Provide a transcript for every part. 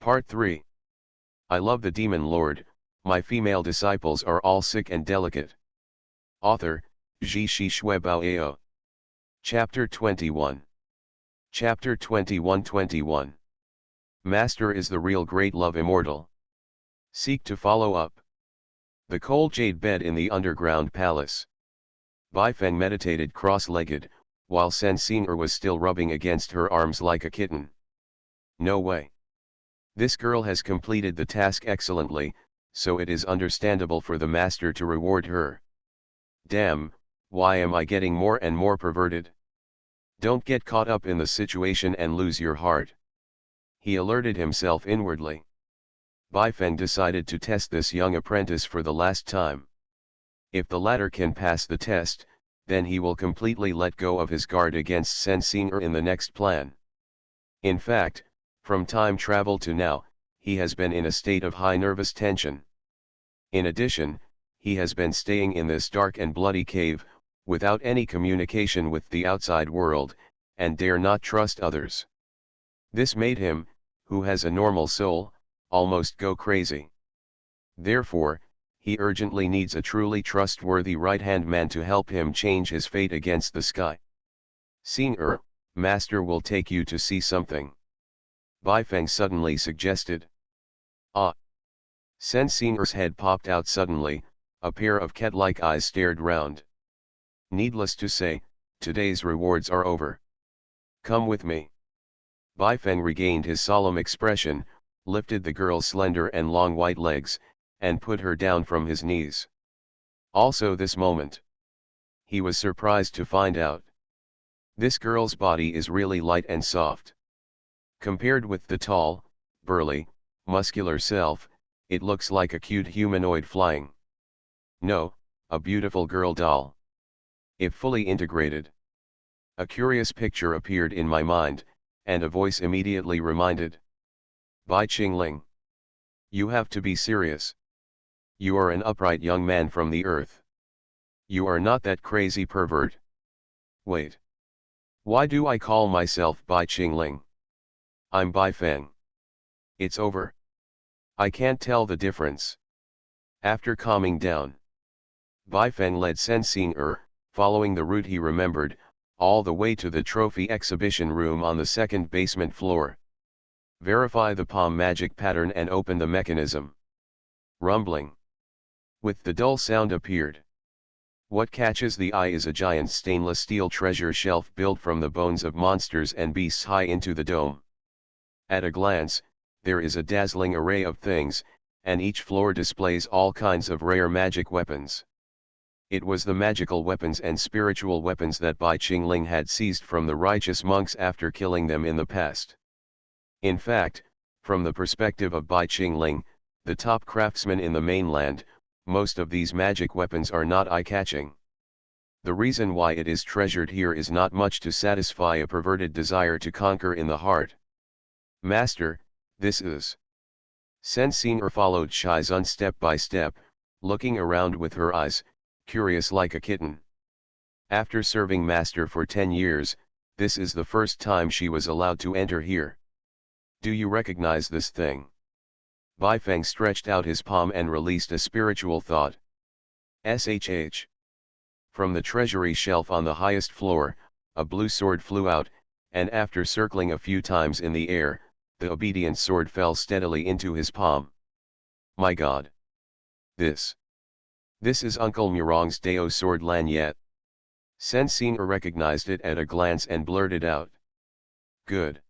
Part 3. I love the Demon Lord, my female disciples are all sick and delicate. Author, Ji Shi Shuebao Ao. Chapter 21. Chapter 21. Master is the real great love immortal. Seek to follow up. The cold jade bed in the underground palace. Bai Feng meditated cross-legged, while Sen Xing'er was still rubbing against her arms like a kitten. No way. This girl has completed the task excellently, so it is understandable for the master to reward her. Damn, why am I getting more and more perverted? Don't get caught up in the situation and lose your heart. He alerted himself inwardly. Bai Feng decided to test this young apprentice for the last time. If the latter can pass the test, then he will completely let go of his guard against Sen Xing'er in the next plan. In fact, from time travel to now, he has been in a state of high nervous tension. In addition, he has been staying in this dark and bloody cave, without any communication with the outside world, and dare not trust others. This made him, who has a normal soul, almost go crazy. Therefore, he urgently needs a truly trustworthy right-hand man to help him change his fate against the sky. Xing'er, master will take you to see something. Bai Feng suddenly suggested. Ah! Sen Xing'er's head popped out suddenly, a pair of cat-like eyes stared round. Needless to say, today's rewards are over. Come with me. Bai Feng regained his solemn expression, lifted the girl's slender and long white legs, and put her down from his knees. Also this moment, he was surprised to find out. This girl's body is really light and soft. Compared with the tall, burly, muscular self, it looks like a cute humanoid flying. No, a beautiful girl doll. If fully integrated. A curious picture appeared in my mind, and a voice immediately reminded. Bai Qingling. You have to be serious. You are an upright young man from the earth. You are not that crazy pervert. Wait. Why do I call myself Bai Qingling? I'm Bai Feng. It's over. I can't tell the difference. After calming down, Bai Feng led Sen Xing'er, following the route he remembered, all the way to the trophy exhibition room on the second basement floor. Verify the palm magic pattern and open the mechanism. Rumbling. With the dull sound appeared. What catches the eye is a giant stainless steel treasure shelf built from the bones of monsters and beasts high into the dome. At a glance, there is a dazzling array of things, and each floor displays all kinds of rare magic weapons. It was the magical weapons and spiritual weapons that Bai Qingling had seized from the righteous monks after killing them in the past. In fact, from the perspective of Bai Qingling, the top craftsman in the mainland, most of these magic weapons are not eye-catching. The reason why it is treasured here is not much to satisfy a perverted desire to conquer in the heart. Master, this is. Sen Xing'er followed Shai Zun step by step, looking around with her eyes, curious like a kitten. After serving Master for 10 years, this is the first time she was allowed to enter here. Do you recognize this thing? Bai Feng stretched out his palm and released a spiritual thought. SHH. From the treasury shelf on the highest floor, a blue sword flew out, and after circling a few times in the air, the obedient sword fell steadily into his palm. My God! This is Uncle Murong's Dao sword lanyet. Sen Xing'er recognized it at a glance and blurted out. Good.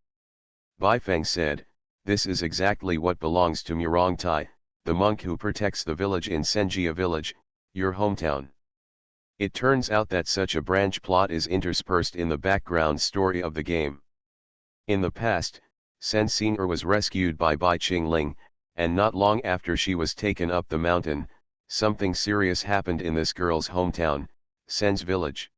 Bai Feng said, this is exactly what belongs to Murong Tai, the monk who protects the village in Senjia village, your hometown. It turns out that such a branch plot is interspersed in the background story of the game. In the past, Sen Xing'er was rescued by Bai Qingling, and not long after she was taken up the mountain, something serious happened in this girl's hometown, Sen's village.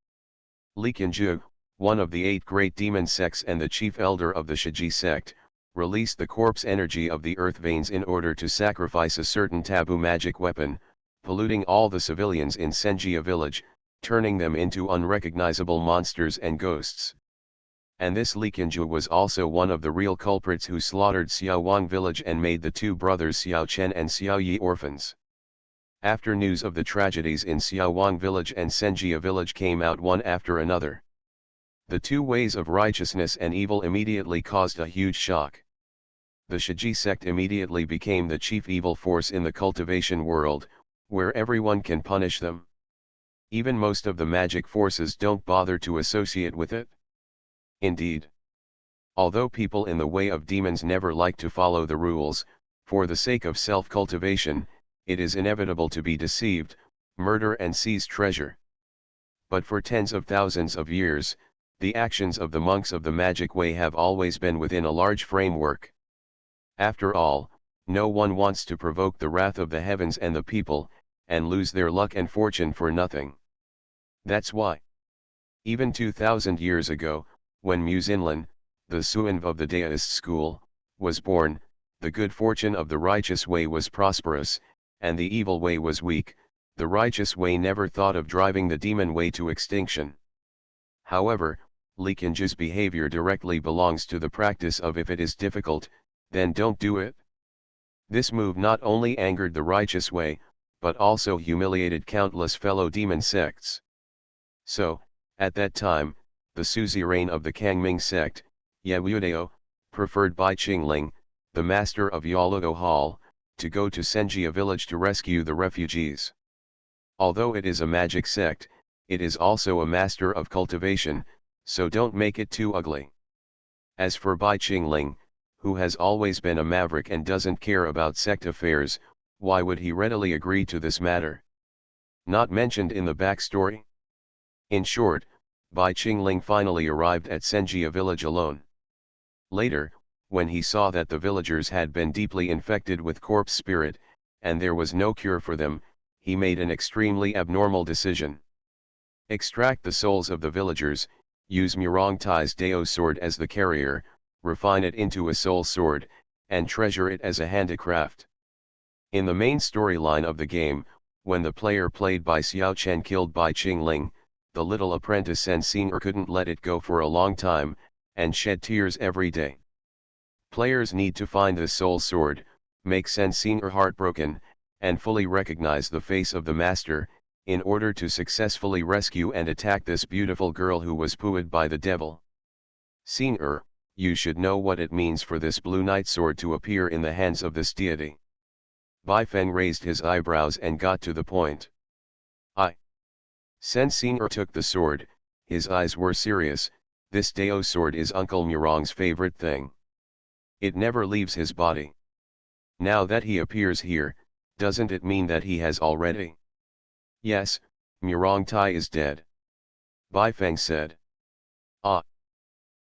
Li Qianzhu, one of the 8 great demon sects and the chief elder of the Shiji sect, released the corpse energy of the earth veins in order to sacrifice a certain taboo magic weapon, polluting all the civilians in Senjia village, turning them into unrecognizable monsters and ghosts. and this Li Qianzhu was also one of the real culprits who slaughtered Xiao Wang village and made the two brothers Xiao Chen and Xiao Yi orphans. After news of the tragedies in Xiao Wang village and Senjia village came out one after another. The two ways of righteousness and evil immediately caused a huge shock. The Shiji sect immediately became the chief evil force in the cultivation world, where everyone can punish them. Even most of the magic forces don't bother to associate with it. Indeed, although people in the way of demons never like to follow the rules, for the sake of self-cultivation, it is inevitable to be deceived, murder and seize treasure. But for tens of thousands of years, the actions of the monks of the magic way have always been within a large framework. After all, no one wants to provoke the wrath of the heavens and the people, and lose their luck and fortune for nothing. That's why, even 2000 years ago, when Mu Xinlan, the Suanv of the Daoist school, was born, the good fortune of the righteous way was prosperous, and the evil way was weak. The righteous way never thought of driving the demon way to extinction. However, Li Qianzhu's behavior directly belongs to the practice of if it is difficult, then don't do it. This move not only angered the righteous way, but also humiliated countless fellow demon sects. So, at that time, the suzerain of the Kangming sect, Ye Wudao, preferred Bai Qingling, the master of Yaluo Hall, to go to Senjia village to rescue the refugees. Although it is a magic sect, it is also a master of cultivation, so don't make it too ugly. As for Bai Qingling, who has always been a maverick and doesn't care about sect affairs, why would he readily agree to this matter? Not mentioned in the backstory? In short, Bai Qingling finally arrived at Senjia village alone. Later, when he saw that the villagers had been deeply infected with corpse spirit, and there was no cure for them, he made an extremely abnormal decision. Extract the souls of the villagers, use Murong Tai's Dao sword as the carrier, refine it into a soul sword, and treasure it as a handicraft. In the main storyline of the game, when the player played by Xiao Chen killed Bai Qingling, the little apprentice Sen Xinger couldn't let it go for a long time, and shed tears every day. Players need to find the soul sword, make Sen Xinger heartbroken, and fully recognize the face of the master, in order to successfully rescue and attack this beautiful girl who was pued by the devil. Xinger, you should know what it means for this blue knight sword to appear in the hands of this deity. Bai Feng raised his eyebrows and got to the point. Sen Xinger took the sword, his eyes were serious. This Dao sword is Uncle Murong's favorite thing. It never leaves his body. Now that he appears here, doesn't it mean that he has already? Yes, Murong Tai is dead. Bai Feng said. Ah.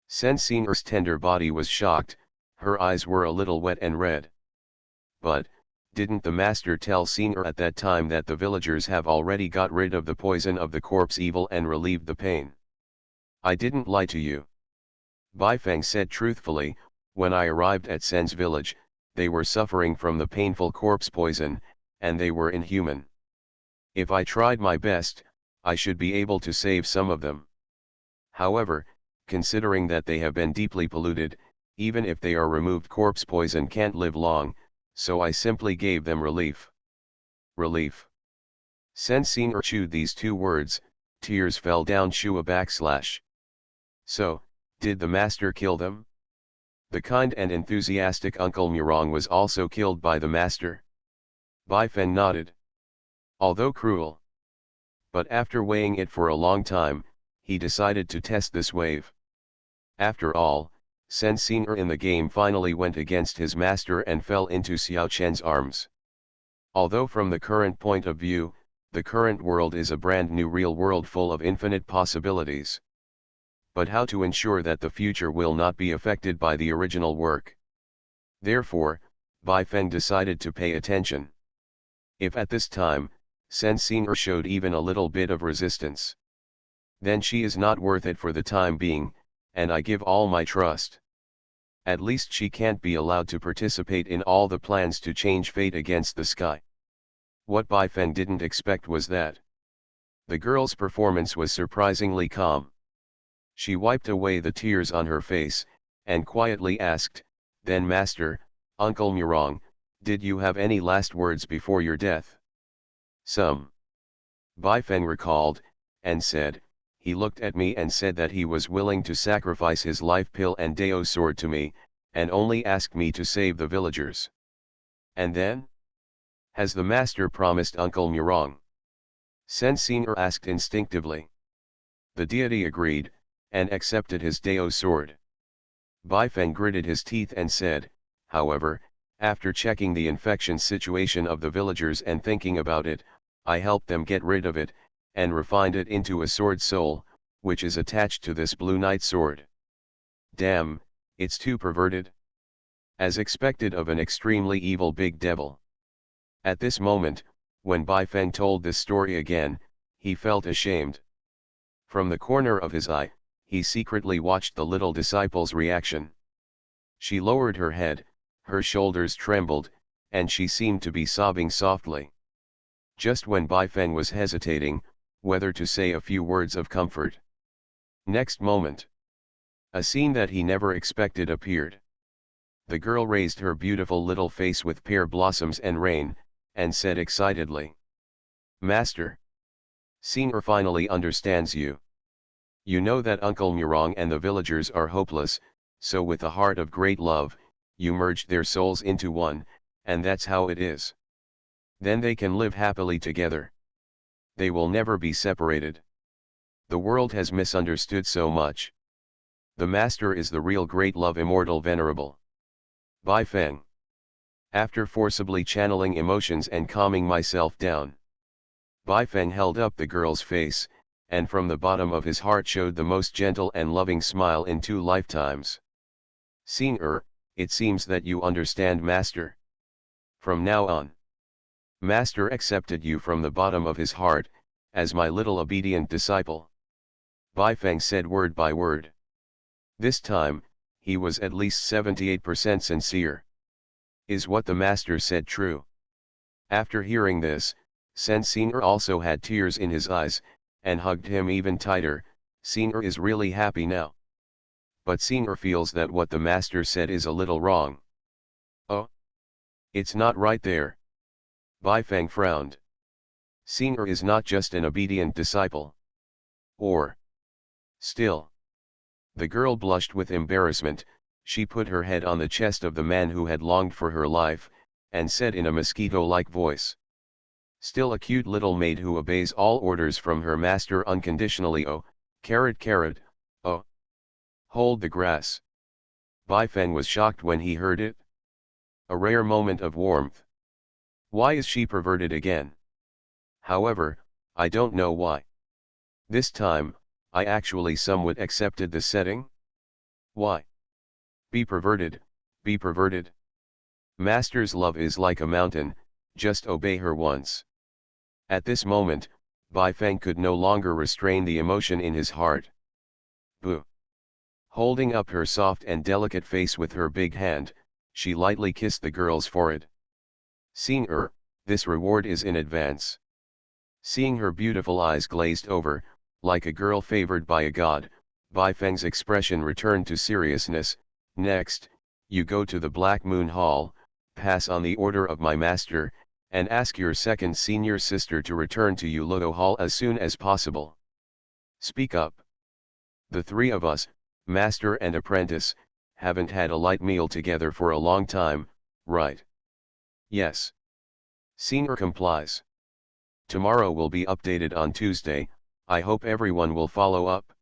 Sen Xinger's tender body was shocked, her eyes were a little wet and red. But, didn't the master tell Xinger at that time that the villagers have already got rid of the poison of the corpse evil and relieved the pain? I didn't lie to you. Bai Feng said truthfully, when I arrived at Sen's village, they were suffering from the painful corpse poison, and they were inhuman. If I tried my best, I should be able to save some of them. However, considering that they have been deeply polluted, even if they are removed, corpse poison can't live long, so I simply gave them relief. Relief. Sen Xinger chewed these two words, tears fell down Shua /. So, did the master kill them? The kind and enthusiastic Uncle Murong was also killed by the master. Bai Feng nodded. Although cruel. But after weighing it for a long time, he decided to test this wave. After all, Sen Xinger in the game finally went against his master and fell into Xiao Chen's arms. Although from the current point of view, the current world is a brand new real world full of infinite possibilities. But how to ensure that the future will not be affected by the original work? Therefore, Bai Feng decided to pay attention. If at this time, Sen Xinger showed even a little bit of resistance, then she is not worth it for the time being, and I give all my trust. At least she can't be allowed to participate in all the plans to change fate against the sky. What Bai Feng didn't expect was that the girl's performance was surprisingly calm. She wiped away the tears on her face, and quietly asked, "Then Master, Uncle Murong, did you have any last words before your death?" "Some." Baifeng recalled, and said, "He looked at me and said that he was willing to sacrifice his life pill and Dao sword to me, and only asked me to save the villagers." "And then? Has the master promised Uncle Murong?" Senseinger asked instinctively. The deity agreed, and accepted his Dao sword. Baifeng gritted his teeth and said, "However, after checking the infection situation of the villagers and thinking about it, I helped them get rid of it, and refined it into a sword soul, which is attached to this blue knight sword. Damn, it's too perverted. As expected of an extremely evil big devil." At this moment, when Baifeng told this story again, he felt ashamed. From the corner of his eye, he secretly watched the little disciple's reaction. She lowered her head, her shoulders trembled, and she seemed to be sobbing softly. Just when Baifeng was hesitating, whether to say a few words of comfort. Next moment, a scene that he never expected appeared. The girl raised her beautiful little face with pear blossoms and rain, and said excitedly, "Master, Singer finally understands you. You know that Uncle Murong and the villagers are hopeless, so with a heart of great love, you merged their souls into one, and that's how it is. Then they can live happily together. They will never be separated. The world has misunderstood so much. The Master is the real great love immortal venerable." Baifeng. After forcibly channeling emotions and calming myself down, Baifeng held up the girl's face, and from the bottom of his heart showed the most gentle and loving smile in 2 lifetimes. "Singer, it seems that you understand Master. From now on, Master accepted you from the bottom of his heart, as my little obedient disciple." Baifeng said word by word. This time, he was at least 78% sincere. Is what the Master said true? After hearing this, Senseinger also had tears in his eyes, and hugged him even tighter. Singer is really happy now. But Singer feels that what the Master said is a little wrong. "Oh? It's not right there." Baifeng frowned. "Singer is not just an obedient disciple. Or still." The girl blushed with embarrassment. She put her head on the chest of the man who had longed for her life, and said in a mosquito-like voice, "Still a cute little maid who obeys all orders from her master unconditionally. Oh, carrot carrot, oh. Hold the grass." Baifeng was shocked when he heard it. A rare moment of warmth. Why is she perverted again? However, I don't know why. This time, I actually somewhat accepted the setting. Why? Be perverted, be perverted. Master's love is like a mountain, just obey her once. At this moment, Baifeng could no longer restrain the emotion in his heart. Boo! Holding up her soft and delicate face with her big hand, she lightly kissed the girl's forehead. "Singer, this reward is in advance." Seeing her beautiful eyes glazed over, like a girl favored by a god, Baifeng's expression returned to seriousness. "Next, you go to the Black Moon Hall, pass on the order of my master, and ask your second senior sister to return to Yuluo Hall as soon as possible. Speak up. The 3 of us, master and apprentice, haven't had a light meal together for a long time, right?" "Yes." Singer complies. "Tomorrow will be updated on Tuesday, I hope everyone will follow up.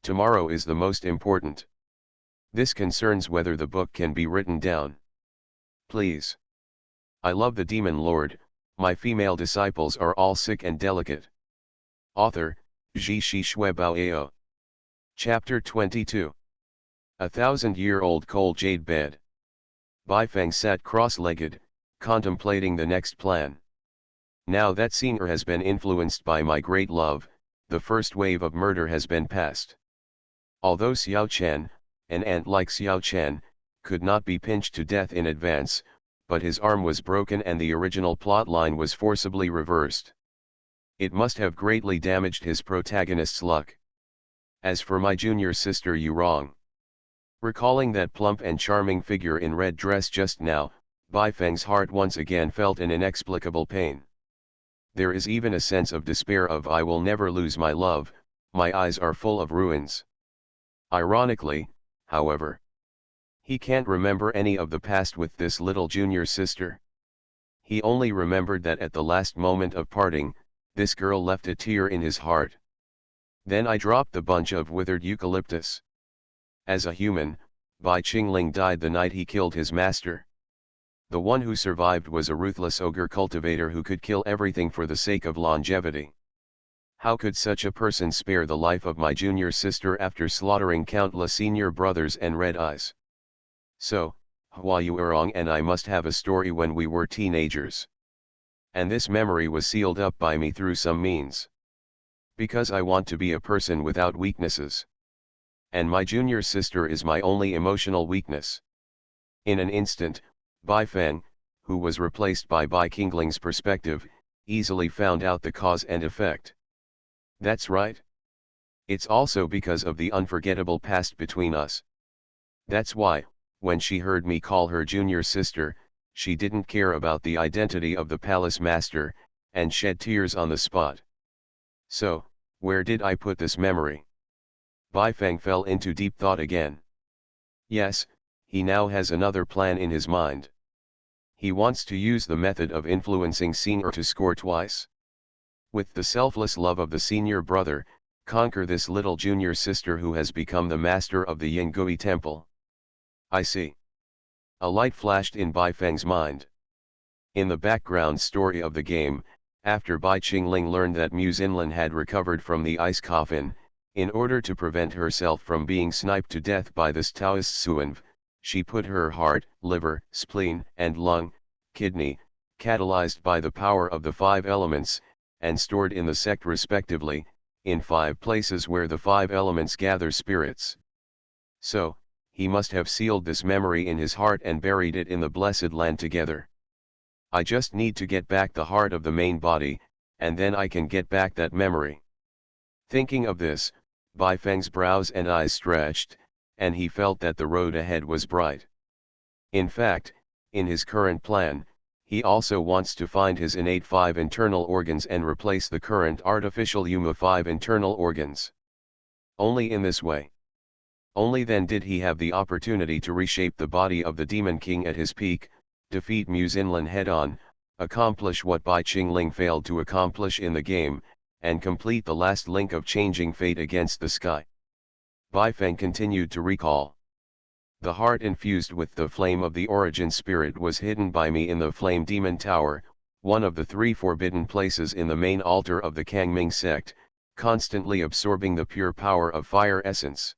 Tomorrow is the most important. This concerns whether the book can be written down. Please. I love the Demon Lord, my female disciples are all sick and delicate." Author, Ji Shi Shui Bao Ao. Chapter 22. 1,000-year-old coal jade bed. Baifeng sat cross-legged, contemplating the next plan. Now that Singer has been influenced by my great love, the first wave of murder has been passed. Although Xiao Chen, an ant like Xiao Chen, could not be pinched to death in advance, but his arm was broken and the original plotline was forcibly reversed. It must have greatly damaged his protagonist's luck. As for my junior sister, you wrong. Recalling that plump and charming figure in red dress just now, Bai Feng's heart once again felt an inexplicable pain. There is even a sense of despair of I will never lose my love, my eyes are full of ruins. Ironically, however, he can't remember any of the past with this little junior sister. He only remembered that at the last moment of parting, this girl left a tear in his heart. Then I dropped the bunch of withered eucalyptus. As a human, Bai Qingling died the night he killed his master. The one who survived was a ruthless ogre cultivator who could kill everything for the sake of longevity. How could such a person spare the life of my junior sister after slaughtering countless senior brothers and red eyes? So, Hua Yuerong and I must have a story when we were teenagers. And this memory was sealed up by me through some means. Because I want to be a person without weaknesses. And my junior sister is my only emotional weakness. In an instant, Bai Feng, who was replaced by Bai Qingling's perspective, easily found out the cause and effect. That's right. It's also because of the unforgettable past between us. That's why, when she heard me call her junior sister, she didn't care about the identity of the palace master, and shed tears on the spot. So, where did I put this memory? Bai Feng fell into deep thought again. Yes, he now has another plan in his mind. He wants to use the method of influencing Xing'er to score twice. With the selfless love of the senior brother, conquer this little junior sister who has become the master of the Yingui temple. I see. A light flashed in Bai Feng's mind. In the background story of the game, after Bai Qingling learned that Mu Xinlan had recovered from the ice coffin, in order to prevent herself from being sniped to death by this Taoist Suanv, she put her heart, liver, spleen, and lung, kidney, catalyzed by the power of the 5 elements, and stored in the sect respectively, in 5 places where the 5 elements gather spirits. So, he must have sealed this memory in his heart and buried it in the blessed land together. I just need to get back the heart of the main body, and then I can get back that memory. Thinking of this, Bai Feng's brows and eyes stretched, and he felt that the road ahead was bright. In fact, in his current plan, he also wants to find his innate 5 internal organs and replace the current artificial Yuma 5 internal organs. Only in this way. Only then did he have the opportunity to reshape the body of the Demon King at his peak, defeat Mu Xinlan head-on, accomplish what Bai Qingling failed to accomplish in the game, and complete the last link of changing fate against the sky. Bai Feng continued to recall. The heart infused with the flame of the origin spirit was hidden by me in the Flame Demon Tower, one of the 3 forbidden places in the main altar of the Kangming sect, constantly absorbing the pure power of fire essence.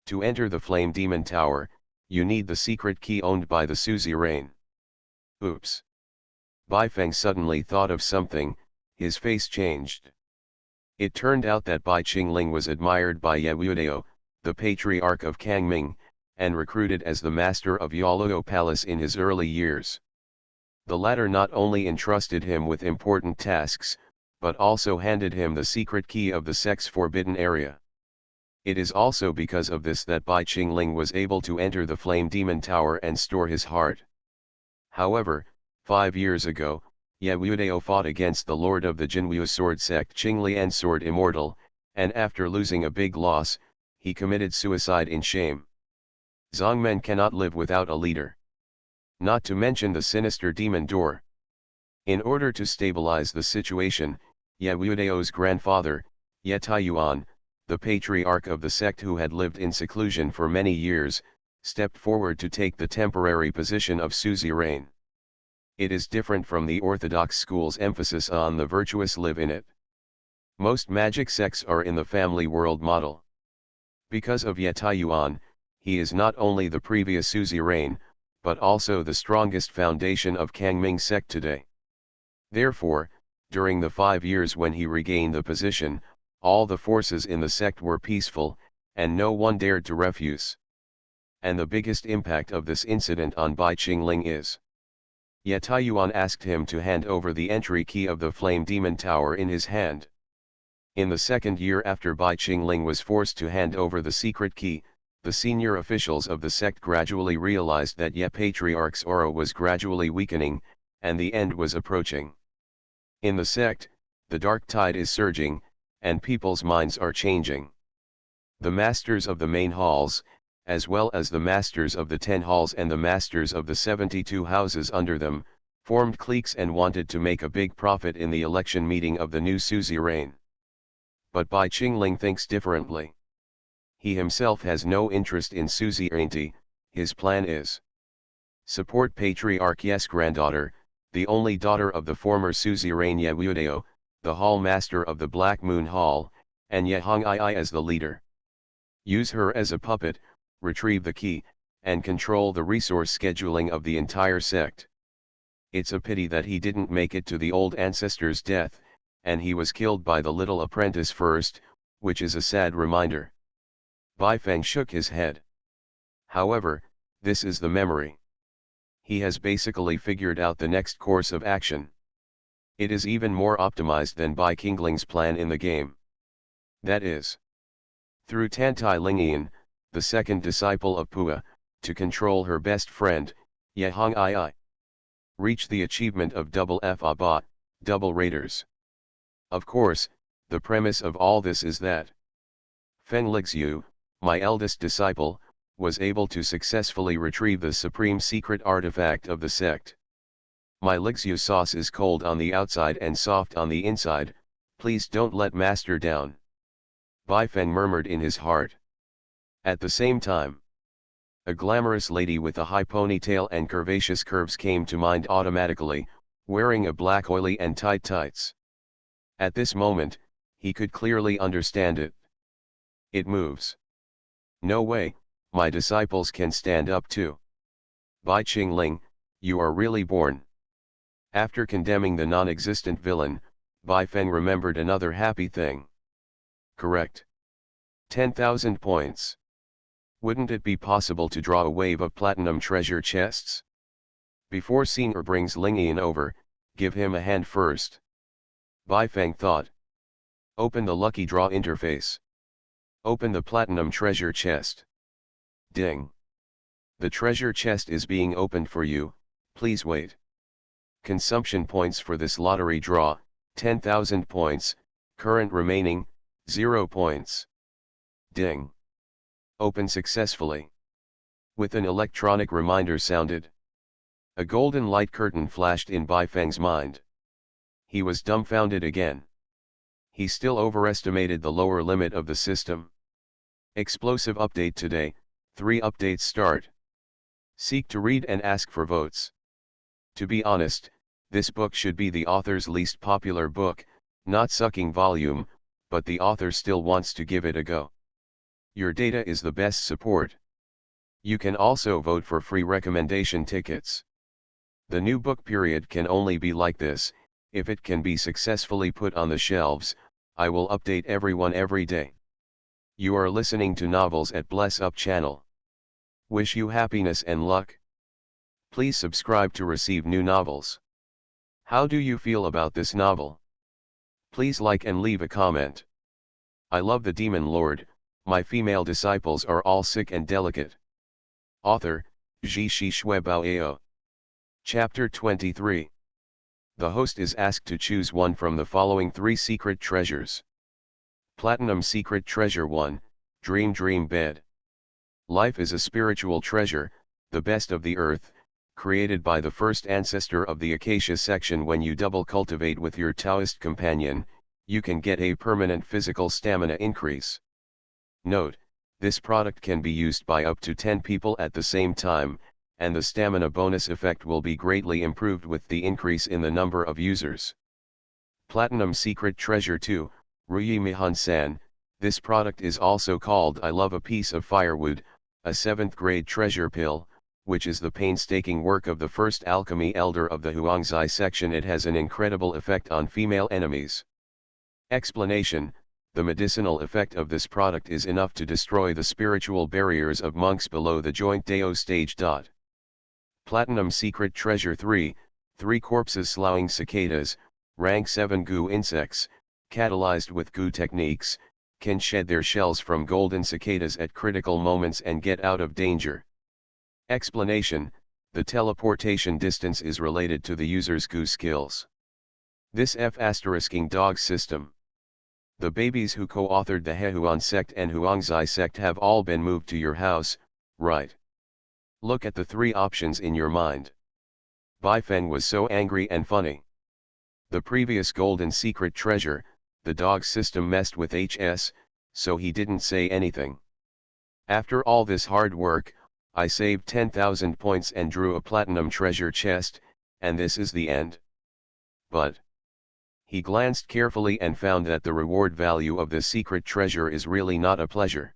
To enter the Flame Demon Tower, you need the secret key owned by the suzerain. Oops. Bai Feng suddenly thought of something, his face changed. It turned out that Bai Qingling was admired by Ye Wuodao, the patriarch of Kangming, and recruited as the master of Yaluo Palace in his early years. The latter not only entrusted him with important tasks, but also handed him the secret key of the sect's forbidden area. It is also because of this that Bai Qingling was able to enter the Flame Demon Tower and store his heart. However, 5 years ago, Ye Wuodao fought against the lord of the Jinwu sword sect Qinglian Sword Immortal, and after losing a big loss, he committed suicide in shame. Zongmen cannot live without a leader. Not to mention the sinister demon door. In order to stabilize the situation, Ye Wuodao's grandfather, Ye Taiyuan, the patriarch of the sect who had lived in seclusion for many years, stepped forward to take the temporary position of suzerain. It is different from the orthodox school's emphasis on the virtuous live in it. Most magic sects are in the family world model. Because of Ye Taiyuan, he is not only the previous suzerain, but also the strongest foundation of Kangming sect today. Therefore, during the 5 years when he regained the position, all the forces in the sect were peaceful, and no one dared to refuse. And the biggest impact of this incident on Bai Qingling is: Ye Taiyuan asked him to hand over the entry key of the Flame Demon Tower in his hand. In the second year after Bai Qingling was forced to hand over the secret key, the senior officials of the sect gradually realized that Ye Patriarch's aura was gradually weakening, and the end was approaching. In the sect, the dark tide is surging, and people's minds are changing. The masters of the main halls, as well as the masters of the 10 halls and the masters of the 72 houses under them, formed cliques and wanted to make a big profit in the election meeting of the new suzerain. But Bai Qingling thinks differently. He himself has no interest in suzerainty. His plan is support Patriarch Ye's granddaughter, the only daughter of the former suzerain Ye Wudeo, the hall master of the Black Moon Hall, and Ye Hongii as the leader. Use her as a puppet, retrieve the key, and control the resource scheduling of the entire sect. It's a pity that he didn't make it to the old ancestor's death, and he was killed by the little apprentice first, which is a sad reminder. Bai Feng shook his head. However, this is the memory. He has basically figured out the next course of action. It is even more optimized than Bai Qingling's plan in the game. That is, through Tantai Lingian, the second disciple of Pua, to control her best friend, Ye Hongii. Reach the achievement of double F-A-Bot, double Raiders. Of course, the premise of all this is that Feng Lixiu, my eldest disciple, was able to successfully retrieve the supreme secret artifact of the sect. My Lixiu sauce is cold on the outside and soft on the inside, please don't let master down. Bai Feng murmured in his heart. At the same time, a glamorous lady with a high ponytail and curvaceous curves came to mind automatically, wearing a black oily and tight tights. At this moment, he could clearly understand it. It moves. No way, my disciples can stand up too. Bai Qingling, you are really born. After condemning the non-existent villain, Bai Feng remembered another happy thing. Correct. 10,000 points. Wouldn't it be possible to draw a wave of platinum treasure chests? Before Senior brings Lingian over, give him a hand first. Bai Feng thought. Open the lucky draw interface. Open the platinum treasure chest. Ding. The treasure chest is being opened for you, please wait. Consumption points for this lottery draw, 10,000 points, current remaining, 0 points. Ding. Open successfully. With an electronic reminder sounded. A golden light curtain flashed in Bai Feng's mind. He was dumbfounded again. He still overestimated the lower limit of the system. Explosive update today, 3 updates start. Seek to read and ask for votes. To be honest, this book should be the author's least popular book, not sucking volume, but the author still wants to give it a go. Your data is the best support. You can also vote for free recommendation tickets. The new book period can only be like this. If it can be successfully put on the shelves, I will update everyone every day. You are listening to Novels at Bless Up channel. Wish you happiness and luck. Please subscribe to receive new novels. How do you feel about this novel? Please like and leave a comment. I love the Demon Lord, my female disciples are all sick and delicate. Author, Ji Shi Shui Bao Ao. Chapter 23. The host is asked to choose one from the following 3 secret treasures. Platinum Secret Treasure 1, Dream Bed. Life is a spiritual treasure, the best of the earth, created by the first ancestor of the Acacia section. When you double cultivate with your Taoist companion, you can get a permanent physical stamina increase. Note, this product can be used by up to 10 people at the same time, and the stamina bonus effect will be greatly improved with the increase in the number of users. Platinum Secret Treasure 2, Ruyi Mihan-san. This product is also called I Love a Piece of Firewood, a 7th grade treasure pill, which is the painstaking work of the first alchemy elder of the Huangzai section. It has an incredible effect on female enemies. Explanation: the medicinal effect of this product is enough to destroy the spiritual barriers of monks below the joint Dao stage. Platinum Secret Treasure 3, 3 corpses sloughing cicadas, rank 7 goo insects, catalyzed with goo techniques, can shed their shells from golden cicadas at critical moments and get out of danger. Explanation: the teleportation distance is related to the user's goo skills. This F***ing dog system. The babies who co-authored the Hehuan sect and Huangzi sect have all been moved to your house, right? Look at the three options in your mind. Baifeng was so angry and funny. The previous golden secret treasure, the dog system, messed with HS, so he didn't say anything. After all this hard work, I saved 10,000 points and drew a platinum treasure chest, and this is the end. But he glanced carefully and found that the reward value of the secret treasure is really not a pleasure.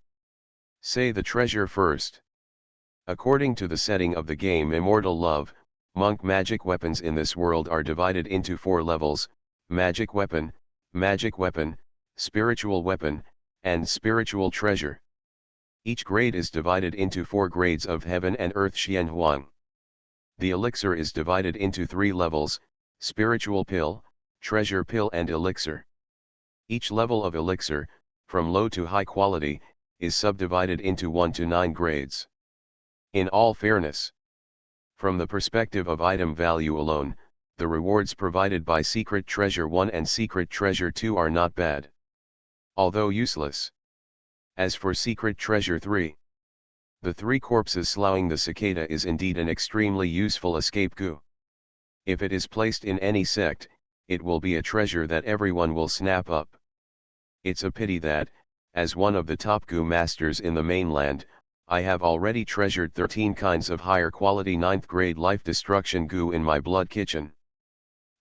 Say the treasure first. According to the setting of the game Immortal Love, monk magic weapons in this world are divided into 4 levels: magic weapon, spiritual weapon, and spiritual treasure. Each grade is divided into 4 grades of heaven and earth Xianhuang. The elixir is divided into 3 levels: spiritual pill, treasure pill and elixir. Each level of elixir, from low to high quality, is subdivided into 1 to 9 grades. In all fairness, from the perspective of item value alone, the rewards provided by Secret Treasure 1 and Secret Treasure 2 are not bad, although useless. As for Secret Treasure 3, the 3 corpses sloughing the cicada is indeed an extremely useful escape goo. If it is placed in any sect, it will be a treasure that everyone will snap up. It's a pity that, as one of the top goo masters in the mainland, I have already treasured 13 kinds of higher quality 9th grade life destruction goo in my blood kitchen.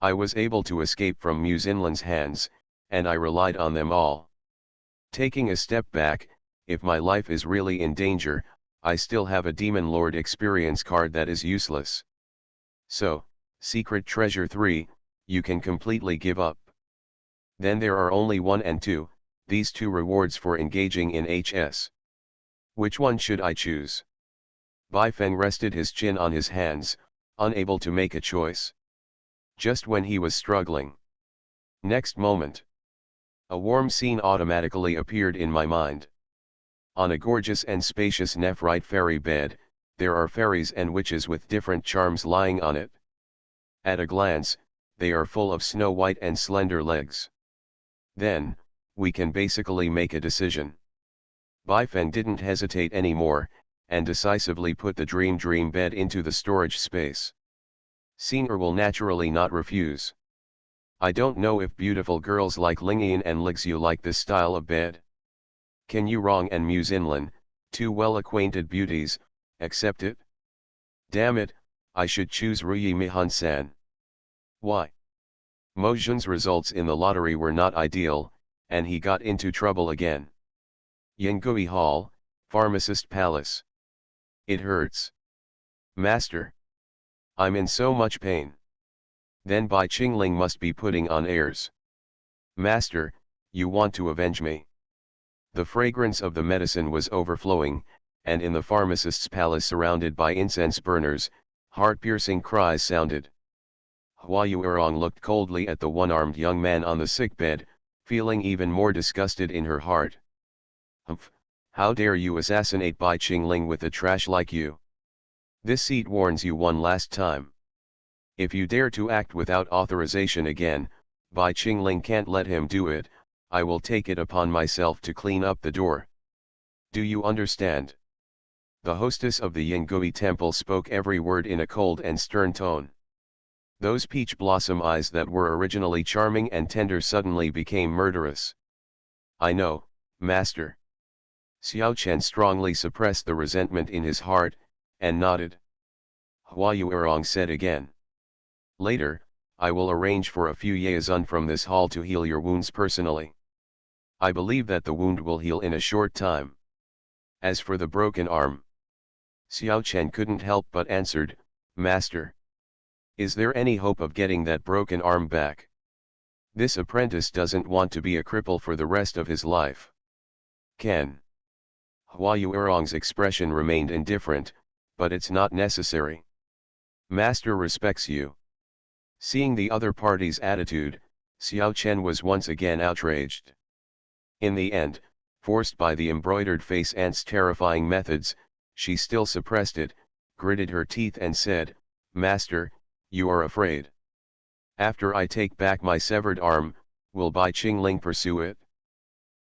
I was able to escape from Muzinlan's hands, and I relied on them all. Taking a step back, if my life is really in danger, I still have a Demon Lord experience card that is useless. So, Secret Treasure 3, you can completely give up. Then there are only 1 and 2, these 2 rewards for engaging in HS. Which one should I choose? Baifeng rested his chin on his hands, unable to make a choice. Just when he was struggling. Next moment, a warm scene automatically appeared in my mind. On a gorgeous and spacious nephrite fairy bed, there are fairies and witches with different charms lying on it. At a glance, they are full of snow white and slender legs. Then, we can basically make a decision. Baifeng didn't hesitate anymore, and decisively put the dream bed into the storage space. Senior will naturally not refuse. I don't know if beautiful girls like Lingyan and Lixu like this style of bed. Can you Rong and Muzinlan, 2 well-acquainted beauties, accept it? Damn it, I should choose Ruyi Mihan-san. Why? Mo Jun's results in the lottery were not ideal, and he got into trouble again. Yingui Hall, Pharmacist Palace. It hurts. Master. I'm in so much pain. Then Bai Qingling must be putting on airs. Master, you want to avenge me. The fragrance of the medicine was overflowing, and in the pharmacist's palace surrounded by incense burners, heart-piercing cries sounded. Hua Yuerong looked coldly at the one-armed young man on the sickbed, feeling even more disgusted in her heart. Humph, how dare you assassinate Bai Qingling with a trash like you? This seat warns you one last time. If you dare to act without authorization again, Bai Qingling can't let him do it, I will take it upon myself to clean up the door. Do you understand? The hostess of the Yingui temple spoke every word in a cold and stern tone. Those peach blossom eyes that were originally charming and tender suddenly became murderous. I know, master. Xiao Chen strongly suppressed the resentment in his heart, and nodded. Hua Yuerong said again. Later, I will arrange for a few liaison from this hall to heal your wounds personally. I believe that the wound will heal in a short time. As for the broken arm, Xiao Chen couldn't help but answered, Master. Is there any hope of getting that broken arm back? This apprentice doesn't want to be a cripple for the rest of his life. Can. Hua Yuerong's expression remained indifferent, but it's not necessary. Master respects you. Seeing the other party's attitude, Xiao Chen was once again outraged. In the end, forced by the embroidered face ant's terrifying methods, she still suppressed it, gritted her teeth and said, "Master, you are afraid. After I take back my severed arm, will Bai Qingling pursue it?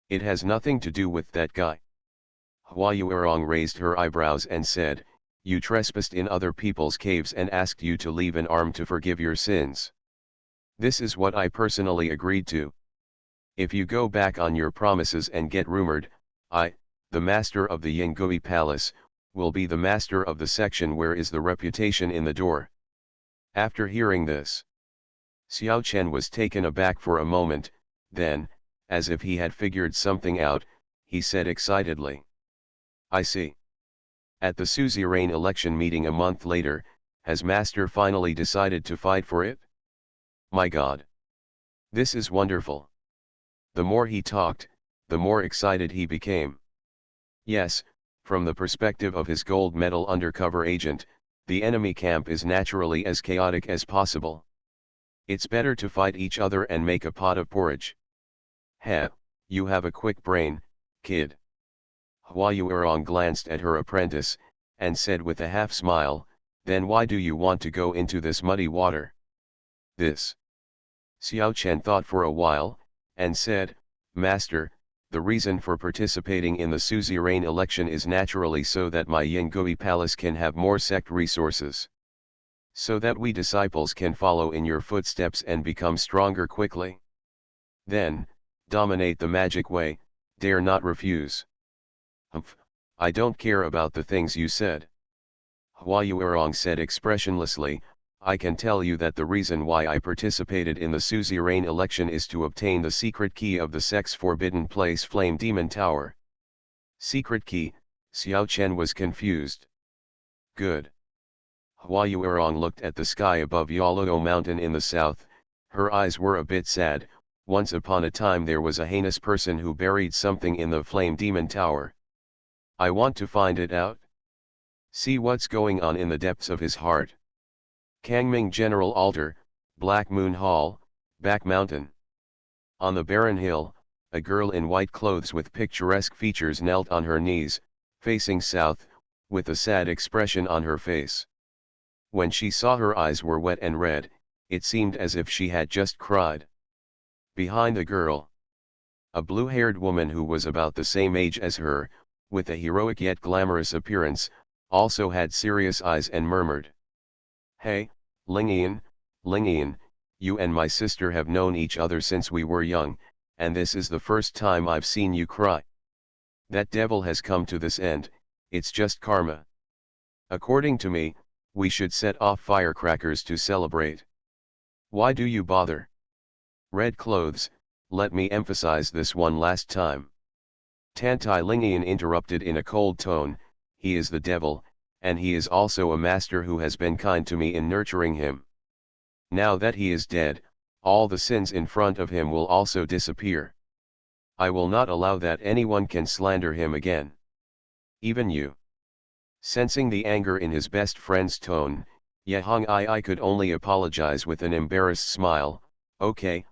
It has nothing to do with that guy." Hua Yuerong raised her eyebrows and said, "You trespassed in other people's caves and asked you to leave an arm to forgive your sins. This is what I personally agreed to. If you go back on your promises and get rumored, I, the master of the Yingui Palace, will be the master of the section where is the reputation in the door." After hearing this, Xiao Chen was taken aback for a moment, then, as if he had figured something out, he said excitedly, "I see. At the suzerain election meeting a month later, has Master finally decided to fight for it? My God! This is wonderful." The more he talked, the more excited he became. Yes, from the perspective of his gold medal undercover agent, the enemy camp is naturally as chaotic as possible. It's better to fight each other and make a pot of porridge. Heh, you have a quick brain, kid. Hua Yuerong glanced at her apprentice, and said with a half-smile, "Then why do you want to go into this muddy water?" This. Xiao Chen thought for a while, and said, "Master, the reason for participating in the suzerain election is naturally so that my Yingui Palace can have more sect resources. So that we disciples can follow in your footsteps and become stronger quickly. Then, dominate the magic way, dare not refuse." "Humph, I don't care about the things you said." Hua Yuerong said expressionlessly, "I can tell you that the reason why I participated in the suzerain election is to obtain the secret key of the sect's forbidden place Flame Demon Tower." Secret key? Xiao Chen was confused. Good. Hua Yuerong looked at the sky above Yaluo Mountain in the south, her eyes were a bit sad. Once upon a time there was a heinous person who buried something in the Flame Demon Tower. I want to find it out. See what's going on in the depths of his heart. Kangming General Altar, Black Moon Hall, Back Mountain. On the barren hill, a girl in white clothes with picturesque features knelt on her knees, facing south, with a sad expression on her face. When she saw her eyes were wet and red, it seemed as if she had just cried. Behind the girl, a blue-haired woman who was about the same age as her, with a heroic yet glamorous appearance, also had serious eyes and murmured, "Hey, Lingian, Lingian, you and my sister have known each other since we were young, and this is the first time I've seen you cry. That devil has come to this end, it's just karma. According to me, we should set off firecrackers to celebrate. Why do you bother? Red clothes, let me emphasize this one last time." Tantai Lingian interrupted in a cold tone, "He is the devil, and he is also a master who has been kind to me in nurturing him. Now that he is dead, all the sins in front of him will also disappear. I will not allow that anyone can slander him again. Even you." Sensing the anger in his best friend's tone, Yehong I could only apologize with an embarrassed smile. Okay,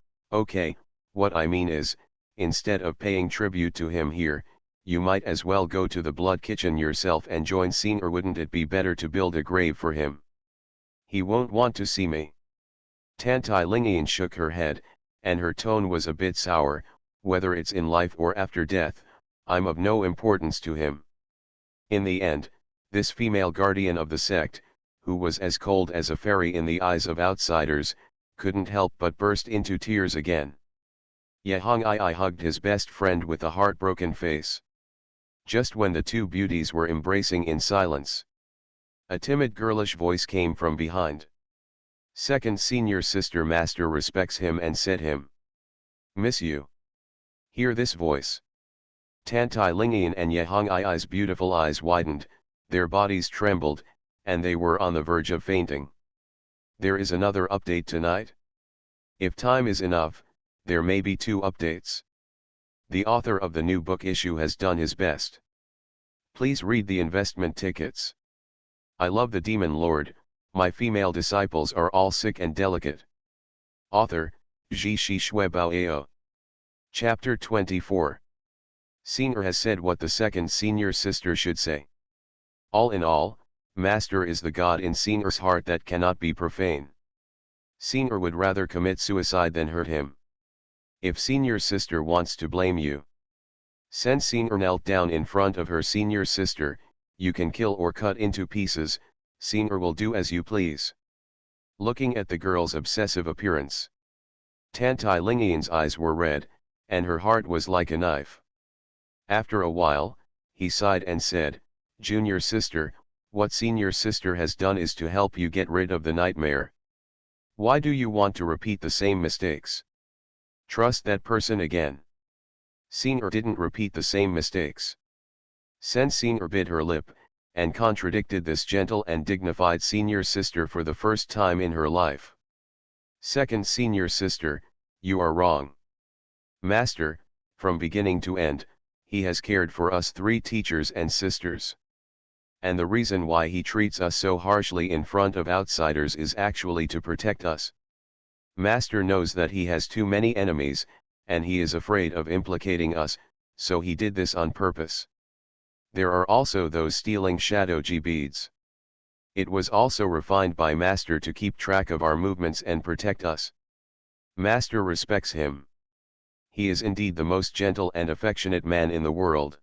what I mean is, instead of paying tribute to him here, you might as well go to the blood kitchen yourself and join scene, or wouldn't it be better to build a grave for him? He won't want to see me." Tantai Lingian shook her head, and her tone was a bit sour. "Whether it's in life or after death, I'm of no importance to him." In the end, this female guardian of the sect, who was as cold as a fairy in the eyes of outsiders, couldn't help but burst into tears again. Yehong I hugged his best friend with a heartbroken face. Just when the two beauties were embracing in silence, a timid girlish voice came from behind. Second senior sister master respects him and said him, "Miss you." Hear this voice. Tantai Lingian and Yehong I's beautiful eyes widened, their bodies trembled, and they were on the verge of fainting. There is another update tonight? If time is enough, there may be 2 updates. The author of the new book issue has done his best. Please read the investment tickets. I love the Demon Lord, my female disciples are all sick and delicate. Author, Ji Shi Shui Bao Ao. Chapter 24. Senior has said what the second senior sister should say. All in all, Master is the God in Senior's heart that cannot be profane. Senior would rather commit suicide than hurt him. If senior sister wants to blame you, since Senior knelt down in front of her senior sister, you can kill or cut into pieces, Senior will do as you please. Looking at the girl's obsessive appearance, Tantai Lingian's eyes were red, and her heart was like a knife. After a while, he sighed and said, "Junior sister, what senior sister has done is to help you get rid of the nightmare. Why do you want to repeat the same mistakes? Trust that person again." Senior didn't repeat the same mistakes. Sen Senior bit her lip, and contradicted this gentle and dignified senior sister for the first time in her life. "Second senior sister, you are wrong. Master, from beginning to end, he has cared for us three teachers and sisters. And the reason why he treats us so harshly in front of outsiders is actually to protect us. Master knows that he has too many enemies, and he is afraid of implicating us, so he did this on purpose. There are also those stealing Shadoji beads. It was also refined by Master to keep track of our movements and protect us. Master respects him. He is indeed the most gentle and affectionate man in the world."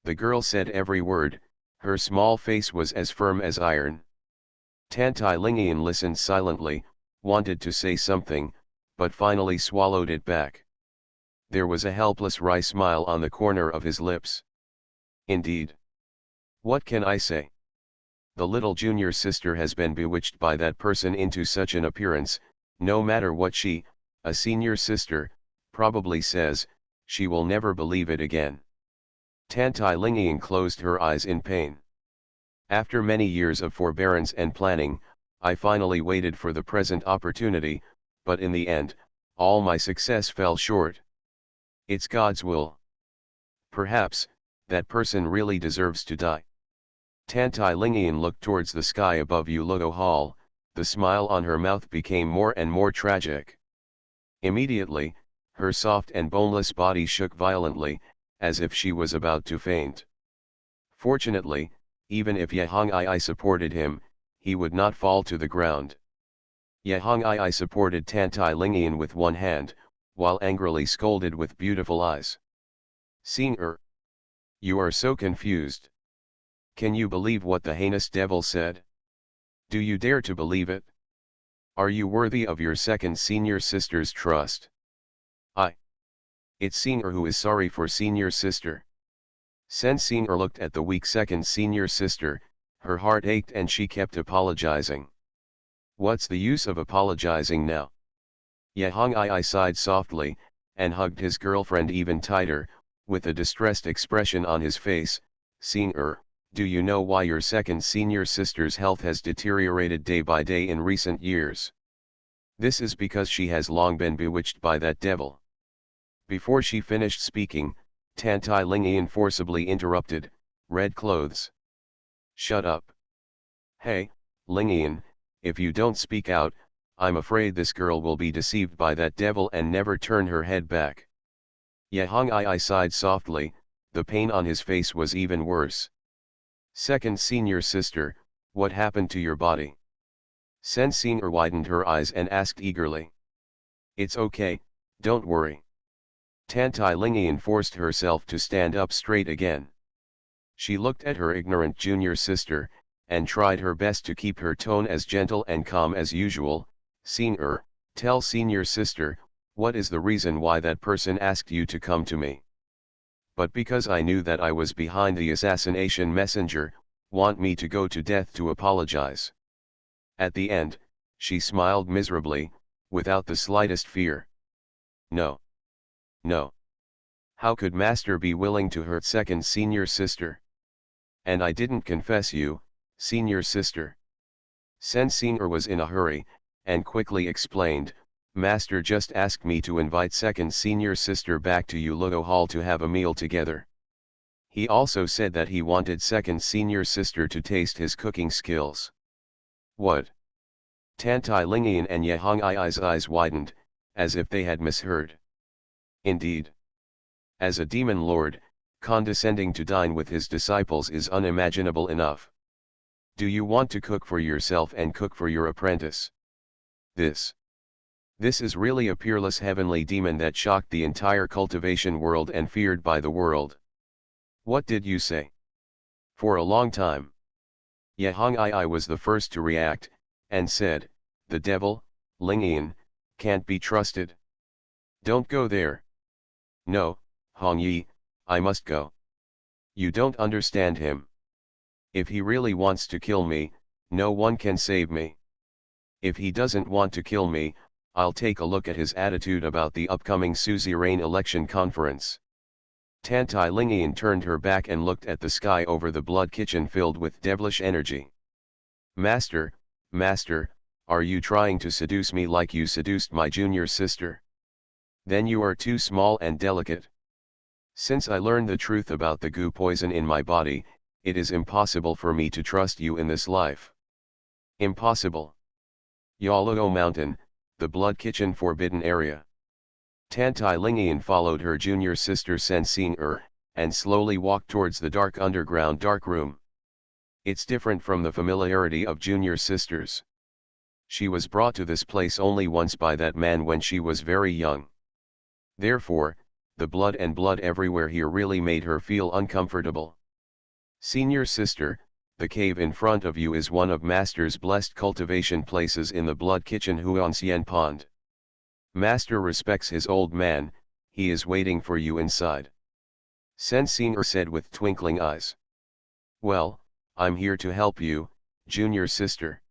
The girl said every word, her small face was as firm as iron. Tantai Lingian listened silently, wanted to say something, but finally swallowed it back. There was a helpless wry smile on the corner of his lips. "Indeed. What can I say? The little junior sister has been bewitched by that person into such an appearance, no matter what she, a senior sister, probably says, she will never believe it again." Tantai Lingian closed her eyes in pain. "After many years of forbearance and planning, I finally waited for the present opportunity, but in the end, all my success fell short. It's God's will. Perhaps, that person really deserves to die." Tantai Lingian looked towards the sky above Yuluo Hall, the smile on her mouth became more and more tragic. Immediately, her soft and boneless body shook violently, as if she was about to faint. Fortunately, even if Yehong supported him, he would not fall to the ground. Yehong supported Tantai Lingian with one hand, while angrily scolded with beautiful eyes. "Senior, you are so confused. Can you believe what the heinous devil said? Do you dare to believe it? Are you worthy of your second senior sister's trust? It's Senior who is sorry for senior sister." Sen Senior looked at the weak second senior sister, her heart ached and she kept apologizing. "What's the use of apologizing now?" Yehong sighed softly, and hugged his girlfriend even tighter, with a distressed expression on his face. "Senior, do you know why your second senior sister's health has deteriorated day by day in recent years? This is because she has long been bewitched by that devil." Before she finished speaking, Tantai Lingian forcibly interrupted, "Red clothes. Shut up. Hey, Lingian, if you don't speak out, I'm afraid this girl will be deceived by that devil and never turn her head back." Yehong sighed softly, the pain on his face was even worse. "Second senior sister, what happened to your body?" Sen Senior widened her eyes and asked eagerly. "It's okay, don't worry." Tantai Lingian forced herself to stand up straight again. She looked at her ignorant junior sister, and tried her best to keep her tone as gentle and calm as usual. "Senior, tell senior sister, what is the reason why that person asked you to come to me?" "But because I knew that I was behind the assassination messenger, want me to go to death to apologize." At the end, she smiled miserably, without the slightest fear. "No. No. How could Master be willing to hurt second senior sister? And I didn't confess you, senior sister." Sen Senior was in a hurry, and quickly explained, "Master just asked me to invite second senior sister back to Yuluo Hall to have a meal together. He also said that he wanted second senior sister to taste his cooking skills." "What?" Tantai Lingian and Yehong eyes widened, as if they had misheard. Indeed, as a demon lord, condescending to dine with his disciples is unimaginable enough. Do you want to cook for yourself and cook for your apprentice? This is really a peerless heavenly demon that shocked the entire cultivation world and feared by the world. What did you say? For a long time, Yahang I was the first to react, and said, the devil, Lingian, can't be trusted. Don't go there. No, Hong Yi, I must go. You don't understand him. If he really wants to kill me, no one can save me. If he doesn't want to kill me, I'll take a look at his attitude about the upcoming suzerain election conference. Tantai Lingian turned her back and looked at the sky over the blood kitchen filled with devilish energy. Master, Master, are you trying to seduce me like you seduced my junior sister? Then you are too small and delicate. Since I learned the truth about the goo poison in my body, it is impossible for me to trust you in this life. Impossible. Yaloo Mountain, the blood kitchen forbidden area. Tantai Lingian followed her junior sister Sensing and slowly walked towards the dark underground dark room. It's different from the familiarity of junior sisters. She was brought to this place only once by that man when she was very young. Therefore, the blood and blood everywhere here really made her feel uncomfortable. Senior sister, the cave in front of you is one of Master's blessed cultivation places in the blood kitchen Huansien Pond. Master respects his old man, he is waiting for you inside. Sensing said with twinkling eyes. Well, I'm here to help you, junior sister.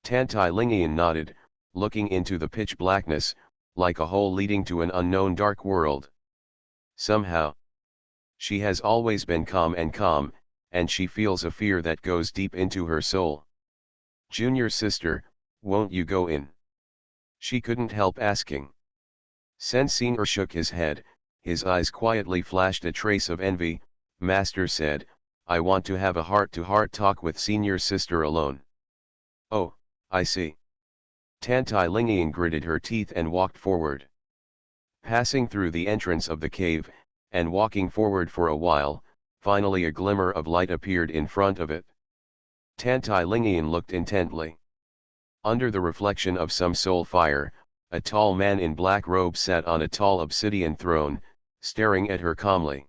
Tantai Lingian nodded, looking into the pitch blackness, like a hole leading to an unknown dark world. Somehow, she has always been calm, and she feels a fear that goes deep into her soul. Junior sister, won't you go in? She couldn't help asking. Sensing shook his head, his eyes quietly flashed a trace of envy. Master said, I want to have a heart-to-heart talk with senior sister alone. Oh, I see. Tantai Lingian gritted her teeth and walked forward. Passing through the entrance of the cave, and walking forward for a while, finally a glimmer of light appeared in front of it. Tantai Lingian looked intently. Under the reflection of some soul fire, a tall man in black robes sat on a tall obsidian throne, staring at her calmly.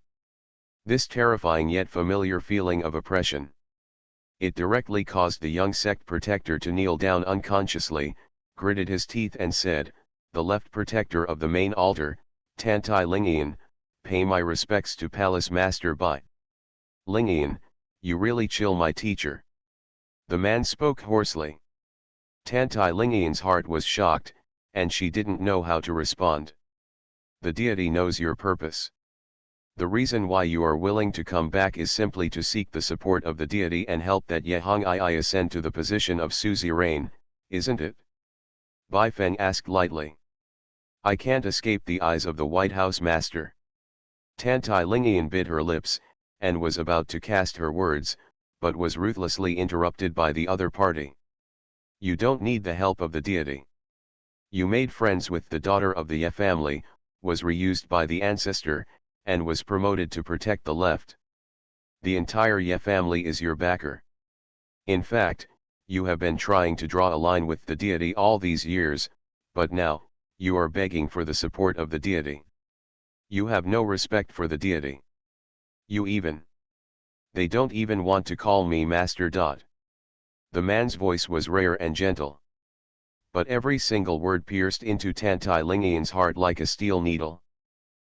This terrifying yet familiar feeling of oppression. It directly caused the young sect protector to kneel down unconsciously, gritted his teeth and said, the left protector of the main altar, Tantai Lingian, pay my respects to Palace Master Bai. Lingian, you really chill my teacher. The man spoke hoarsely. Tantai Lingian's heart was shocked, and she didn't know how to respond. The deity knows your purpose. The reason why you are willing to come back is simply to seek the support of the deity and help that Yahang I ascend to the position of suzerain, isn't it? Bai Feng asked lightly. I can't escape the eyes of the White House Master. Tantai Lingian bit her lips, and was about to cast her words, but was ruthlessly interrupted by the other party. You don't need the help of the deity. You made friends with the daughter of the Ye family, was reused by the ancestor, and was promoted to protect the left. The entire Ye family is your backer. In fact, you have been trying to draw a line with the deity all these years, but now, you are begging for the support of the deity. You have no respect for the deity. They don't even want to call me Master. The man's voice was rare and gentle. But every single word pierced into Tantai Lingian's heart like a steel needle.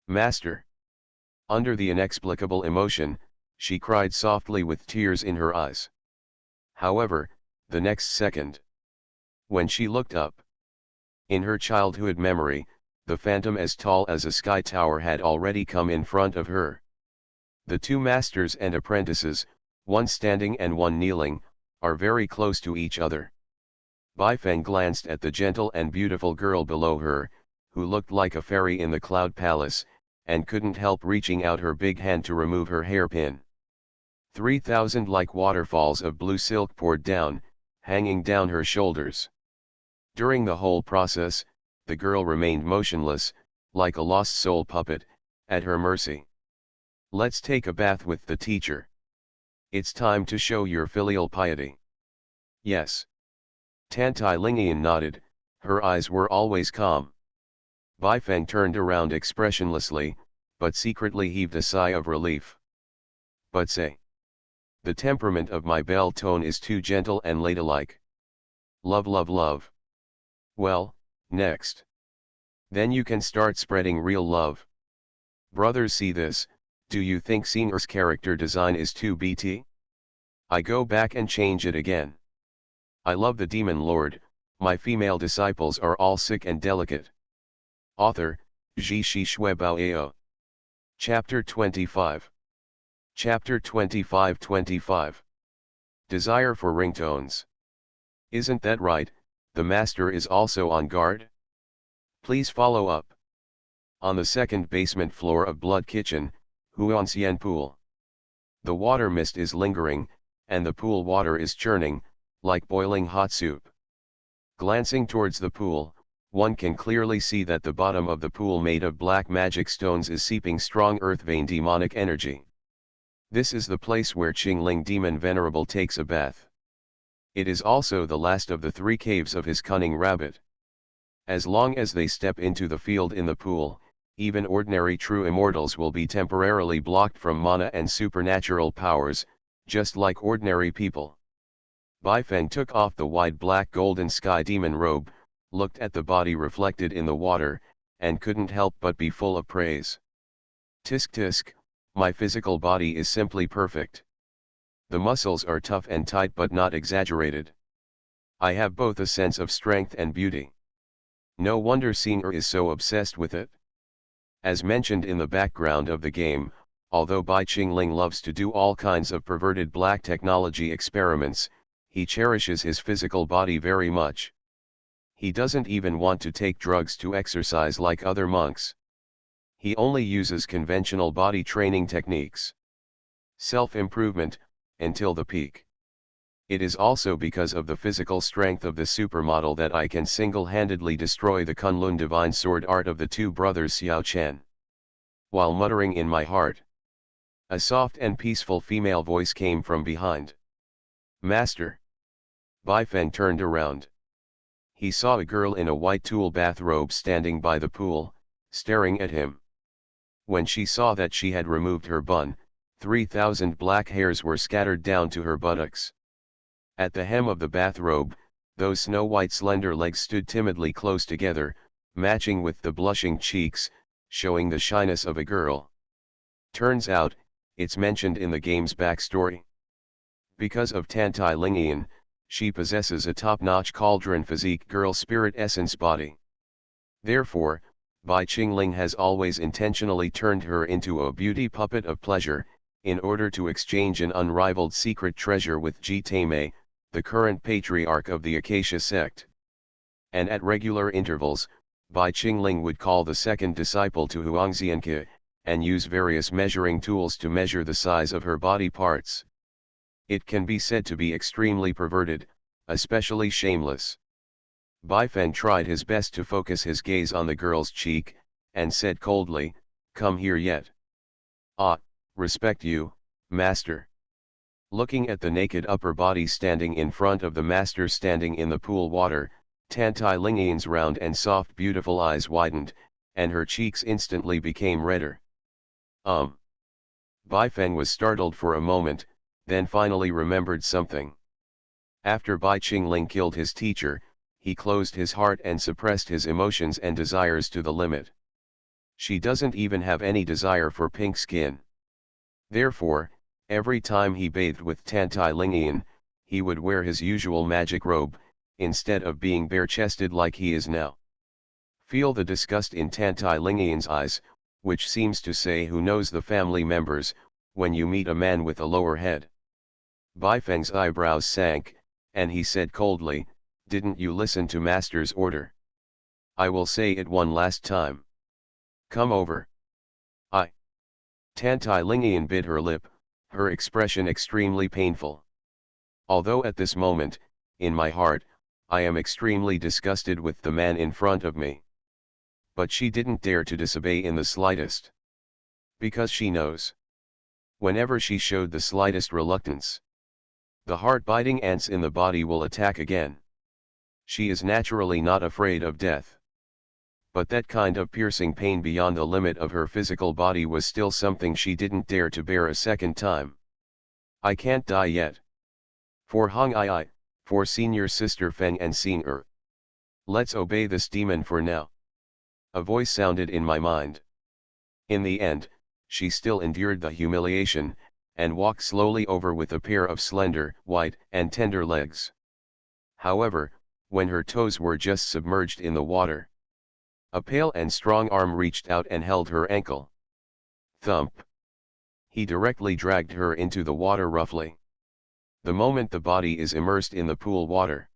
Master. Under the inexplicable emotion, she cried softly with tears in her eyes. However, the next second, when she looked up, in her childhood memory, the phantom as tall as a sky tower had already come in front of her. The two masters and apprentices, one standing and one kneeling, are very close to each other. Bai Feng glanced at the gentle and beautiful girl below her, who looked like a fairy in the cloud palace, and couldn't help reaching out her big hand to remove her hairpin. 3,000 like waterfalls of blue silk poured down, hanging down her shoulders. During the whole process, the girl remained motionless, like a lost soul puppet, at her mercy. Let's take a bath with the teacher. It's time to show your filial piety. Yes. Tantai Lingian nodded, her eyes were always calm. Baifeng turned around expressionlessly, but secretly heaved a sigh of relief. But say. The temperament of my bell tone is too gentle and ladylike. Love love love. Well, next. Then you can start spreading real love. Brothers, see this, do you think Singer's character design is too BT? I go back and change it again. I love the Demon Lord, my female disciples are all sick and delicate. Author, Ji Shi Shui Bao Ao. Chapter 25. Chapter 25. Desire for ringtones. Isn't that right, the master is also on guard? Please follow up. On the second basement floor of Blood Kitchen, Huansien Pool. The water mist is lingering, and the pool water is churning, like boiling hot soup. Glancing towards the pool, one can clearly see that the bottom of the pool made of black magic stones is seeping strong earth vein demonic energy. This is the place where Qingling Demon Venerable takes a bath. It is also the last of the 3 caves of his cunning rabbit. As long as they step into the field in the pool, even ordinary true immortals will be temporarily blocked from mana and supernatural powers, just like ordinary people. Baifeng took off the wide black golden sky demon robe, looked at the body reflected in the water, and couldn't help but be full of praise. Tisk tisk, my physical body is simply perfect. The muscles are tough and tight but not exaggerated. I have both a sense of strength and beauty. No wonder Singer is so obsessed with it. As mentioned in the background of the game, although Bai Qingling loves to do all kinds of perverted black technology experiments, he cherishes his physical body very much. He doesn't even want to take drugs to exercise like other monks. He only uses conventional body training techniques. Self-improvement, until the peak. It is also because of the physical strength of the supermodel that I can single-handedly destroy the Kunlun divine sword art of the 2 brothers Xiao Chen. While muttering in my heart, a soft and peaceful female voice came from behind. Master. Baifeng turned around. He saw a girl in a white tulle bathrobe standing by the pool, staring at him. When she saw that she had removed her bun, 3,000 black hairs were scattered down to her buttocks. At the hem of the bathrobe, those snow-white slender legs stood timidly close together, matching with the blushing cheeks, showing the shyness of a girl. Turns out, it's mentioned in the game's backstory. Because of Tantai Lingian, she possesses a top-notch cauldron physique girl spirit essence body. Therefore, Bai Qingling has always intentionally turned her into a beauty puppet of pleasure, in order to exchange an unrivaled secret treasure with Ji Taimei, the current patriarch of the Acacia sect. And at regular intervals, Bai Qingling would call the second disciple to Huangxianke, and use various measuring tools to measure the size of her body parts. It can be said to be extremely perverted, especially shameless. Baifeng tried his best to focus his gaze on the girl's cheek, and said coldly, "Come here yet." "Ah, respect you, master." Looking at the naked upper body standing in front of the master standing in the pool water, Tantai Lingian's round and soft beautiful eyes widened, and her cheeks instantly became redder. Baifeng was startled for a moment, then finally remembered something. After Bai Qingling killed his teacher, he closed his heart and suppressed his emotions and desires to the limit. She doesn't even have any desire for pink skin. Therefore, every time he bathed with Tantai Lingian, he would wear his usual magic robe, instead of being bare-chested like he is now. Feel the disgust in Tantai Lingian's eyes, which seems to say who knows the family members, when you meet a man with a lower head. Baifeng's eyebrows sank, and he said coldly, "Didn't you listen to master's order? I will say it one last time. Come over." Tantai Lingian bit her lip, her expression extremely painful. Although at this moment, in my heart, I am extremely disgusted with the man in front of me. but she didn't dare to disobey in the slightest. Because she knows. Whenever she showed the slightest reluctance, the heart-biting ants in the body will attack again. She is naturally not afraid of death. But that kind of piercing pain beyond the limit of her physical body was still something she didn't dare to bear a second time. I can't die yet. For Hong Ai, for Senior Sister Feng and Xing Er. Let's obey this demon for now. A voice sounded in my mind. In the end, she still endured the humiliation, and walked slowly over with a pair of slender, white, and tender legs. However, when her toes were just submerged in the water, a pale and strong arm reached out and held her ankle. Thump! He directly dragged her into the water roughly. The moment the body is immersed in the pool water,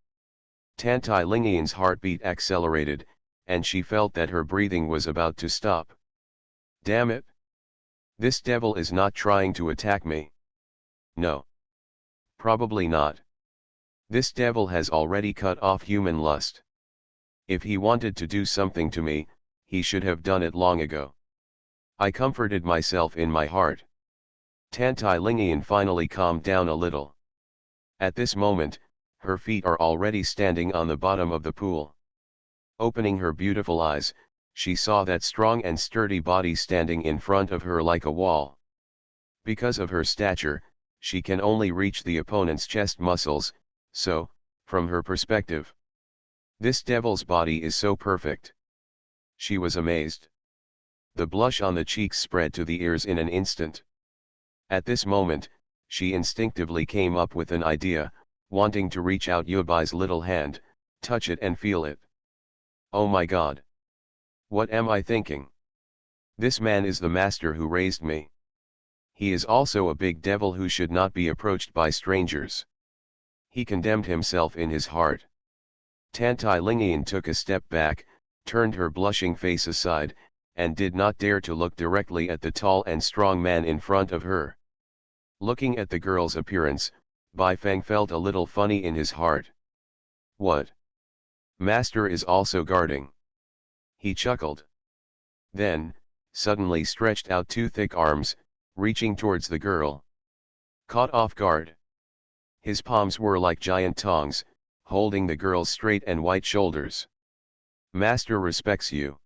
Tantai Lingian's heartbeat accelerated, and she felt that her breathing was about to stop. Damn it! This devil is not trying to attack me. No. Probably not. This devil has already cut off human lust. If he wanted to do something to me, he should have done it long ago. I comforted myself in my heart. Tantai Lingian finally calmed down a little. At this moment, her feet are already standing on the bottom of the pool. Opening her beautiful eyes, she saw that strong and sturdy body standing in front of her like a wall. Because of her stature, she can only reach the opponent's chest muscles, so, from her perspective, this devil's body is so perfect. She was amazed. The blush on the cheeks spread to the ears in an instant. At this moment, she instinctively came up with an idea, wanting to reach out Yubai's little hand, touch it and feel it. Oh my God! What am I thinking? This man is the master who raised me. He is also a big devil who should not be approached by strangers. He condemned himself in his heart. Tantai Lingian took a step back, turned her blushing face aside, and did not dare to look directly at the tall and strong man in front of her. Looking at the girl's appearance, Bai Feng felt a little funny in his heart. What? Master is also guarding. He chuckled. Then, suddenly stretched out two thick arms, reaching towards the girl. Caught off guard. His palms were like giant tongs, holding the girl's straight and white shoulders. Master respects you.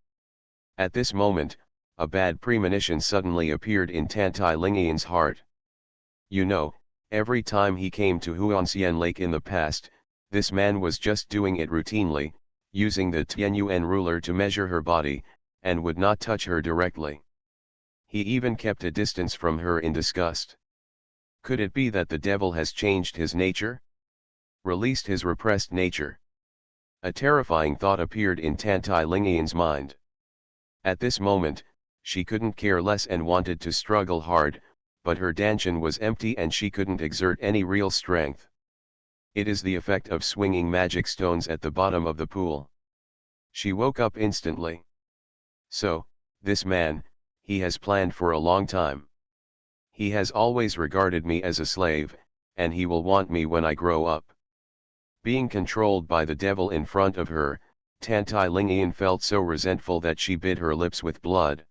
At this moment, a bad premonition suddenly appeared in Tantai Lingian's heart. You know, every time he came to Huanxian Lake in the past, this man was just doing it routinely, using the Tianyuan ruler to measure her body, and would not touch her directly. He even kept a distance from her in disgust. Could it be that the devil has changed his nature? Released his repressed nature? A terrifying thought appeared in Tantai Lingian's mind. At this moment, she couldn't care less and wanted to struggle hard, but her dantian was empty and she couldn't exert any real strength. It is the effect of swinging magic stones at the bottom of the pool. She woke up instantly. So, this man, he has planned for a long time. He has always regarded me as a slave, and he will want me when I grow up. Being controlled by the devil in front of her, Tantai Lingian felt so resentful that she bit her lips with blood.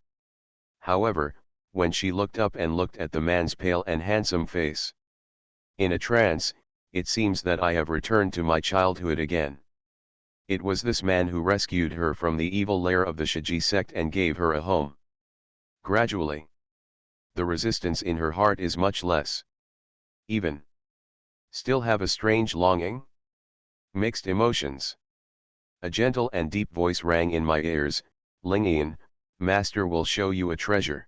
However, when she looked up and looked at the man's pale and handsome face, in a trance, it seems that I have returned to my childhood again. It was this man who rescued her from the evil lair of the Shiji sect and gave her a home. Gradually, the resistance in her heart is much less. Even. Still have a strange longing? Mixed emotions. A gentle and deep voice rang in my ears, Lingian, Master will show you a treasure.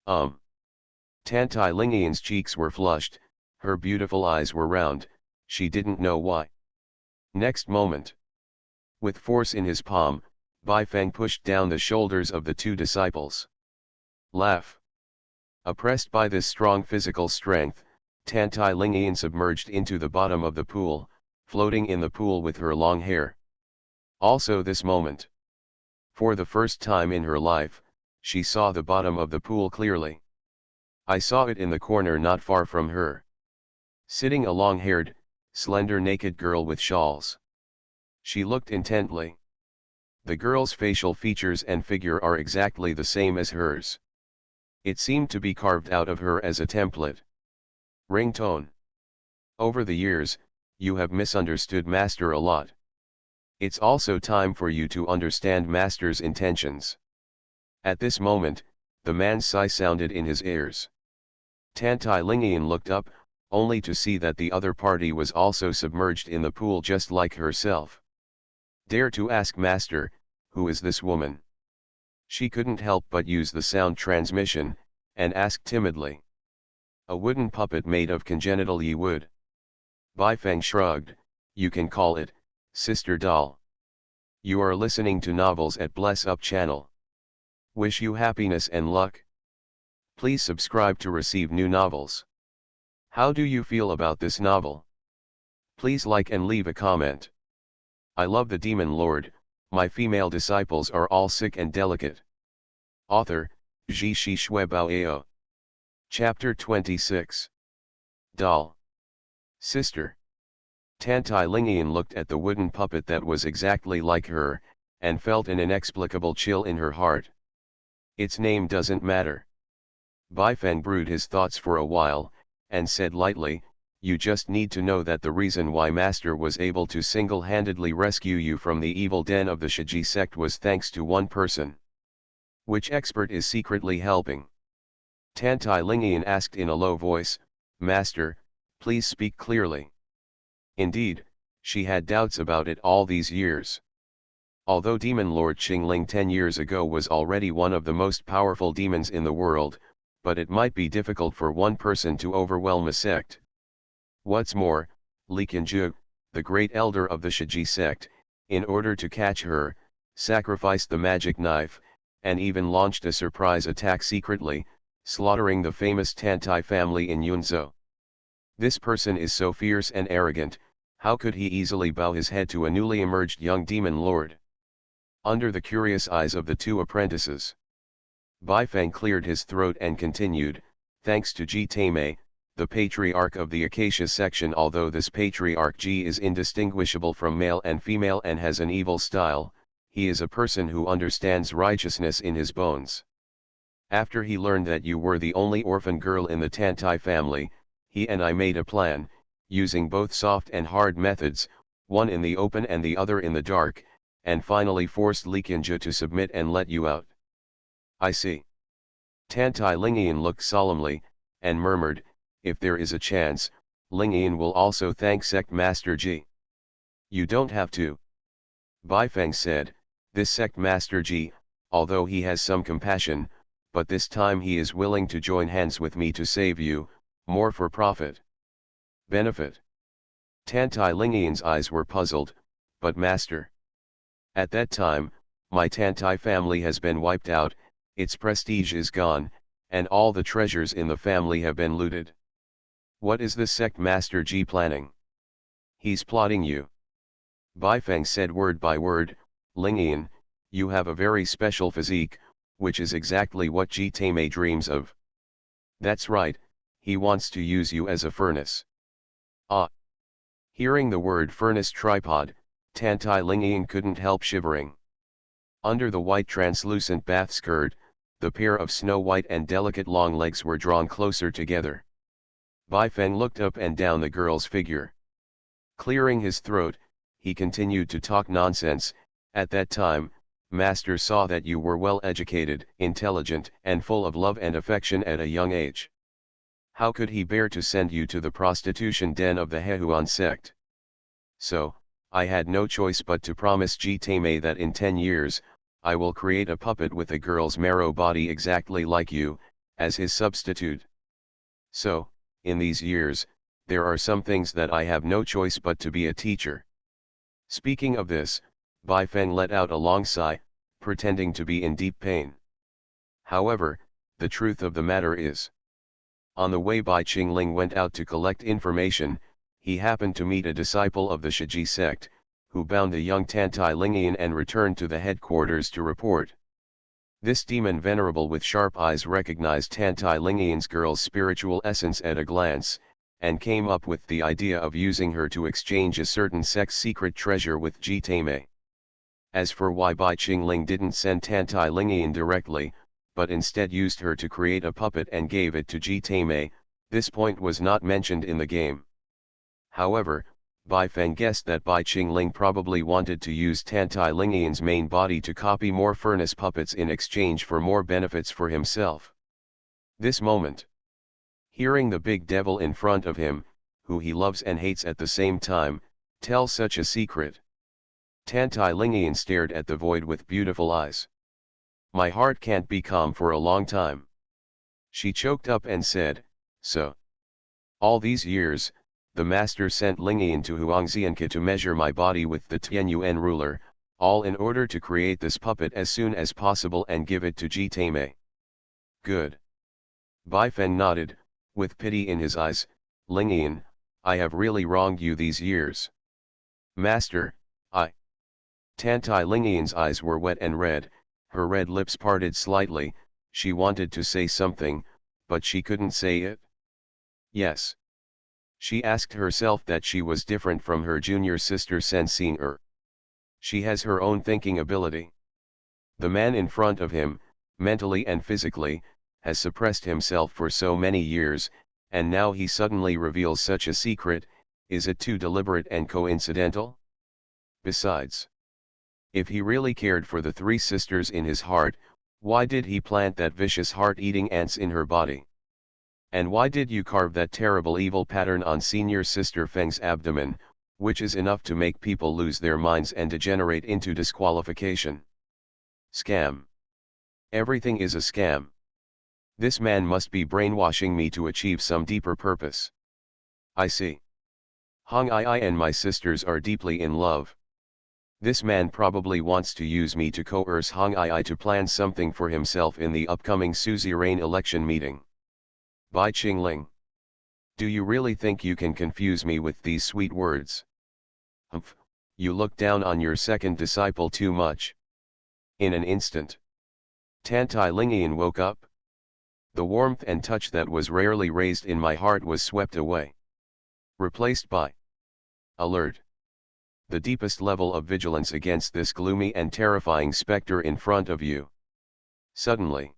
Tantai Lingian's cheeks were flushed, her beautiful eyes were round, she didn't know why. Next moment, with force in his palm, Bai Feng pushed down the shoulders of the two disciples. Laugh. Oppressed by this strong physical strength, Tantai Lingian submerged into the bottom of the pool, floating in the pool with her long hair. Also this moment. For the first time in her life, she saw the bottom of the pool clearly. I saw it in the corner not far from her. Sitting a long-haired, slender naked girl with shawls. She looked intently. The girl's facial features and figure are exactly the same as hers. It seemed to be carved out of her as a template. Ringtone. Over the years, you have misunderstood Master a lot. It's also time for you to understand Master's intentions. At this moment, the man's sigh sounded in his ears. Tantai Lingian looked up, only to see that the other party was also submerged in the pool just like herself. Dare to ask Master, who is this woman? She couldn't help but use the sound transmission, and asked timidly. A wooden puppet made of congenital ye wood. Baifeng shrugged, you can call it, Sister Doll. You are listening to novels at Bless Up channel. Wish you happiness and luck. Please subscribe to receive new novels. How do you feel about this novel? Please like and leave a comment. I love the Demon Lord, my female disciples are all sick and delicate. Author, Ji Shi Shui Bao Ao. Chapter 26. Doll. Sister. Tantai Lingian looked at the wooden puppet that was exactly like her, and felt an inexplicable chill in her heart. Its name doesn't matter. Baifeng brewed his thoughts for a while, and said lightly, you just need to know that the reason why Master was able to single-handedly rescue you from the evil den of the Shiji sect was thanks to one person. Which expert is secretly helping? Tantai Lingian asked in a low voice, Master, please speak clearly. Indeed, she had doubts about it all these years. Although Demon Lord Qingling 10 years ago was already one of the most powerful demons in the world, but it might be difficult for one person to overwhelm a sect. What's more, Li Qianzhu, the great elder of the Shiji sect, in order to catch her, sacrificed the magic knife, and even launched a surprise attack secretly, slaughtering the famous Tantai family in Yunzhou. This person is so fierce and arrogant, how could he easily bow his head to a newly emerged young demon lord? Under the curious eyes of the two apprentices, Baifeng cleared his throat and continued, thanks to Ji Taimei, the patriarch of the Acacia section. Although this patriarch Ji is indistinguishable from male and female and has an evil style, he is a person who understands righteousness in his bones. After he learned that you were the only orphan girl in the Tantai family, he and I made a plan, using both soft and hard methods, one in the open and the other in the dark, and finally forced Li Qianzhu to submit and let you out. I see. Tantai Lingian looked solemnly, and murmured, if there is a chance, Lingian will also thank Sect Master Ji. You don't have to. Baifeng said, this Sect Master Ji, although he has some compassion, but this time he is willing to join hands with me to save you, more for profit. Benefit. Tantai Lingian's eyes were puzzled, but Master. At that time, my Tantai family has been wiped out, its prestige is gone, and all the treasures in the family have been looted. What is the Sect Master Ji planning? He's plotting you. Baifeng said word by word, Lingian, you have a very special physique, which is exactly what Ji Taimei dreams of. That's right, he wants to use you as a furnace. Ah! Hearing the word furnace tripod, Tantai Lingian couldn't help shivering. Under the white translucent bath skirt, the pair of snow-white and delicate long legs were drawn closer together. Baifeng looked up and down the girl's figure. Clearing his throat, he continued to talk nonsense. At that time, Master saw that you were well educated, intelligent, and full of love and affection at a young age. How could he bear to send you to the prostitution den of the Hehuan sect? So, I had no choice but to promise Ji Taimei that in 10 years, I will create a puppet with a girl's marrow body exactly like you, as his substitute. So, in these years, there are some things that I have no choice but to be a teacher. Speaking of this, Baifeng let out a long sigh, pretending to be in deep pain. However, the truth of the matter is, on the way Bai Qingling went out to collect information, he happened to meet a disciple of the Shiji sect, who bound a young Tantai Lingian and returned to the headquarters to report. This demon venerable with sharp eyes recognized Tantai Lingian's girl's spiritual essence at a glance, and came up with the idea of using her to exchange a certain sect's secret treasure with Ji Taimei. As for why Bai Qingling didn't send Tantai Lingian directly, but instead used her to create a puppet and gave it to Ji Taimei, this point was not mentioned in the game. However, Bai Feng guessed that Bai Qingling probably wanted to use Tantai Lingian's main body to copy more furnace puppets in exchange for more benefits for himself. This moment, hearing the big devil in front of him, who he loves and hates at the same time, tell such a secret. Tantai Lingian stared at the void with beautiful eyes. My heart can't be calm for a long time. She choked up and said, so. All these years, the master sent Lingian to Huangxianke to measure my body with the Tianyuan ruler, all in order to create this puppet as soon as possible and give it to Ji Taimei. Good. Bai Fen nodded, with pity in his eyes. Lingian, I have really wronged you these years. Master, I. Tantai Lingian's eyes were wet and red, her red lips parted slightly, she wanted to say something, but she couldn't say it. Yes. She asked herself that she was different from her junior sister Sensing. She has her own thinking ability. The man in front of him, mentally and physically, has suppressed himself for so many years, and now he suddenly reveals such a secret. Is it too deliberate and coincidental? Besides, if he really cared for the three sisters in his heart, why did he plant that vicious heart-eating ants in her body? And why did you carve that terrible evil pattern on senior sister Feng's abdomen, which is enough to make people lose their minds and degenerate into disqualification? Scam. Everything is a scam. This man must be brainwashing me to achieve some deeper purpose. I see. Hong Ai and my sisters are deeply in love. This man probably wants to use me to coerce Hong Ai to plan something for himself in the upcoming suzerain election meeting. Bai Qingling. Do you really think you can confuse me with these sweet words? Humph, you look down on your second disciple too much. In an instant, Tantai Lingian woke up. The warmth and touch that was rarely raised in my heart was swept away. Replaced by alert. The deepest level of vigilance against this gloomy and terrifying specter in front of you. Suddenly,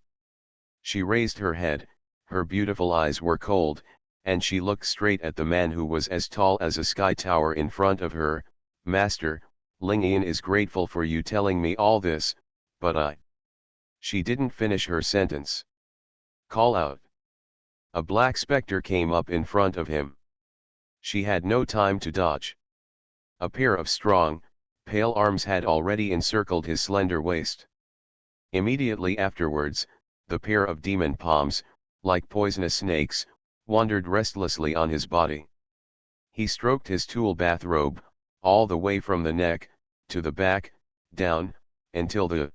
she raised her head, her beautiful eyes were cold, and she looked straight at the man who was as tall as a sky tower in front of her. Master, Lingian is grateful for you telling me all this, but I... She didn't finish her sentence. Call out. A black specter came up in front of him. She had no time to dodge. A pair of strong, pale arms had already encircled his slender waist. Immediately afterwards, the pair of demon palms, like poisonous snakes, wandered restlessly on his body. He stroked his tulle bathrobe, all the way from the neck, to the back, down, until the...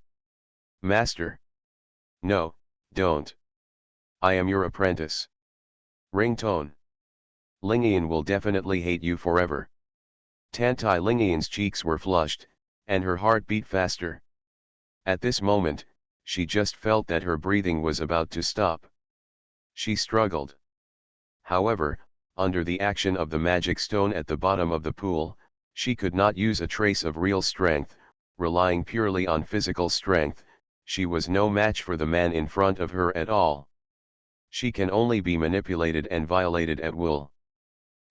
Master. No, don't. I am your apprentice. Ringtone. Lingian will definitely hate you forever. Tantai Lingian's cheeks were flushed, and her heart beat faster. At this moment, she just felt that her breathing was about to stop. She struggled. However, under the action of the magic stone at the bottom of the pool, she could not use a trace of real strength. Relying purely on physical strength, she was no match for the man in front of her at all. She can only be manipulated and violated at will.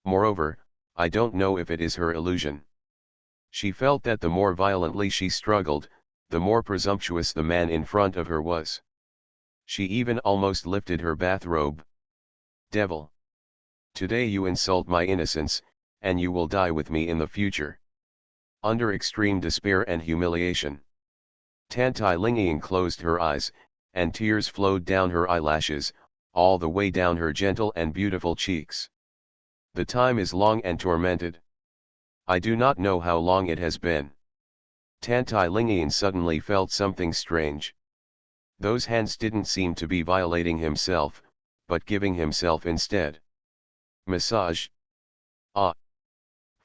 Moreover, I don't know if it is her illusion. She felt that the more violently she struggled, the more presumptuous the man in front of her was. She even almost lifted her bathrobe. Devil! Today you insult my innocence, and you will die with me in the future. Under extreme despair and humiliation, Tantai Lingian closed her eyes, and tears flowed down her eyelashes, all the way down her gentle and beautiful cheeks. The time is long and tormented. I do not know how long it has been. Tantai Lingian suddenly felt something strange. Those hands didn't seem to be violating himself, but giving himself instead. Massage. Ah.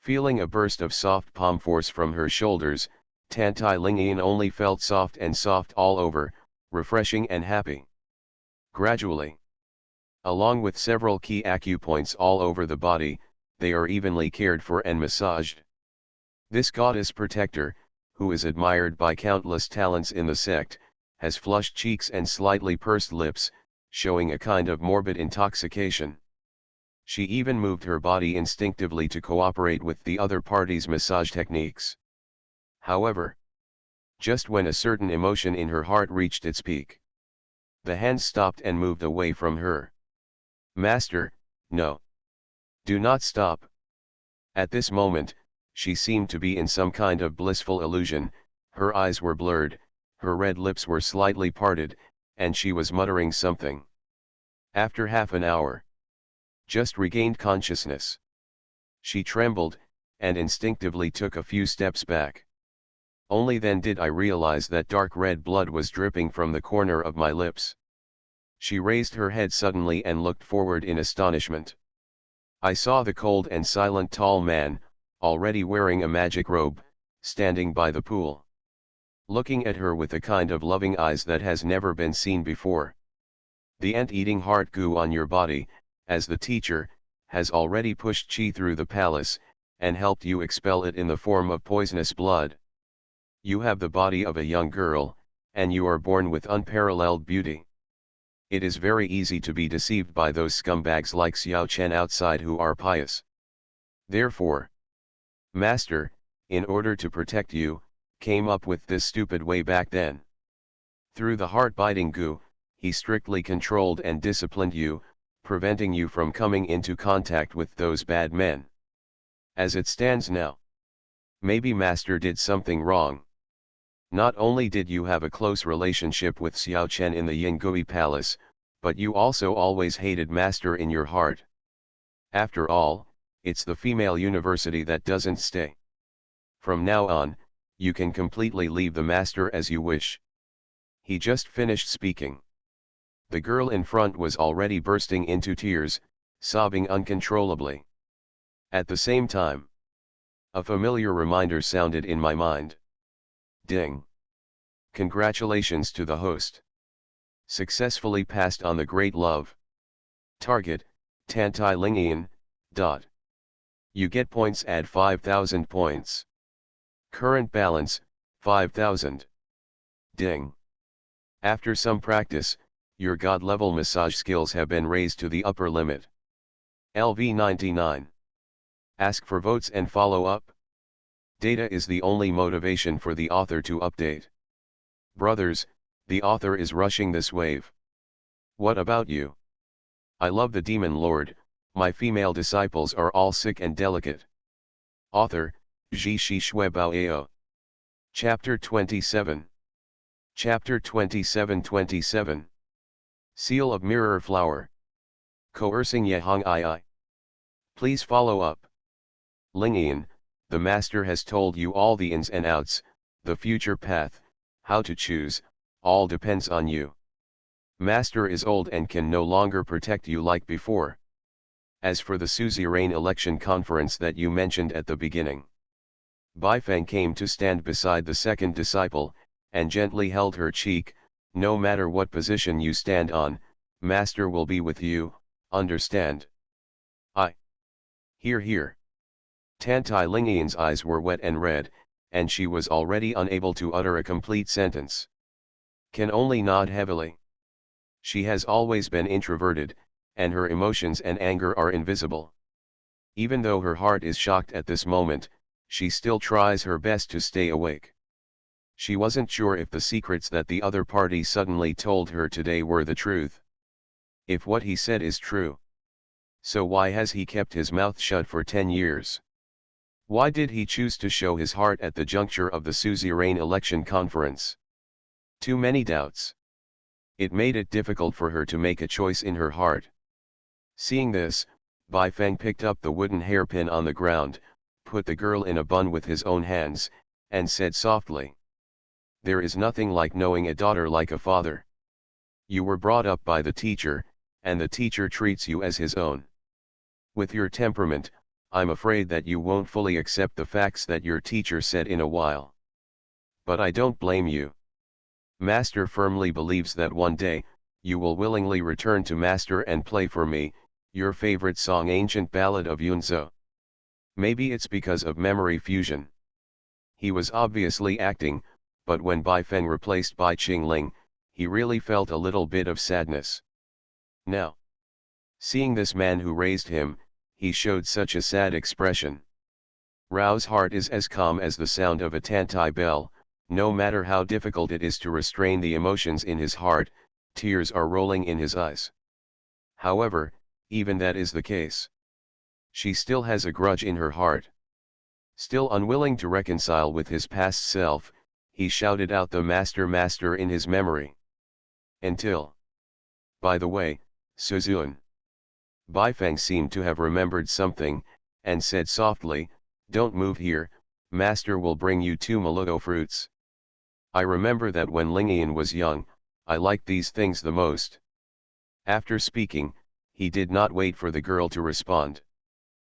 Feeling a burst of soft palm force from her shoulders, Tantai Lingian only felt soft and soft all over, refreshing and happy. Gradually, along with several key acupoints all over the body, they are evenly cared for and massaged. This goddess protector, who is admired by countless talents in the sect, has flushed cheeks and slightly pursed lips, showing a kind of morbid intoxication. She even moved her body instinctively to cooperate with the other party's massage techniques. However, just when a certain emotion in her heart reached its peak, the hands stopped and moved away from her. "Master, no. Do not stop." At this moment, she seemed to be in some kind of blissful illusion, her eyes were blurred, her red lips were slightly parted, and she was muttering something. After half an hour, just regained consciousness. She trembled, and instinctively took a few steps back. Only then did I realize that dark red blood was dripping from the corner of my lips. She raised her head suddenly and looked forward in astonishment. I saw the cold and silent tall man, already wearing a magic robe, standing by the pool, looking at her with a kind of loving eyes that has never been seen before. "The ant-eating heart goo on your body, as the teacher, has already pushed chi through the palace, and helped you expel it in the form of poisonous blood. You have the body of a young girl, and you are born with unparalleled beauty. It is very easy to be deceived by those scumbags like Xiao Chen outside who are pious. Therefore, Master, in order to protect you, came up with this stupid way back then. Through the heart-biting goo, he strictly controlled and disciplined you, preventing you from coming into contact with those bad men. As it stands now, maybe Master did something wrong. Not only did you have a close relationship with Xiao Chen in the Yingui Palace, but you also always hated Master in your heart. After all, it's the female university that doesn't stay. From now on, you can completely leave the Master as you wish." He just finished speaking. The girl in front was already bursting into tears, sobbing uncontrollably. At the same time, a familiar reminder sounded in my mind. Ding! Congratulations to the host. Successfully passed on the Great Love. Target, Tantai Lingian. You get points, add 5,000 points. Current balance, 5,000. Ding! After some practice, your god-level massage skills have been raised to the upper limit. LV99. Ask for votes and follow up. Data is the only motivation for the author to update. Brothers, the author is rushing this wave. What about you? I love the Demon Lord, my female disciples are all sick and delicate. Author, Ji Shi Shui Bao Ao. Chapter 27. Chapter 27. Seal of Mirror Flower. Coercing Yehong II. Please follow up. Lingian, the Master has told you all the ins and outs, the future path, how to choose, all depends on you. Master is old and can no longer protect you like before. As for the suzerain election conference that you mentioned at the beginning, Baifeng came to stand beside the second disciple, and gently held her cheek. No matter what position you stand on, Master will be with you, understand? Hear. Tantai Lingian's eyes were wet and red, and she was already unable to utter a complete sentence. Can only nod heavily. She has always been introverted, and her emotions and anger are invisible. Even though her heart is shocked at this moment, she still tries her best to stay awake. She wasn't sure if the secrets that the other party suddenly told her today were the truth. If what he said is true, so why has he kept his mouth shut for 10 years? Why did he choose to show his heart at the juncture of the suzerain election conference? Too many doubts. It made it difficult for her to make a choice in her heart. Seeing this, Baifeng picked up the wooden hairpin on the ground, put the girl in a bun with his own hands, and said softly, "There is nothing like knowing a daughter like a father. You were brought up by the teacher, and the teacher treats you as his own. With your temperament, I'm afraid that you won't fully accept the facts that your teacher said in a while. But I don't blame you. Master firmly believes that one day, you will willingly return to Master and play for me, your favorite song, Ancient Ballad of Yunzhou. Maybe it's because of memory fusion. He was obviously acting, but when Bai Feng replaced Bai Qingling, he really felt a little bit of sadness. Now, seeing this man who raised him, he showed such a sad expression. Rao's heart is as calm as the sound of a tantai bell. No matter how difficult it is to restrain the emotions in his heart, tears are rolling in his eyes. However, even that is the case, she still has a grudge in her heart. Still unwilling to reconcile with his past self, he shouted out the master master in his memory. Until. By the way, Suzun. Bai Feng seemed to have remembered something, and said softly, "Don't move here, master will bring you 2 Maluto fruits. I remember that when Lingyan was young, I liked these things the most." After speaking, he did not wait for the girl to respond.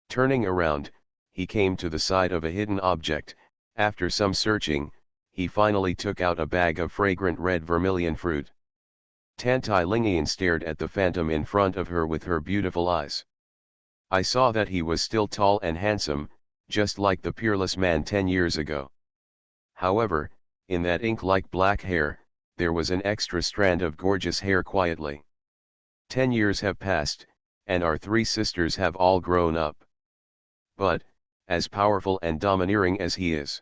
Turning around, he came to the side of a hidden object. After some searching, he finally took out a bag of fragrant red vermilion fruit. Tantai Lingyan stared at the phantom in front of her with her beautiful eyes. I saw that he was still tall and handsome, just like the peerless man 10 years ago. However, in that ink-like black hair, there was an extra strand of gorgeous hair quietly. 10 years have passed, and our 3 sisters have all grown up. But, as powerful and domineering as he is,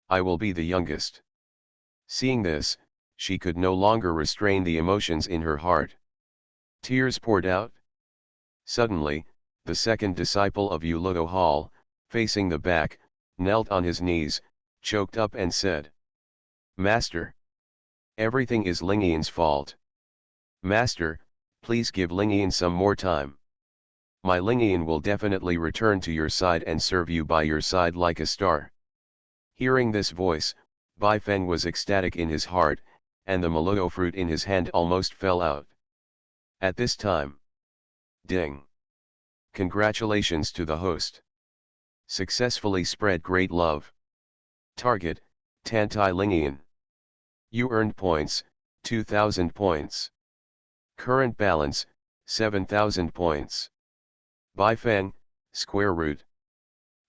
I will be the youngest. Seeing this, she could no longer restrain the emotions in her heart. Tears poured out. Suddenly, the second disciple of Yuluto Hall, facing the back, knelt on his knees, choked up and said, "Master, everything is Lingyan's fault. Master, please give Lingyan some more time. My Lingyan will definitely return to your side and serve you by your side like a star." Hearing this voice, Bai Feng was ecstatic in his heart, and the Maluto fruit in his hand almost fell out. At this time, ding! Congratulations to the host. Successfully spread great love. Target, Tantai Lingyan. You earned points, 2000 points. Current balance, 7000 points. Bai Feng, square root.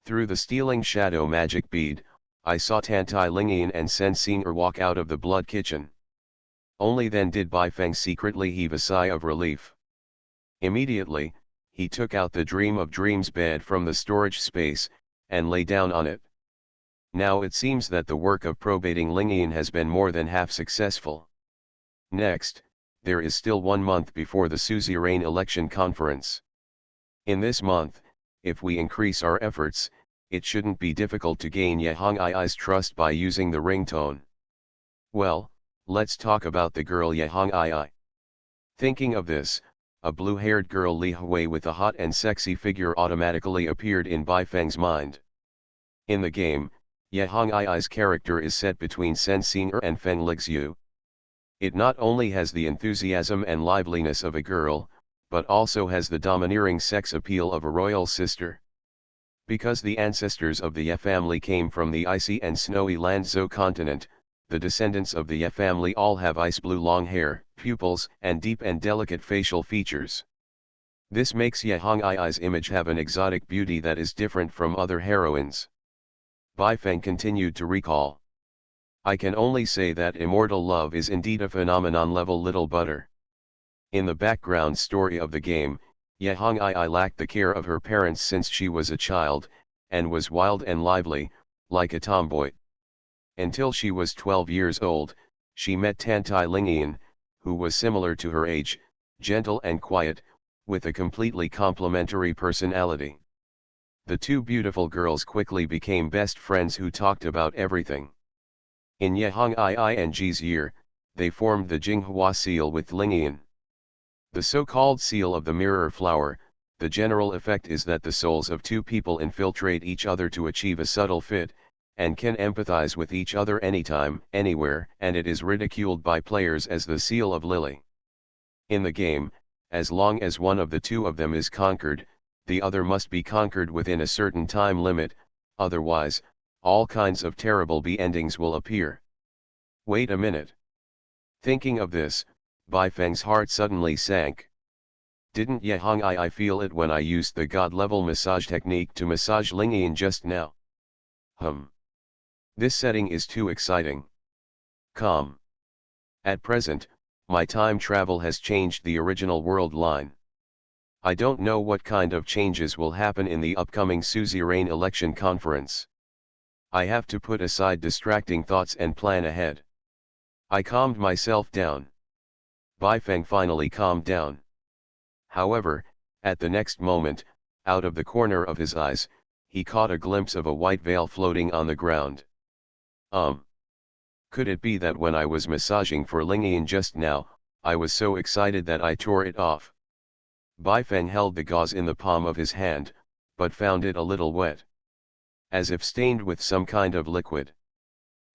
Through the stealing shadow magic bead, I saw Tantai Lingyan and Sen Xinger walk out of the blood kitchen. Only then did Bai Feng secretly heave a sigh of relief. Immediately, he took out the Dream of Dreams bed from the storage space, and lay down on it. Now it seems that the work of probating Lingyan has been more than half successful. Next, there is still 1 month before the suzerain election conference. In this month, if we increase our efforts, it shouldn't be difficult to gain Yehong I's trust by using the ringtone. Well, let's talk about the girl Yehong I. Thinking of this, a blue-haired girl Li Hui with a hot and sexy figure automatically appeared in Bai Feng's mind. In the game, Yehong I's character is set between Sen Xinger and Feng Lixu. It not only has the enthusiasm and liveliness of a girl, but also has the domineering sex appeal of a royal sister. Because the ancestors of the Ye family came from the icy and snowy Lanzhou continent, the descendants of the Ye family all have ice-blue long hair, pupils, and deep and delicate facial features. This makes Yehong I's image have an exotic beauty that is different from other heroines. Bai Feng continued to recall. I can only say that immortal love is indeed a phenomenon level little butter. In the background story of the game, Yehong I lacked the care of her parents since she was a child, and was wild and lively, like a tomboy. Until she was 12 years old, she met Tantai Lingyan, who was similar to her age, gentle and quiet, with a completely complementary personality. The 2 beautiful girls quickly became best friends who talked about everything. In Yehong Ing's year, they formed the Jinghua seal with Lingyan. The so-called seal of the mirror flower. The general effect is that the souls of 2 people infiltrate each other to achieve a subtle fit, and can empathize with each other anytime, anywhere, and it is ridiculed by players as the seal of Lily. In the game, as long as one of the 2 of them is conquered, the other must be conquered within a certain time limit, otherwise, all kinds of terrible endings will appear. Wait a minute. Thinking of this, Bai Feng's heart suddenly sank. Didn't Yehong I feel it when I used the god-level massage technique to massage Lingyan just now? This setting is too exciting. Calm. At present, my time travel has changed the original world line. I don't know what kind of changes will happen in the upcoming suzerain election conference. I have to put aside distracting thoughts and plan ahead. I calmed myself down. Baifeng finally calmed down. However, at the next moment, out of the corner of his eyes, he caught a glimpse of a white veil floating on the ground. Could it be that when I was massaging for Lingyan just now, I was so excited that I tore it off? Baifeng held the gauze in the palm of his hand, but found it a little wet. As if stained with some kind of liquid.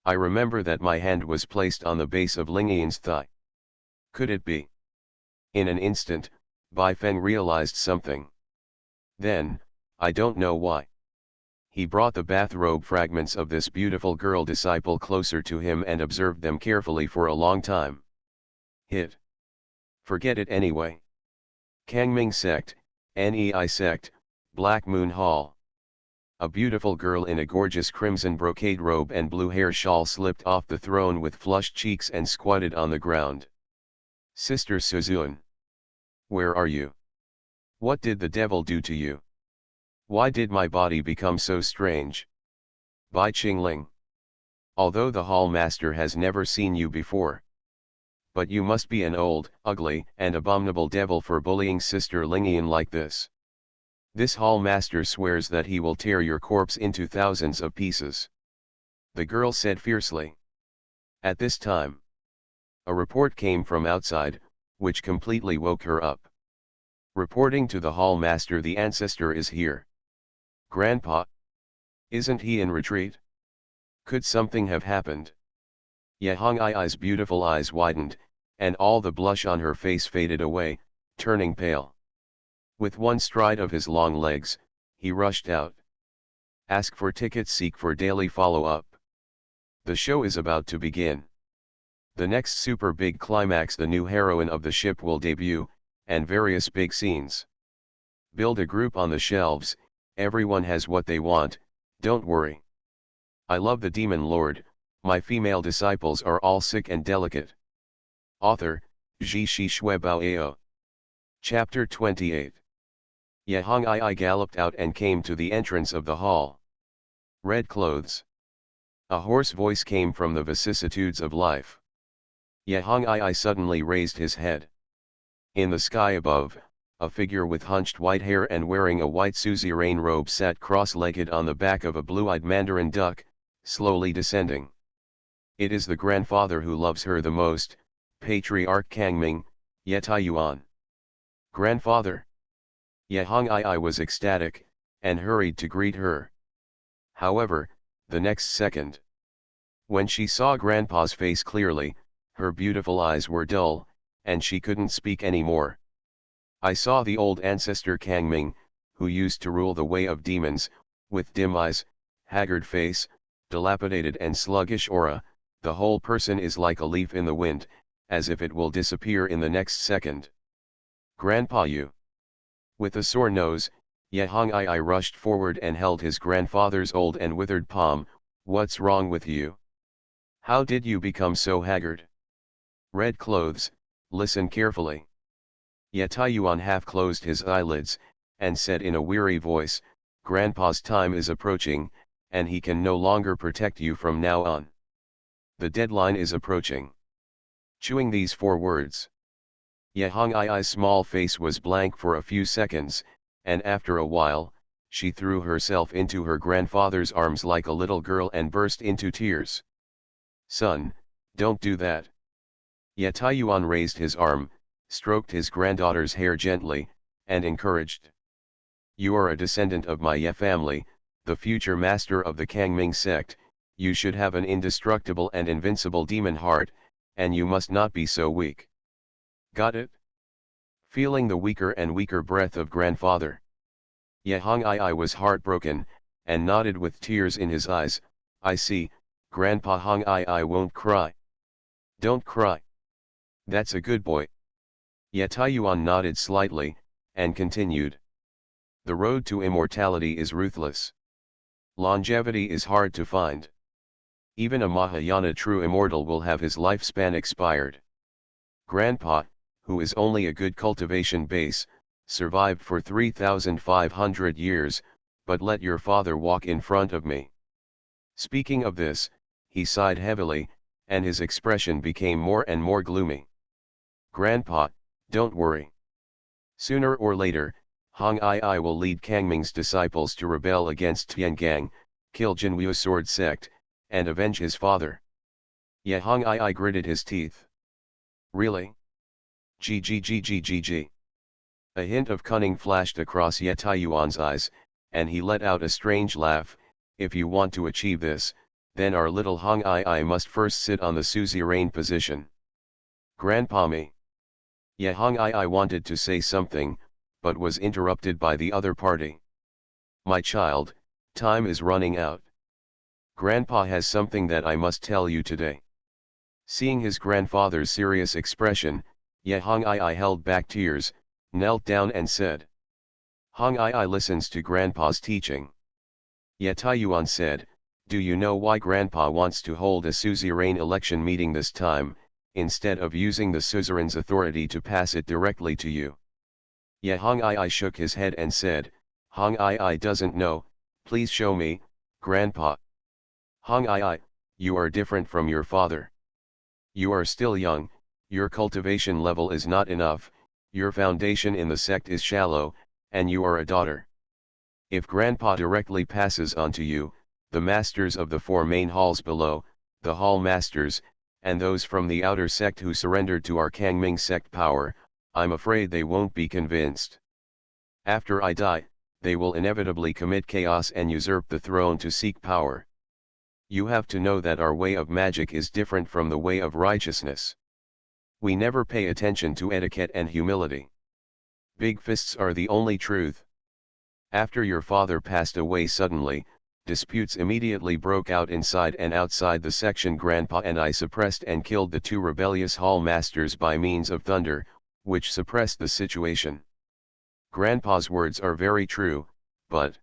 I remember that my hand was placed on the base of Lingyan's thigh. Could it be? In an instant, Baifeng realized something. Then, I don't know why. He brought the bathrobe fragments of this beautiful girl disciple closer to him and observed them carefully for a long time. Hit. Forget it anyway. Kangming sect, Nei sect, Black Moon Hall. A beautiful girl in a gorgeous crimson brocade robe and blue hair shawl slipped off the throne with flushed cheeks and squatted on the ground. Sister Suzun. Where are you? What did the devil do to you? Why did my body become so strange? Bai Qingling. Although the hall master has never seen you before. But you must be an old, ugly, and abominable devil for bullying Sister Lingyan like this. This hall master swears that he will tear your corpse into thousands of pieces. The girl said fiercely. At this time, a report came from outside, which completely woke her up. Reporting to the hall master, the ancestor is here. Grandpa? Isn't he in retreat? Could something have happened? Yehong Ai's beautiful eyes widened, and all the blush on her face faded away, turning pale. With one stride of his long legs, he rushed out. Ask for tickets, seek for daily follow-up. The show is about to begin. The next super big climax, the new heroine of the ship will debut, and various big scenes. Build a group on the shelves, everyone has what they want, don't worry. I love the Demon Lord, my female disciples are all sick and delicate. Author, Zhi Shi Shui Bao Ao. Chapter 28. Yehong Ai galloped out and came to the entrance of the hall. Red clothes. A hoarse voice came from the vicissitudes of life. Yehong Ai suddenly raised his head. In the sky above, a figure with hunched white hair and wearing a white suzerain robe sat cross-legged on the back of a blue-eyed mandarin duck, slowly descending. It is the grandfather who loves her the most, Patriarch Kangming, Yetaiyuan. Grandfather? Yehong Ai was ecstatic, and hurried to greet her. However, the next second, when she saw Grandpa's face clearly, her beautiful eyes were dull, and she couldn't speak anymore. I saw the old ancestor Kangming, who used to rule the way of demons, with dim eyes, haggard face, dilapidated and sluggish aura, the whole person is like a leaf in the wind, as if it will disappear in the next second. Grandpa, you. With a sore nose, Yehong Ai rushed forward and held his grandfather's old and withered palm. What's wrong with you? How did you become so haggard? Red clothes, listen carefully. Yetaiyuan half closed his eyelids, and said in a weary voice, Grandpa's time is approaching, and he can no longer protect you from now on. The deadline is approaching. Chewing these 4 words, Yehong Ai's small face was blank for a few seconds, and after a while, she threw herself into her grandfather's arms like a little girl and burst into tears. Son, don't do that. Yetaiyuan raised his arm, stroked his granddaughter's hair gently, and encouraged. You are a descendant of my Ye family, the future master of the Kangming sect, you should have an indestructible and invincible demon heart, and you must not be so weak. Got it? Feeling the weaker and weaker breath of grandfather, Yehong Ai was heartbroken, and nodded with tears in his eyes. I see, Grandpa Hong Ai won't cry. Don't cry. That's a good boy. Yetaiyuan nodded slightly, and continued. The road to immortality is ruthless. Longevity is hard to find. Even a Mahayana true immortal will have his lifespan expired. Grandpa, who is only a good cultivation base, survived for 3,500 years, but let your father walk in front of me. Speaking of this, he sighed heavily, and his expression became more and more gloomy. Grandpa, don't worry. Sooner or later, Hong Ai will lead Kangming's disciples to rebel against Tiangang, kill Jinwu's sword sect, and avenge his father. Ye Hong Ai gritted his teeth. Really? G. A hint of cunning flashed across Ye Taiyuan's eyes, and he let out a strange laugh. If you want to achieve this, then our little Hong Ai must first sit on the suzerain position. Grandpa me. Ye Hong Ai wanted to say something, but was interrupted by the other party. My child, time is running out. Grandpa has something that I must tell you today. Seeing his grandfather's serious expression, Ye Hong Ai held back tears, knelt down and said. Hong Ai listens to Grandpa's teaching. Ye Taiyuan said, do you know why Grandpa wants to hold a suzerain election meeting this time, instead of using the suzerain's authority to pass it directly to you? Ye Hong Ai shook his head and said, Hong Ai doesn't know, please show me, Grandpa. Hong Ai, you are different from your father. You are still young, your cultivation level is not enough, your foundation in the sect is shallow, and you are a daughter. If Grandpa directly passes on to you, the masters of the four main halls below, the hall masters, and those from the outer sect who surrendered to our Kangming sect power, I'm afraid they won't be convinced. After I die, they will inevitably commit chaos and usurp the throne to seek power. You have to know that our way of magic is different from the way of righteousness. We never pay attention to etiquette and humility. Big fists are the only truth. After your father passed away suddenly, disputes immediately broke out inside and outside the section. Grandpa and I suppressed and killed the two rebellious hall masters by means of thunder, which suppressed the situation. Grandpa's words are very true, but...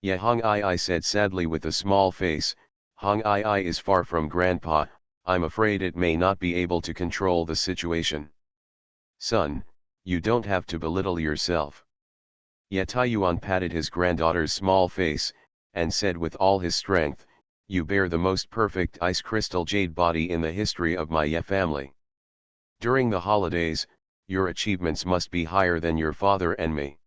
Ye Hong Ai said sadly with a small face, Hong Ai is far from Grandpa, I'm afraid it may not be able to control the situation. Son, you don't have to belittle yourself. Ye Taiyuan patted his granddaughter's small face, and said with all his strength, you bear the most perfect ice crystal jade body in the history of my Ye family. During the holidays, your achievements must be higher than your father and me.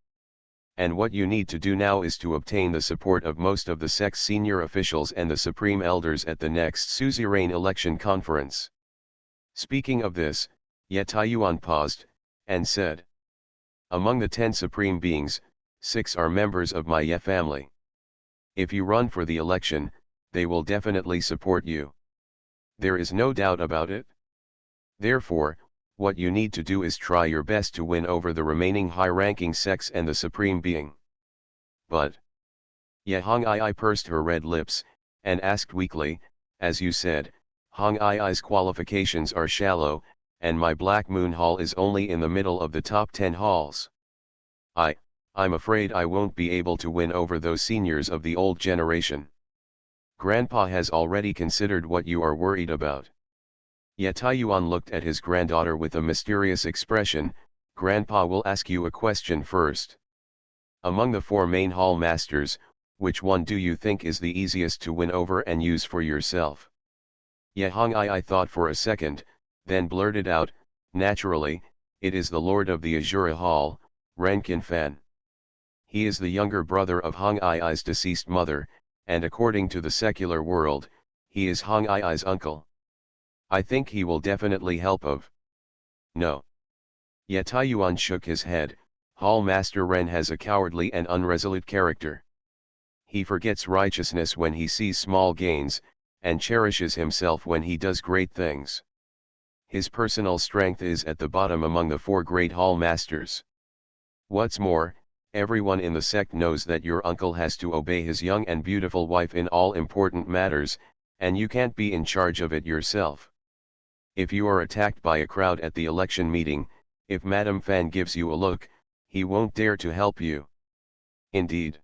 And what you need to do now is to obtain the support of most of the sect's senior officials and the supreme elders at the next suzerain election conference. Speaking of this, Ye Taiyuan paused, and said, among the 10 supreme beings, 6 are members of my Ye family. If you run for the election, they will definitely support you. There is no doubt about it. Therefore, what you need to do is try your best to win over the remaining high-ranking sects and the supreme being. But... Ye Hong Ai pursed her red lips, and asked weakly, as you said, Hong Ai's qualifications are shallow, and my Black Moon Hall is only in the middle of the top 10 halls. I'm afraid I won't be able to win over those seniors of the old generation. Grandpa has already considered what you are worried about. Ye Taiyuan looked at his granddaughter with a mysterious expression. Grandpa will ask you a question first. Among the 4 main hall masters, which one do you think is the easiest to win over and use for yourself? Ye Hong Ai thought for a second, then blurted out, naturally, it is the Lord of the Azura Hall, Renkin Fan. He is the younger brother of Hong Ai's deceased mother, and according to the secular world, he is Hong Ai's uncle. I think he will definitely help of. No. Ye Taiyuan shook his head. Hall Master Ren has a cowardly and unresolute character. He forgets righteousness when he sees small gains, and cherishes himself when he does great things. His personal strength is at the bottom among the 4 great hall masters. What's more, everyone in the sect knows that your uncle has to obey his young and beautiful wife in all important matters, and you can't be in charge of it yourself. If you are attacked by a crowd at the election meeting, if Madame Fan gives you a look, he won't dare to help you. Indeed.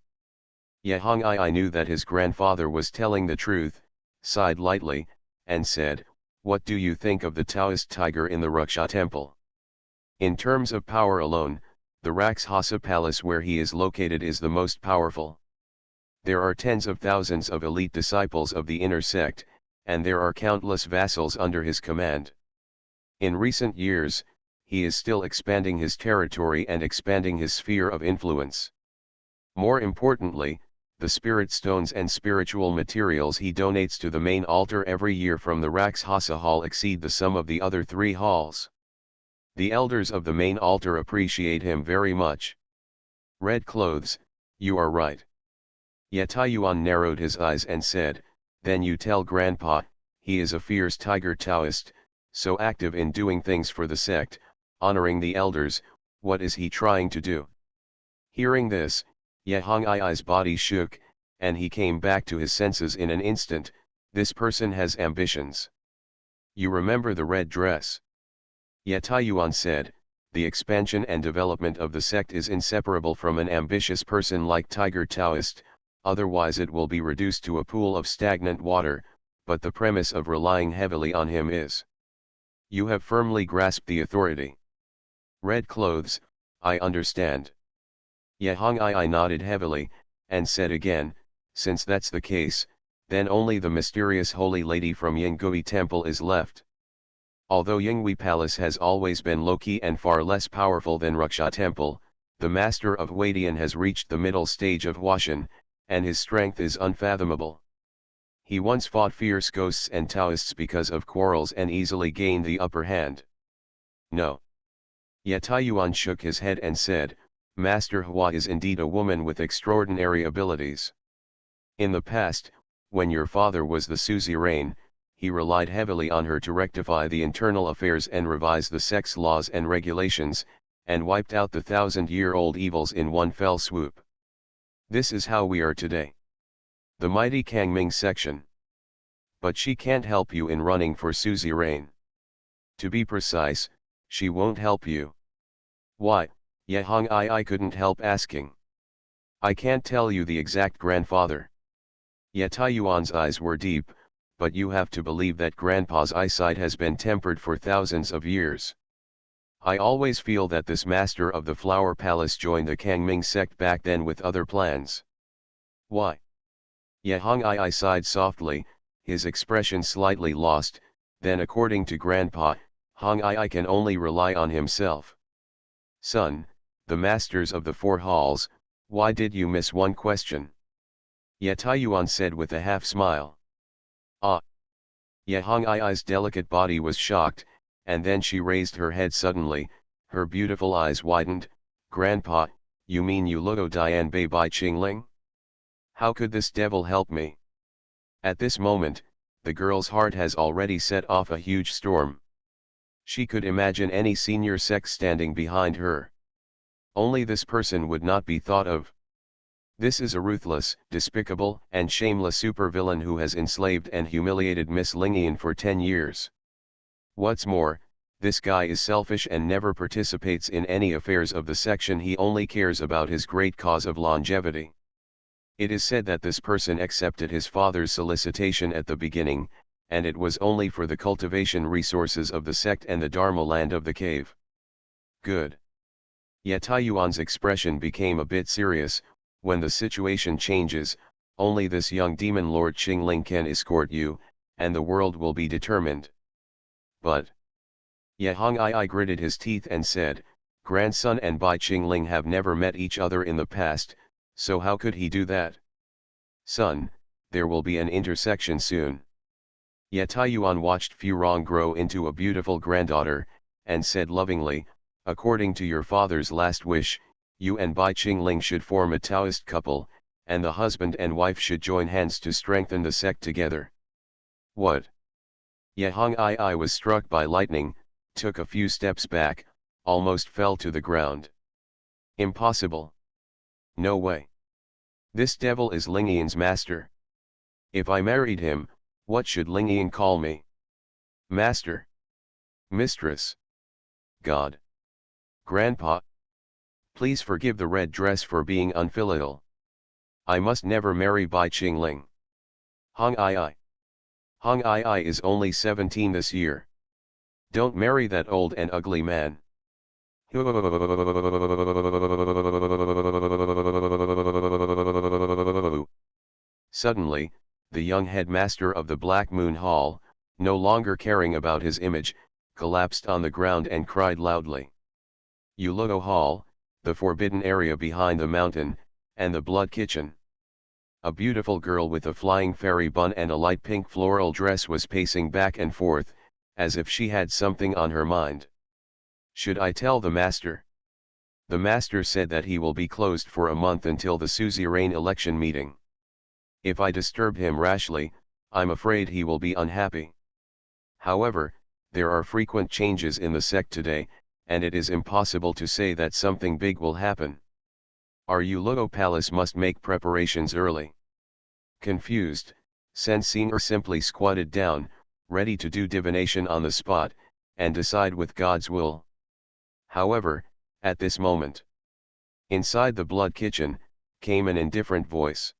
Ye Hong Ai knew that his grandfather was telling the truth, sighed lightly, and said, "What do you think of the Taoist tiger in the Raksha temple? In terms of power alone, the Rakshasa palace where he is located is the most powerful. There are tens of thousands of elite disciples of the inner sect, and there are countless vassals under his command. In recent years, he is still expanding his territory and expanding his sphere of influence. More importantly, the spirit stones and spiritual materials he donates to the main altar every year from the Rakshasa hall exceed the sum of the other 3 halls. The elders of the main altar appreciate him very much." Red clothes, you are right. Yatayuan narrowed his eyes and said, "Then you tell Grandpa, he is a fierce tiger Taoist, so active in doing things for the sect, honoring the elders. What is he trying to do?" Hearing this, Yahongai's body shook, and he came back to his senses in an instant. This person has ambitions. "You remember the red dress?" Yatayuan said, "The expansion and development of the sect is inseparable from an ambitious person like Tiger Taoist, otherwise it will be reduced to a pool of stagnant water, but the premise of relying heavily on him is. You have firmly grasped the authority." Red clothes, I understand. Yahongai nodded heavily, and said again, "Since that's the case, then only the mysterious holy lady from Yingui Temple is left. Although Yingui Palace has always been low-key and far less powerful than Raksha Temple, the master of Wadian has reached the middle stage of Huashan, and his strength is unfathomable. He once fought fierce ghosts and Taoists because of quarrels and easily gained the upper hand." "No." Yatayuan shook his head and said, "Master Hua is indeed a woman with extraordinary abilities. In the past, when your father was the suzerain, he relied heavily on her to rectify the internal affairs and revise the sect's laws and regulations, and wiped out the 1,000-year-old evils in one fell swoop. This is how we are today. The mighty Kangming section. But she can't help you in running for suzerain. To be precise, she won't help you." "Why?" Yahongai couldn't help asking. "I can't tell you the exact, grandfather." Yatayuan's eyes were deep, but you have to believe that Grandpa's eyesight has been tempered for thousands of years. "I always feel that this master of the Flower Palace joined the Kangming sect back then with other plans." "Why?" Yahongai sighed softly, his expression slightly lost. "Then according to Grandpa, Hong'ai can only rely on himself." "Son, the masters of the 4 halls, why did you miss one question?" Yatayuan said with a half-smile. "Ah." Yahongai's delicate body was shocked, and then she raised her head suddenly, her beautiful eyes widened. "Grandpa, you mean you Luo Dian Bei Bai Qingling? How could this devil help me?" At this moment, the girl's heart has already set off a huge storm. She could imagine any senior sect standing behind her. Only this person would not be thought of. This is a ruthless, despicable, and shameless supervillain who has enslaved and humiliated Miss Lingian for 10 years. What's more, this guy is selfish and never participates in any affairs of the section. He only cares about his great cause of longevity. It is said that this person accepted his father's solicitation at the beginning, and it was only for the cultivation resources of the sect and the Dharma land of the cave. Good. Yatayuan's expression became a bit serious. "When the situation changes, only this young demon Lord Qingling can escort you, and the world will be determined." "But..." Yahongai gritted his teeth and said, "Grandson and Bai Qingling have never met each other in the past, so how could he do that?" "Son, there will be an intersection soon." Yatayuan watched Furong grow into a beautiful granddaughter, and said lovingly, "According to your father's last wish, you and Bai Qingling should form a Taoist couple, and the husband and wife should join hands to strengthen the sect together." "What?" Yahongai was struck by lightning, took a few steps back, almost fell to the ground. "Impossible. No way. This devil is Lingian's master. If I married him, what should Lingian call me? Master? Mistress? God? Grandpa? Please forgive the red dress for being unfilial. I must never marry Bai Qingling. Hong Ai. Hong Ai is only 17 this year. Don't marry that old and ugly man. Suddenly, the young headmaster of the Black Moon Hall, no longer caring about his image, collapsed on the ground and cried loudly. Yulo Hall, the forbidden area behind the mountain, and the Blood Kitchen. A beautiful girl with a flying fairy bun and a light pink floral dress was pacing back and forth, as if she had something on her mind. Should I tell the master? The master said that he will be closed for a month until the suzerain election meeting. If I disturb him rashly, I'm afraid he will be unhappy. However, there are frequent changes in the sect today, and it is impossible to say that something big will happen. Our Yulo Palace must make preparations early. Confused, Sensinger simply squatted down, ready to do divination on the spot, and decide with God's will. However, at this moment, inside the Blood Kitchen, came an indifferent voice.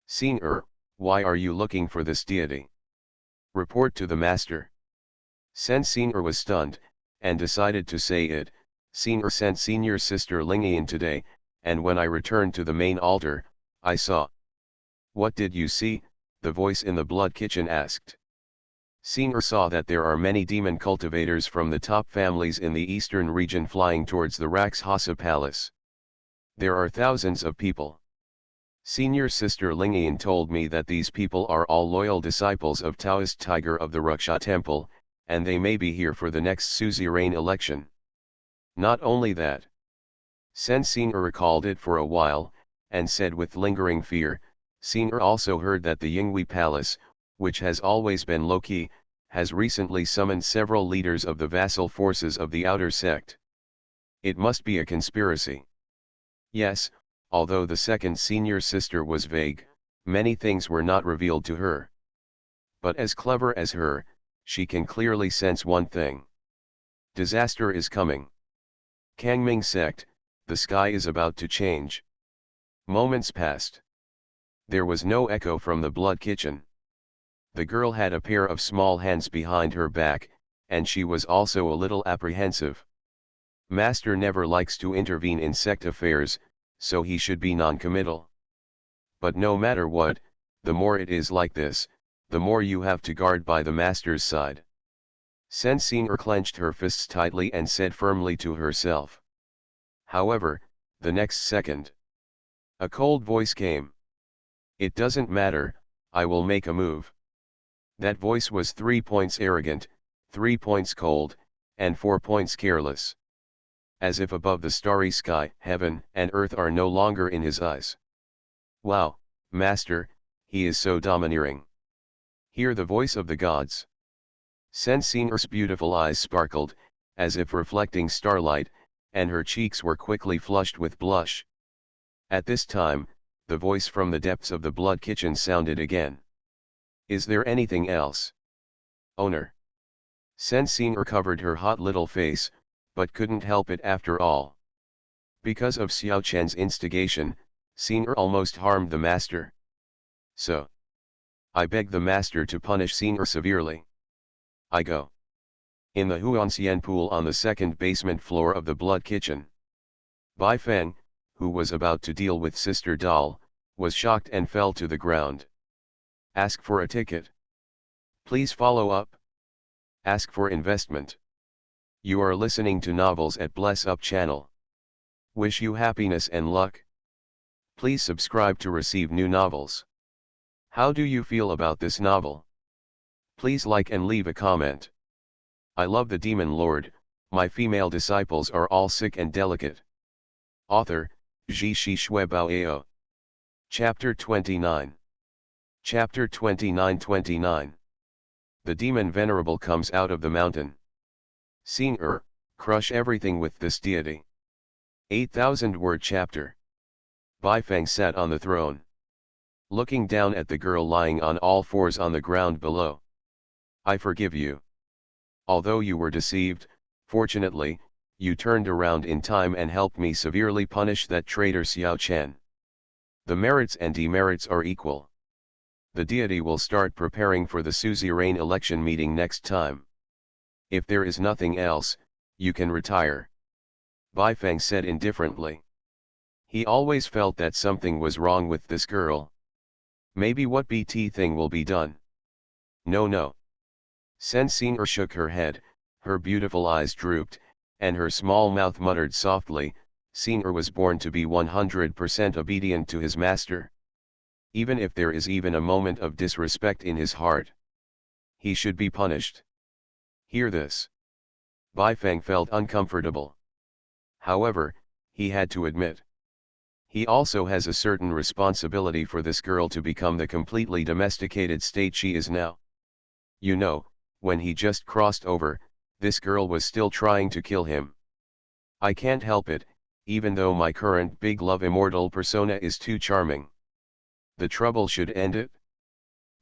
Singer, why are you looking for this deity? Report to the master. Sensinger was stunned, and decided to say it. Singer sent senior sister Lingian today, and when I returned to the main altar, I saw. What did you see? The voice in the Blood Kitchen asked. Singer saw that there are many demon cultivators from the top families in the eastern region flying towards the Rakshasa Palace. There are thousands of people. Senior sister Lingian told me that these people are all loyal disciples of Taoist Tiger of the Raksha Temple, and they may be here for the next suzerain election. Not only that. Sensinger recalled it for a while, and said with lingering fear, Singer also heard that the Yinghui Palace, which has always been low-key, has recently summoned several leaders of the vassal forces of the outer sect. It must be a conspiracy. Yes, although the second senior sister was vague, many things were not revealed to her. But as clever as her, she can clearly sense one thing. Disaster is coming. Kangming sect, the sky is about to change. Moments passed. There was no echo from the Blood Kitchen. The girl had a pair of small hands behind her back, and she was also a little apprehensive. Master never likes to intervene in sect affairs, so he should be non-committal. But no matter what, the more it is like this, the more you have to guard by the master's side. Sensinger clenched her fists tightly and said firmly to herself. However, the next second, a cold voice came. It doesn't matter, I will make a move. That voice was 3 points arrogant, 3 points cold, and 4 points careless. As if above the starry sky, heaven and earth are no longer in his eyes. Wow, master, he is so domineering. Hear the voice of the gods. Sensinger's beautiful eyes sparkled, as if reflecting starlight, and her cheeks were quickly flushed with blush. At this time, the voice from the depths of the Blood Kitchen sounded again. Is there anything else? Owner. Sensinger covered her hot little face, but couldn't help it after all. Because of Xiao Chen's instigation, Singer almost harmed the master. So, I beg the master to punish Singer severely. I go. In the Huanxian pool on the second basement floor of the Blood Kitchen. Bai Feng, who was about to deal with Sister Doll, was shocked and fell to the ground. Ask for a ticket. Please follow up. Ask for investment. You are listening to novels at Bless Up channel. Wish you happiness and luck. Please subscribe to receive new novels. How do you feel about this novel? Please like and leave a comment. I love the Demon Lord, my female disciples are all sick and delicate. Author, Ji Shi Shui Bao Ao. Chapter 29. Chapter 29. The demon venerable comes out of the mountain. Singer, crush everything with this deity. 8,000 word chapter. Bai Feng sat on the throne, looking down at the girl lying on all fours on the ground below. I forgive you. Although you were deceived, fortunately, you turned around in time and helped me severely punish that traitor Xiao Chen. The merits and demerits are equal. The deity will start preparing for the suzerain election meeting next time. If there is nothing else, you can retire. Baifeng said indifferently. He always felt that something was wrong with this girl. Maybe what BT thing will be done. No. Sen Xinger shook her head, her beautiful eyes drooped, and her small mouth muttered softly, Xinger was born to be 100% obedient to his master. Even if there is even a moment of disrespect in his heart, he should be punished. Hear this. Baifeng felt uncomfortable. However, he had to admit. He also has a certain responsibility for this girl to become the completely domesticated state she is now. You know, when he just crossed over, this girl was still trying to kill him. I can't help it, even though my current big love immortal persona is too charming. The trouble should end it.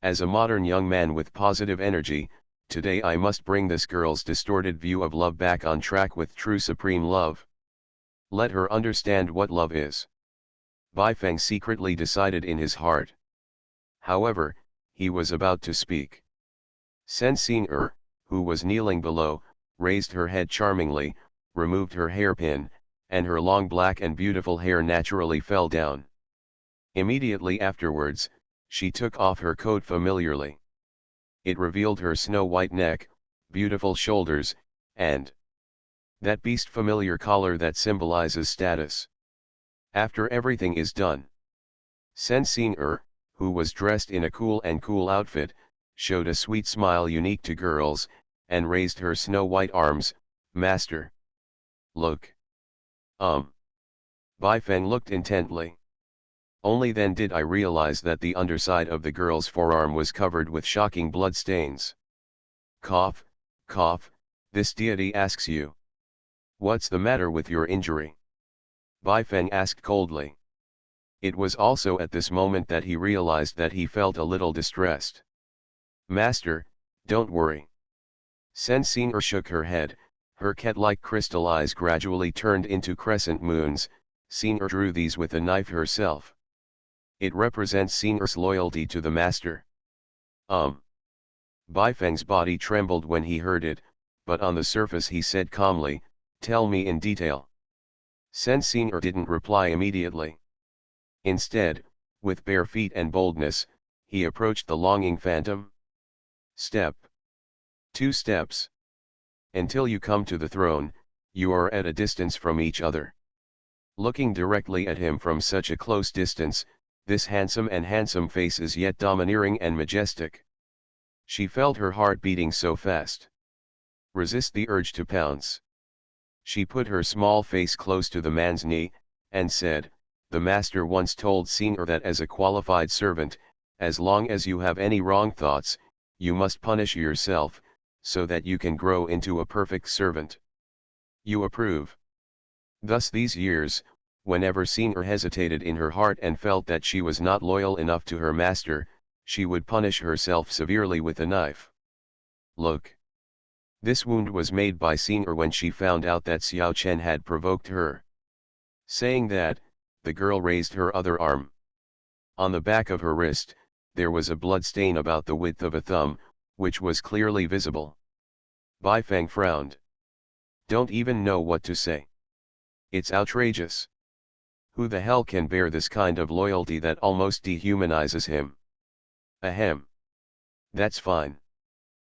As a modern young man with positive energy, today I must bring this girl's distorted view of love back on track with true supreme love. Let her understand what love is. Baifeng secretly decided in his heart. However, he was about to speak. Sen Xinger, who was kneeling below, raised her head charmingly, removed her hairpin, and her long black and beautiful hair naturally fell down. Immediately afterwards, she took off her coat familiarly. It revealed her snow-white neck, beautiful shoulders, and that beast familiar collar that symbolizes status. After everything is done, Sen Xinger, who was dressed in a cool outfit, showed a sweet smile unique to girls, and raised her snow-white arms, Master. Look. Baifeng looked intently. Only then did I realize that the underside of the girl's forearm was covered with shocking blood stains. Cough, this deity asks you. What's the matter with your injury? Baifeng asked coldly. It was also at this moment that he realized that he felt a little distressed. Master, don't worry. Sen Xinger shook her head, her cat-like crystal eyes gradually turned into crescent moons. Xinger drew these with a knife herself. It represents Xinger's loyalty to the master. Baifeng's body trembled when he heard it, but on the surface he said calmly, tell me in detail. Sen Xinger didn't reply immediately. Instead, with bare feet and boldness, he approached the longing phantom. Step. 2 steps. Until you come to the throne, you are at a distance from each other. Looking directly at him from such a close distance, this handsome face is yet domineering and majestic. She felt her heart beating so fast. Resist the urge to pounce. She put her small face close to the man's knee, and said, the master once told Xinger that as a qualified servant, as long as you have any wrong thoughts, you must punish yourself, so that you can grow into a perfect servant. You approve. Thus these years, whenever Xinger hesitated in her heart and felt that she was not loyal enough to her master, she would punish herself severely with a knife. Look. This wound was made by Xinger when she found out that Xiao Chen had provoked her. Saying that, the girl raised her other arm. On the back of her wrist, there was a blood stain about the width of a thumb, which was clearly visible. Baifeng frowned. Don't even know what to say. It's outrageous. Who the hell can bear this kind of loyalty that almost dehumanizes him? Ahem. That's fine.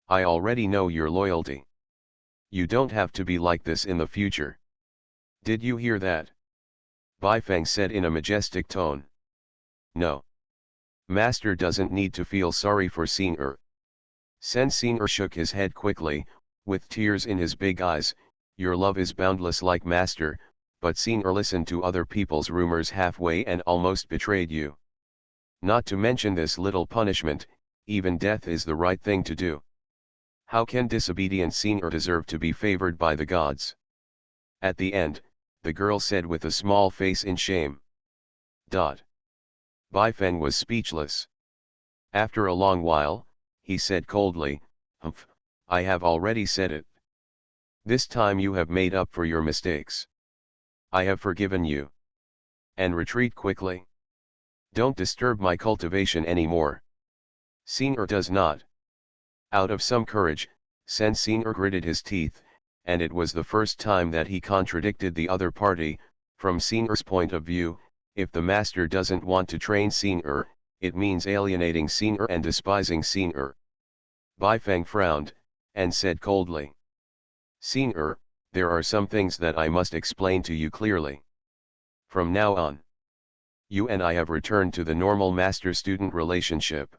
I already know your loyalty. You don't have to be like this in the future. Did you hear that? Baifeng said in a majestic tone. No. Master doesn't need to feel sorry for Xinger. Sen Xinger shook his head quickly, with tears in his big eyes. Your love is boundless like master, but Xinger listened to other people's rumors halfway and almost betrayed you. Not to mention this little punishment, even death is the right thing to do. How can disobedient Xinger deserve to be favored by the gods? At the end, the girl said with a small face in shame. Baifeng was speechless. After a long while, he said coldly, Humph, I have already said it. This time you have made up for your mistakes. I have forgiven you. And retreat quickly. Don't disturb my cultivation anymore. Senior does not. Out of some courage, Senior gritted his teeth, and it was the first time that he contradicted the other party. From Senior's point of view, if the master doesn't want to train Senior, it means alienating Senior and despising Senior. Baifeng frowned, and said coldly, Senior, there are some things that I must explain to you clearly. From now on, you and I have returned to the normal master-student relationship.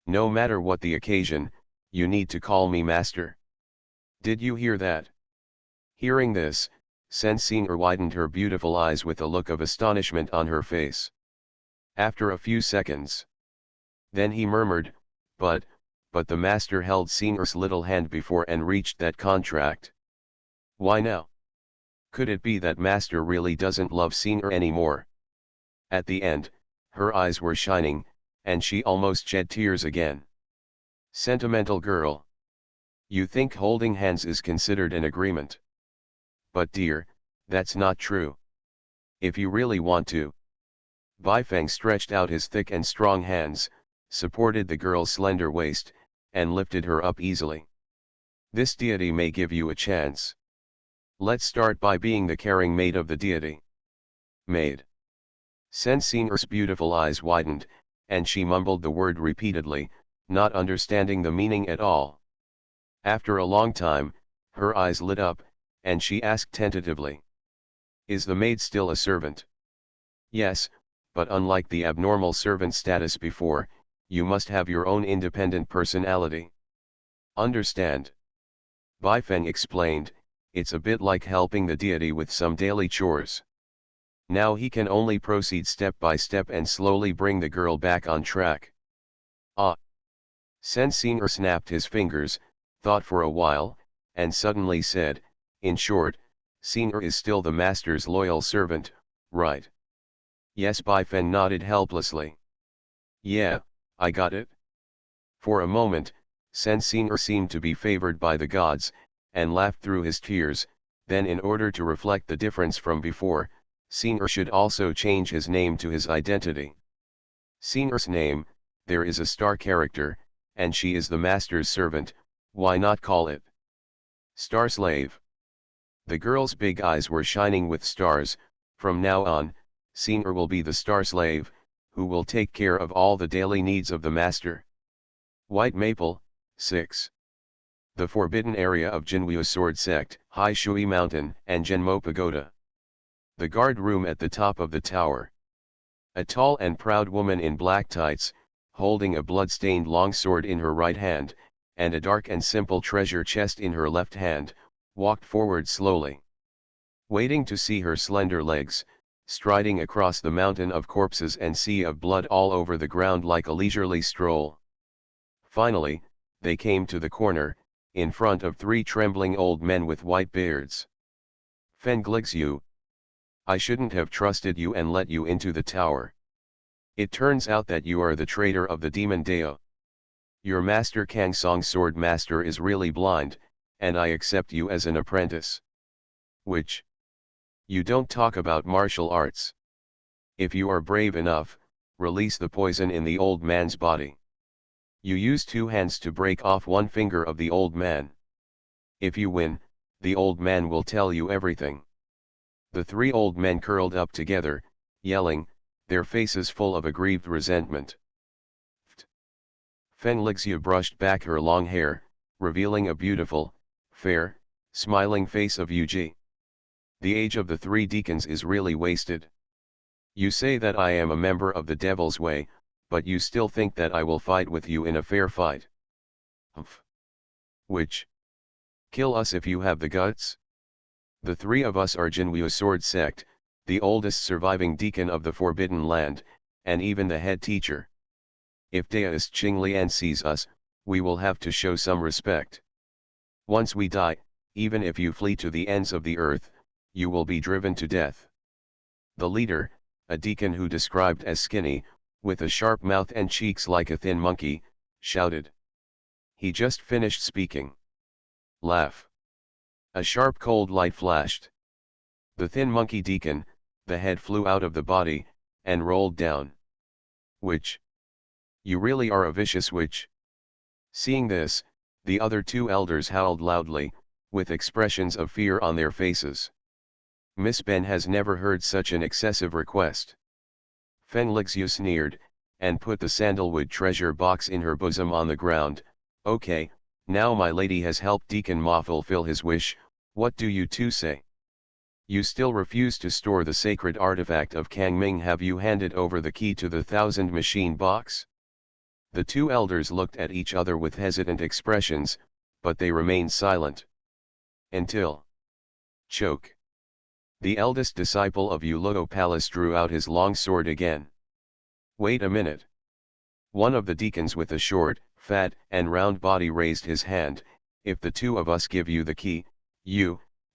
No matter what the occasion, you need to call me master. Did you hear that? Hearing this, Senior widened her beautiful eyes with a look of astonishment on her face. After a few seconds, then he murmured, but the master held Senior's little hand before and reached that contract. Why now? Could it be that master really doesn't love Senior anymore? At the end, her eyes were shining, and she almost shed tears again. Sentimental girl. You think holding hands is considered an agreement. But dear, that's not true. If you really want to. Baifeng stretched out his thick and strong hands, supported the girl's slender waist, and lifted her up easily. This deity may give you a chance. Let's start by being the caring maid of the deity. Maid. Senior's beautiful eyes widened, and she mumbled the word repeatedly, not understanding the meaning at all. After a long time, her eyes lit up, and she asked tentatively. Is the maid still a servant? Yes, but unlike the abnormal servant status before, you must have your own independent personality. Understand? Baifeng explained, it's a bit like helping the deity with some daily chores. Now he can only proceed step by step and slowly bring the girl back on track. Ah! Senior snapped his fingers, thought for a while, and suddenly said, in short, Senior is still the master's loyal servant, right? Yes, Baifeng nodded helplessly. Yeah, I got it. For a moment, Senior seemed to be favored by the gods, and laughed through his tears. Then, in order to reflect the difference from before, Senior should also change his name to his identity. Senior's name, there is a star character, and she is the master's servant, why not call it Star Slave? The girl's big eyes were shining with stars. From now on, Senior will be the Star Slave, who will take care of all the daily needs of the master. White Maple, 6. The forbidden area of Jinwu Sword Sect, Hai Shui Mountain, and Zhenmo Pagoda. The guard room at the top of the tower. A tall and proud woman in black tights, holding a blood-stained longsword in her right hand, and a dark and simple treasure chest in her left hand, walked forward slowly. Waiting to see her slender legs, striding across the mountain of corpses and sea of blood all over the ground like a leisurely stroll. Finally, they came to the corner, in front of 3 trembling old men with white beards. Fenglixu, I shouldn't have trusted you and let you into the tower. It turns out that you are the traitor of the demon Dao. Your master Kang Song Sword Master is really blind, and I accept you as an apprentice. Which? You don't talk about martial arts. If you are brave enough, release the poison in the old man's body. You use 2 hands to break off 1 finger of the old man. If you win, the old man will tell you everything. The 3 old men curled up together, yelling, their faces full of aggrieved resentment. Fenglixia brushed back her long hair, revealing a beautiful, fair, smiling face of Yuji. The age of the 3 deacons is really wasted. You say that I am a member of the Devil's Way, but you still think that I will fight with you in a fair fight. Humph. Which? Kill us if you have the guts? The 3 of us are Jinwu Sword Sect, the oldest surviving deacon of the Forbidden Land, and even the head teacher. If Daoist Qinglian sees us, we will have to show some respect. Once we die, even if you flee to the ends of the earth, you will be driven to death. The leader, a deacon who described as skinny, with a sharp mouth and cheeks like a thin monkey, shouted. He just finished speaking. Laugh. A sharp cold light flashed. The thin monkey deacon, the head flew out of the body, and rolled down. Which? You really are a vicious witch. Seeing this, the other two elders howled loudly, with expressions of fear on their faces. Miss Ben has never heard such an excessive request. Fenlixia sneered, and put the sandalwood treasure box in her bosom on the ground. Okay, now my lady has helped Deacon Ma fulfill his wish, what do you two say? You still refuse to store the sacred artifact of Kang Ming? Have you handed over the key to the 1000 machine box? The two elders looked at each other with hesitant expressions, but they remained silent. Until choke. The eldest disciple of Yuluo Palace drew out his long sword again. Wait a minute. One of the deacons with a short, fat, and round body raised his hand. If the two of us give you the key,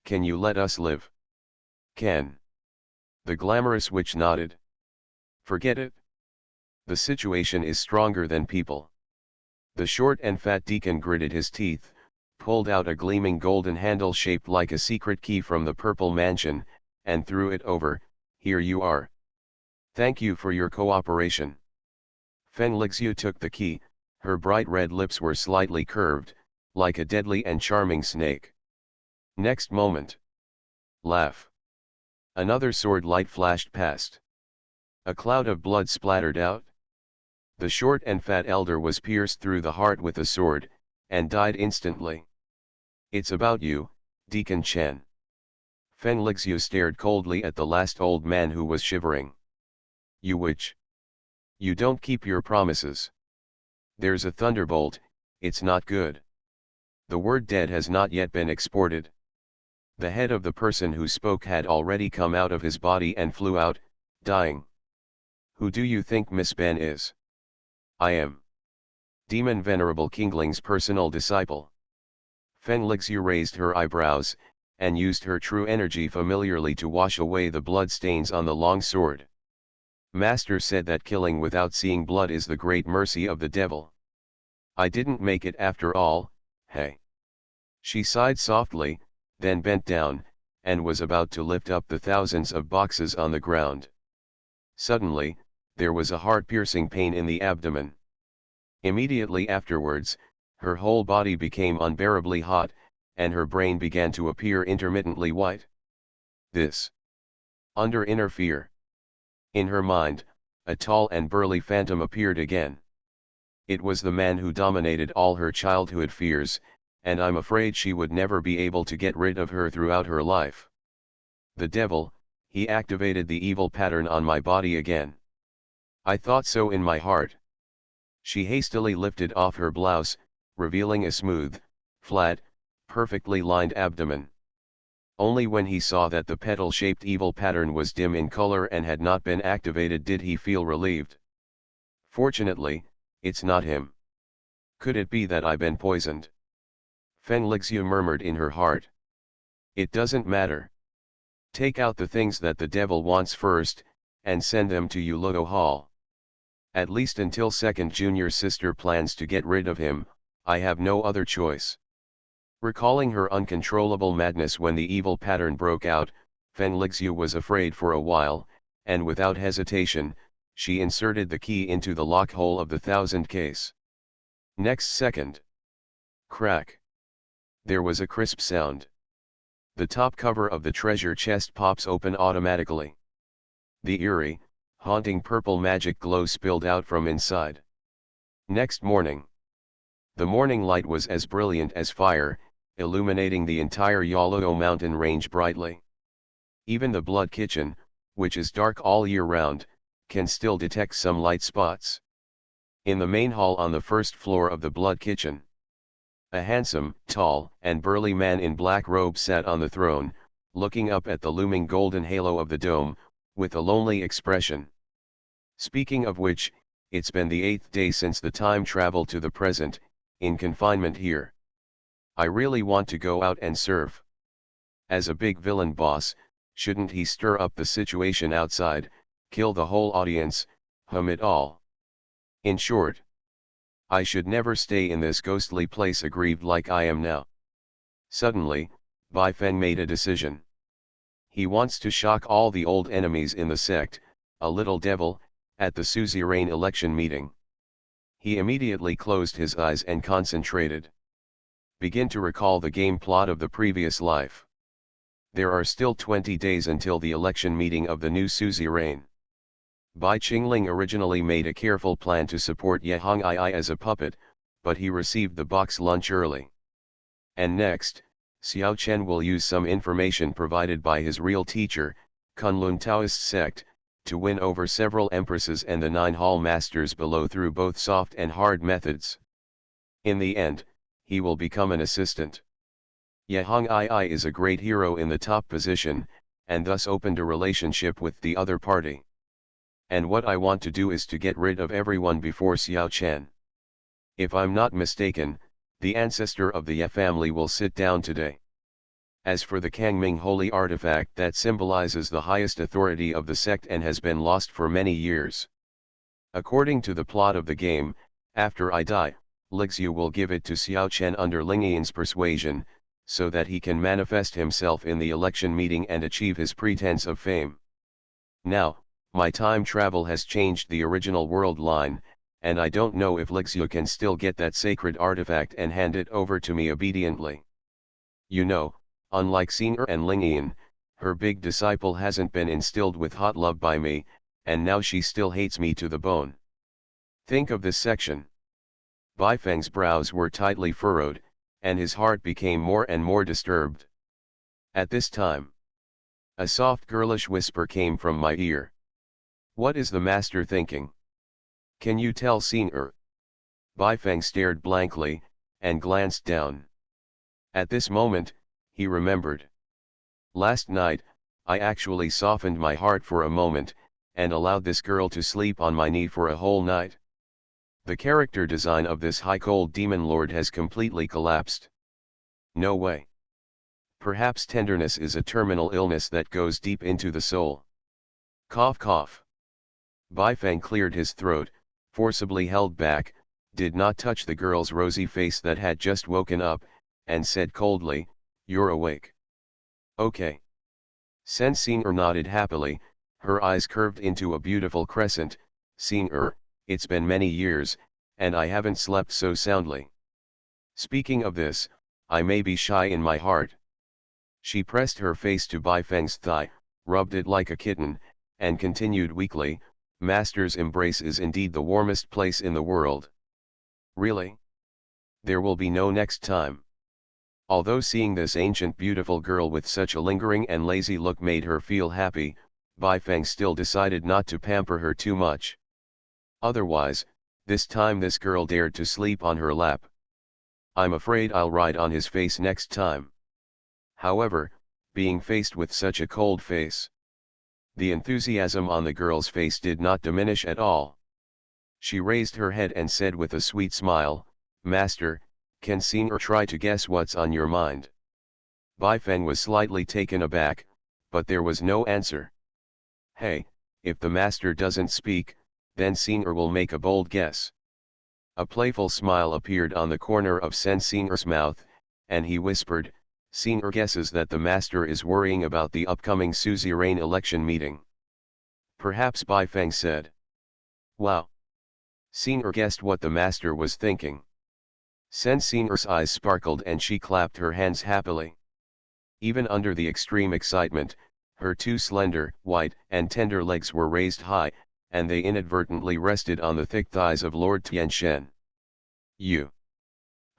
can you let us live? Can. The glamorous witch nodded. Forget it. The situation is stronger than people. The short and fat deacon gritted his teeth, pulled out a gleaming golden handle shaped like a secret key from the purple mansion, and threw it over. Here you are. Thank you for your cooperation. Fenlixia took the key, her bright red lips were slightly curved, like a deadly and charming snake. Next moment. Laugh. Another sword light flashed past. A cloud of blood splattered out. The short and fat elder was pierced through the heart with a sword, and died instantly. It's about you, Deacon Chen. Fenlixia stared coldly at the last old man who was shivering. You witch. You don't keep your promises. There's a thunderbolt, it's not good. The word dead has not yet been exported. The head of the person who spoke had already come out of his body and flew out, dying. Who do you think Miss Ben is? I am. Demon Venerable Kingling's personal disciple. Fenlixia raised her eyebrows, and used her true energy familiarly to wash away the blood stains on the long sword. Master said that killing without seeing blood is the great mercy of the devil. I didn't make it after all, hey. She sighed softly, then bent down, and was about to lift up the thousands of boxes on the ground. Suddenly, there was a heart-piercing pain in the abdomen. Immediately afterwards, her whole body became unbearably hot, and her brain began to appear intermittently white. This. Under inner fear. In her mind, a tall and burly phantom appeared again. It was the man who dominated all her childhood fears, and I'm afraid she would never be able to get rid of her throughout her life. The devil, he activated the evil pattern on my body again. I thought so in my heart. She hastily lifted off her blouse, revealing a smooth, flat, perfectly lined abdomen. Only when he saw that the petal-shaped evil pattern was dim in color and had not been activated did he feel relieved. Fortunately, it's not him. Could it be that I've been poisoned? Fenlixia murmured in her heart. It doesn't matter. Take out the things that the devil wants first, and send them to Yuluo Hall. At least until second junior sister plans to get rid of him, I have no other choice. Recalling her uncontrollable madness when the evil pattern broke out, Fenlixia was afraid for a while, and without hesitation, she inserted the key into the lock hole of the 1000 case. Next second. Crack. There was a crisp sound. The top cover of the treasure chest pops open automatically. The eerie, haunting purple magic glow spilled out from inside. Next morning. The morning light was as brilliant as fire, illuminating the entire Yuluo mountain range brightly. Even the blood kitchen, which is dark all year round, can still detect some light spots. In the main hall on the first floor of the blood kitchen, a handsome, tall, and burly man in black robe sat on the throne, looking up at the looming golden halo of the dome, with a lonely expression. Speaking of which, it's been the 8th day since the time travel to the present, in confinement here. I really want to go out and serve. As a big villain boss, shouldn't he stir up the situation outside, kill the whole audience, hum it all? In short, I should never stay in this ghostly place aggrieved like I am now. Suddenly, Bai Feng made a decision. He wants to shock all the old enemies in the sect, a little devil, at the suzerain election meeting. He immediately closed his eyes and concentrated. Begin to recall the game plot of the previous life. There are still 20 days until the election meeting of the new Suzy reign. Bai Qingling originally made a careful plan to support Ye Hongii as a puppet, but he received the box lunch early. And next, Xiao Chen will use some information provided by his real teacher, Kunlun Taoist sect, to win over several empresses and the 9 hall masters below through both soft and hard methods. In the end, he will become an assistant. Ye Hongii is a great hero in the top position, and thus opened a relationship with the other party. And what I want to do is to get rid of everyone before Xiao Chen. If I'm not mistaken, the ancestor of the Ye family will sit down today. As for the Kangming holy artifact that symbolizes the highest authority of the sect and has been lost for many years. According to the plot of the game, after I die, Lixu will give it to Xiao Chen under Lingyan's persuasion, so that he can manifest himself in the election meeting and achieve his pretense of fame. Now, my time travel has changed the original world line, and I don't know if Lixu can still get that sacred artifact and hand it over to me obediently. You know, unlike Xing'er and Lingyan, her big disciple hasn't been instilled with hot love by me, and now she still hates me to the bone. Think of this section. Bai Feng's brows were tightly furrowed, and his heart became more and more disturbed. At this time, a soft girlish whisper came from my ear. What is the master thinking? Can you tell Xing'er? Bai Feng stared blankly, and glanced down. At this moment, he remembered. Last night, I actually softened my heart for a moment, and allowed this girl to sleep on my knee for a whole night. The character design of this high-cold demon lord has completely collapsed. No way. Perhaps tenderness is a terminal illness that goes deep into the soul. Cough cough. Bai Feng cleared his throat, forcibly held back, did not touch the girl's rosy face that had just woken up, and said coldly, "You're awake." Okay. Sen Xing'er nodded happily, her eyes curved into a beautiful crescent. Xing'er, it's been many years, and I haven't slept so soundly. Speaking of this, I may be shy in my heart. She pressed her face to Bai Feng's thigh, rubbed it like a kitten, and continued weakly, Master's embrace is indeed the warmest place in the world. Really? There will be no next time. Although seeing this ancient beautiful girl with such a lingering and lazy look made her feel happy, Bai Feng still decided not to pamper her too much. Otherwise, this time this girl dared to sleep on her lap. I'm afraid I'll ride on his face next time. However, being faced with such a cold face, the enthusiasm on the girl's face did not diminish at all. She raised her head and said with a sweet smile, Master, can Xing'er try to guess what's on your mind? Bai Feng was slightly taken aback, but there was no answer. Hey, if the master doesn't speak, then Xing'er will make a bold guess. A playful smile appeared on the corner of Sen Xing'er's mouth, and he whispered, Xing'er guesses that the master is worrying about the upcoming Suzy reign election meeting. Perhaps Bai Feng said. Wow. Xing'er guessed what the master was thinking. Sen Xing'er's eyes sparkled and she clapped her hands happily. Even under the extreme excitement, her two slender, white, and tender legs were raised high, and they inadvertently rested on the thick thighs of Lord Tianshen. You.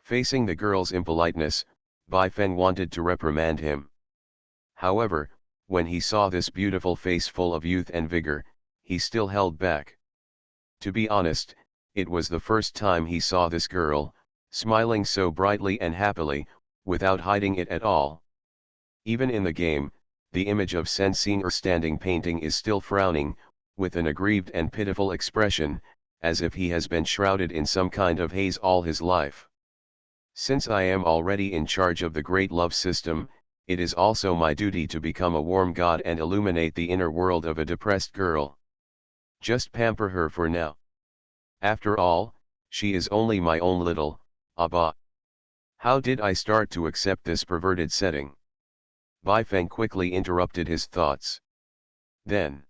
Facing the girl's impoliteness, Bai Feng wanted to reprimand him. However, when he saw this beautiful face full of youth and vigor, he still held back. To be honest, it was the first time he saw this girl, smiling so brightly and happily, without hiding it at all. Even in the game, the image of Sen Xing'er standing painting is still frowning, with an aggrieved and pitiful expression, as if he has been shrouded in some kind of haze all his life. Since I am already in charge of the great love system, it is also my duty to become a warm god and illuminate the inner world of a depressed girl. Just pamper her for now. After all, she is only my own little, Abba. How did I start to accept this perverted setting? Bai Feng quickly interrupted his thoughts. Then.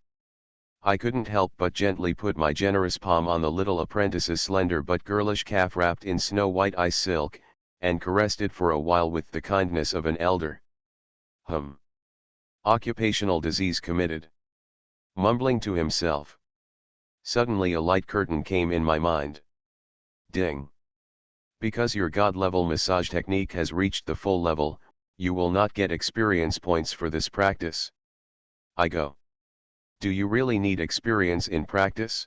I couldn't help but gently put my generous palm on the little apprentice's slender but girlish calf wrapped in snow-white ice silk, and caressed it for a while with the kindness of an elder. Occupational disease committed. Mumbling to himself. Suddenly a light curtain came in my mind. Ding. Because your God-level massage technique has reached the full level, you will not get experience points for this practice. I go. Do you really need experience in practice?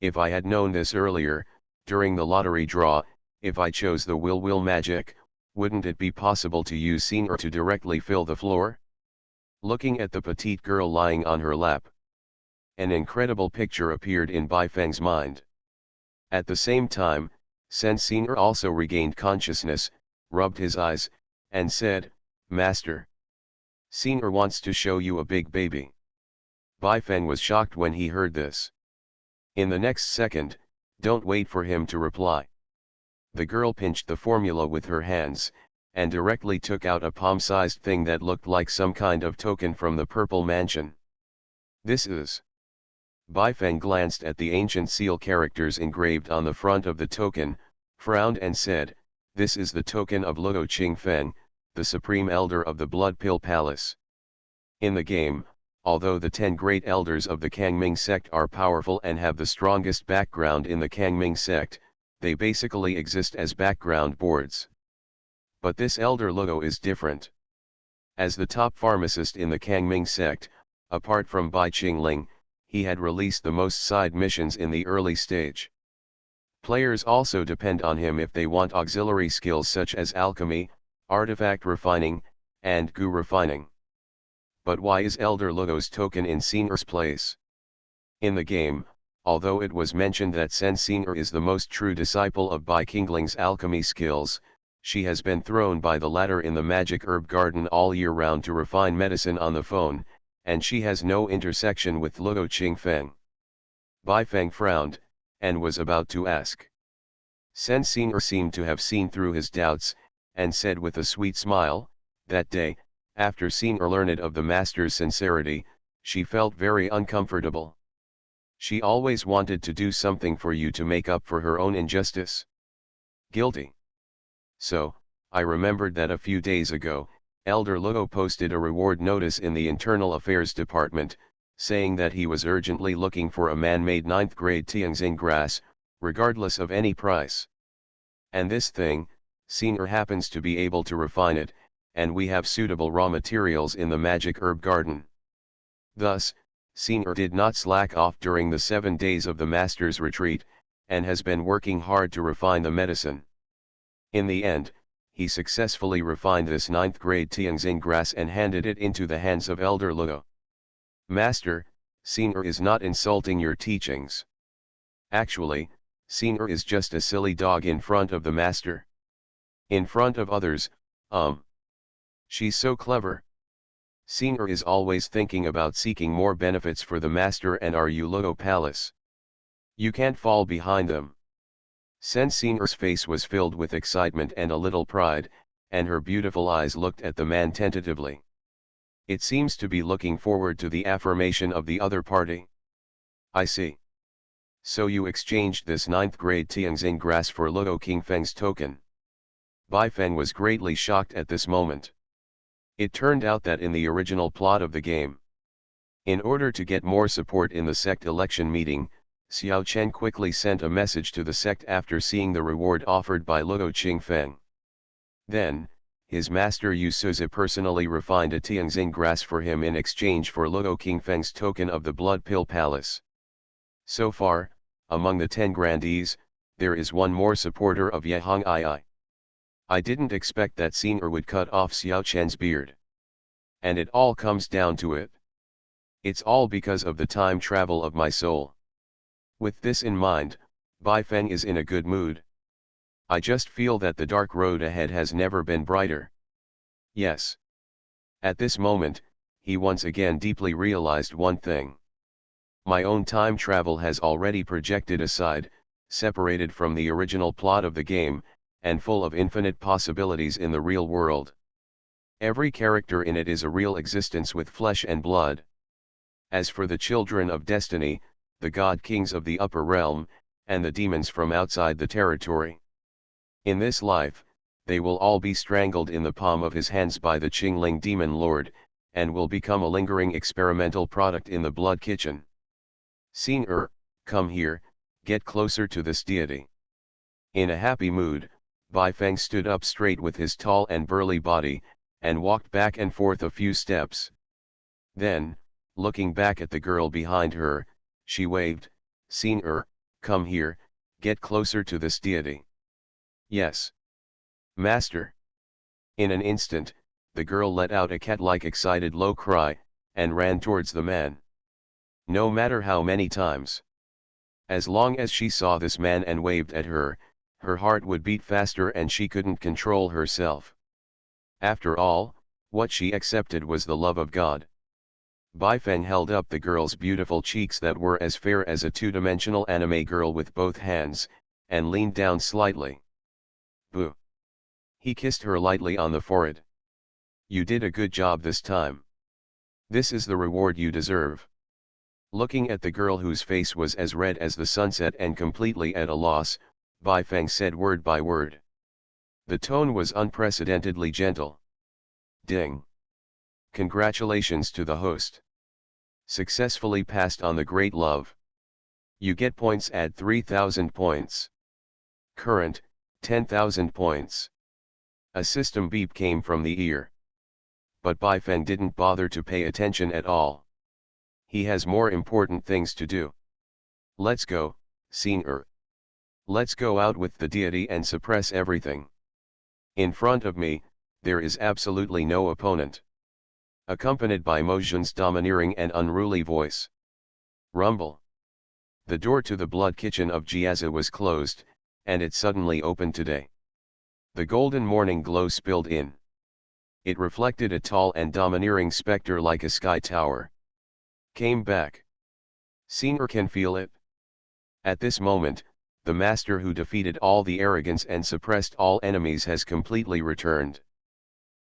If I had known this earlier, during the lottery draw, if I chose the will magic, wouldn't it be possible to use Senior to directly fill the floor? Looking at the petite girl lying on her lap, an incredible picture appeared in Bai Feng's mind. At the same time, Sen Senior also regained consciousness, rubbed his eyes, and said, "Master, Senior wants to show you a big baby." Bai Feng was shocked when he heard this. In the next second, don't wait for him to reply. The girl pinched the formula with her hands, and directly took out a palm-sized thing that looked like some kind of token from the Purple Mansion. This is. Bai Feng glanced at the ancient seal characters engraved on the front of the token, frowned and said, "This is the token of Luo Qingfeng, the supreme elder of the Blood Pill Palace." In the game, although the 10 great elders of the Kangming sect are powerful and have the strongest background in the Kangming sect, they basically exist as background boards. But this elder Luo is different. As the top pharmacist in the Kangming sect, apart from Bai Qingling, he had released the most side missions in the early stage. Players also depend on him if they want auxiliary skills such as alchemy, artifact refining, and goo refining. But why is Elder Luo's token in Senior's place? In the game, although it was mentioned that Sen Senior is the most true disciple of Bai Qingling's alchemy skills, she has been thrown by the latter in the magic herb garden all year round to refine medicine on the phone, and she has no intersection with Luo Qingfeng. Bai Feng frowned, and was about to ask. Sen Senior seemed to have seen through his doubts, and said with a sweet smile, "That day, after Senior learned of the master's sincerity, she felt very uncomfortable. She always wanted to do something for you to make up for her own injustice." Guilty. So, I remembered that a few days ago, Elder Luo posted a reward notice in the Internal Affairs Department, saying that he was urgently looking for a man-made 9th grade Tianxing grass, regardless of any price. And this thing, Senior happens to be able to refine it, and we have suitable raw materials in the magic herb garden. Thus, Senior did not slack off during the 7 days of the master's retreat, and has been working hard to refine the medicine. In the end, he successfully refined this 9th grade Tianxing grass and handed it into the hands of Elder Luo. "Master, Senior is not insulting your teachings. Actually, Senior is just a silly dog in front of the master. In front of others, She's so clever. Senior is always thinking about seeking more benefits for the master and our Luo palace. You can't fall behind them." Sen Senior's face was filled with excitement and a little pride, and her beautiful eyes looked at the man tentatively. "It seems to be looking forward to the affirmation of the other party. I see. So you exchanged this 9th grade Tianxing grass for Luo Qingfeng's token." Bai Feng was greatly shocked at this moment. It turned out that in the original plot of the game, in order to get more support in the sect election meeting, Xiao Chen quickly sent a message to the sect after seeing the reward offered by Luo Qingfeng. Then, his master Yu Suzi personally refined a Tianxing grass for him in exchange for Luo Qingfeng's token of the Blood Pill Palace. So far, among the 10 grandees, there is one more supporter of Yehong II. I didn't expect that Senior would cut off Xiao Chen's beard. And it all comes down to it. It's all because of the time travel of my soul. With this in mind, Bai Feng is in a good mood. I just feel that the dark road ahead has never been brighter. Yes. At this moment, he once again deeply realized one thing. My own time travel has already projected aside, separated from the original plot of the game, and full of infinite possibilities in the real world. Every character in it is a real existence with flesh and blood. As for the children of destiny, the god kings of the upper realm, and the demons from outside the territory. In this life, they will all be strangled in the palm of his hands by the Qingling demon lord, and will become a lingering experimental product in the blood kitchen. Xing come here, get closer to this deity. In a happy mood, Bai Feng stood up straight with his tall and burly body, and walked back and forth a few steps. Then, looking back at the girl behind her, she waved, Xing come here, get closer to this deity. Yes. Master. In an instant, the girl let out a cat-like excited low cry, and ran towards the man. No matter how many times. As long as she saw this man and waved at her, her heart would beat faster and she couldn't control herself. After all, what she accepted was the love of God. Bai Feng held up the girl's beautiful cheeks that were as fair as a two-dimensional anime girl with both hands, and leaned down slightly. Boo! He kissed her lightly on the forehead. You did a good job this time. This is the reward you deserve. Looking at the girl whose face was as red as the sunset and completely at a loss, Bai Feng said word by word. The tone was unprecedentedly gentle. Ding! Congratulations to the host. Successfully passed on the great love. You get points at 3,000 points. Current, 10,000 points. A system beep came from the ear. But Bai Feng didn't bother to pay attention at all. He has more important things to do. Let's go, Xing. Let's go out with the deity and suppress everything. In front of me, there is absolutely no opponent. Accompanied by Mojun's domineering and unruly voice. Rumble. The door to the blood kitchen of Jiazi was closed, and it suddenly opened today. The golden morning glow spilled in. It reflected a tall and domineering specter like a sky tower. Came back. Xing can feel it. At this moment, the master who defeated all the arrogance and suppressed all enemies has completely returned.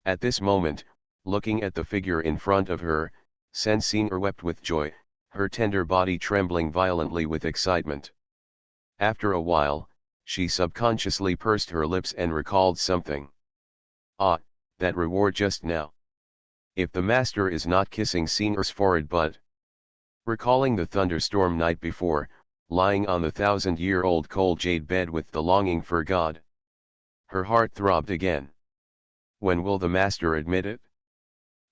At this moment, looking at the figure in front of her, Xing wept with joy, her tender body trembling violently with excitement. After a while, she subconsciously pursed her lips and recalled something. Ah, that reward just now. If the master is not kissing Xing's forehead but... Recalling the thunderstorm night before, lying on the 1,000-year-old cold jade bed with the longing for God. Her heart throbbed again. When will the master admit it?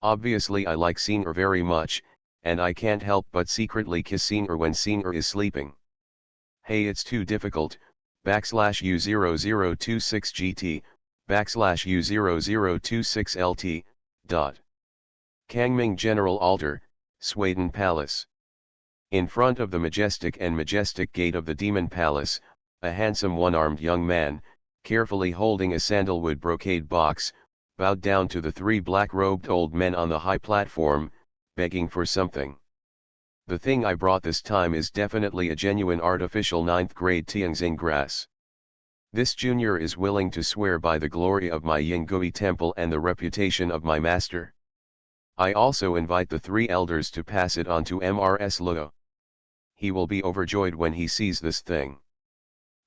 Obviously I like Xing very much, and I can't help but secretly kiss Xing when Xing is sleeping. Hey, it's too difficult, /U0026GT, /U0026LT, dot. Kangming General Altar, Swaden Palace. In front of the majestic gate of the Demon Palace, a handsome one-armed young man, carefully holding a sandalwood brocade box, bowed down to the three black-robed old men on the high platform, begging for something. The thing I brought this time is definitely a genuine artificial 9th grade Tianxing grass. This junior is willing to swear by the glory of my Yingui temple and the reputation of my master. I also invite the three elders to pass it on to Mrs. Luo. He will be overjoyed when he sees this thing.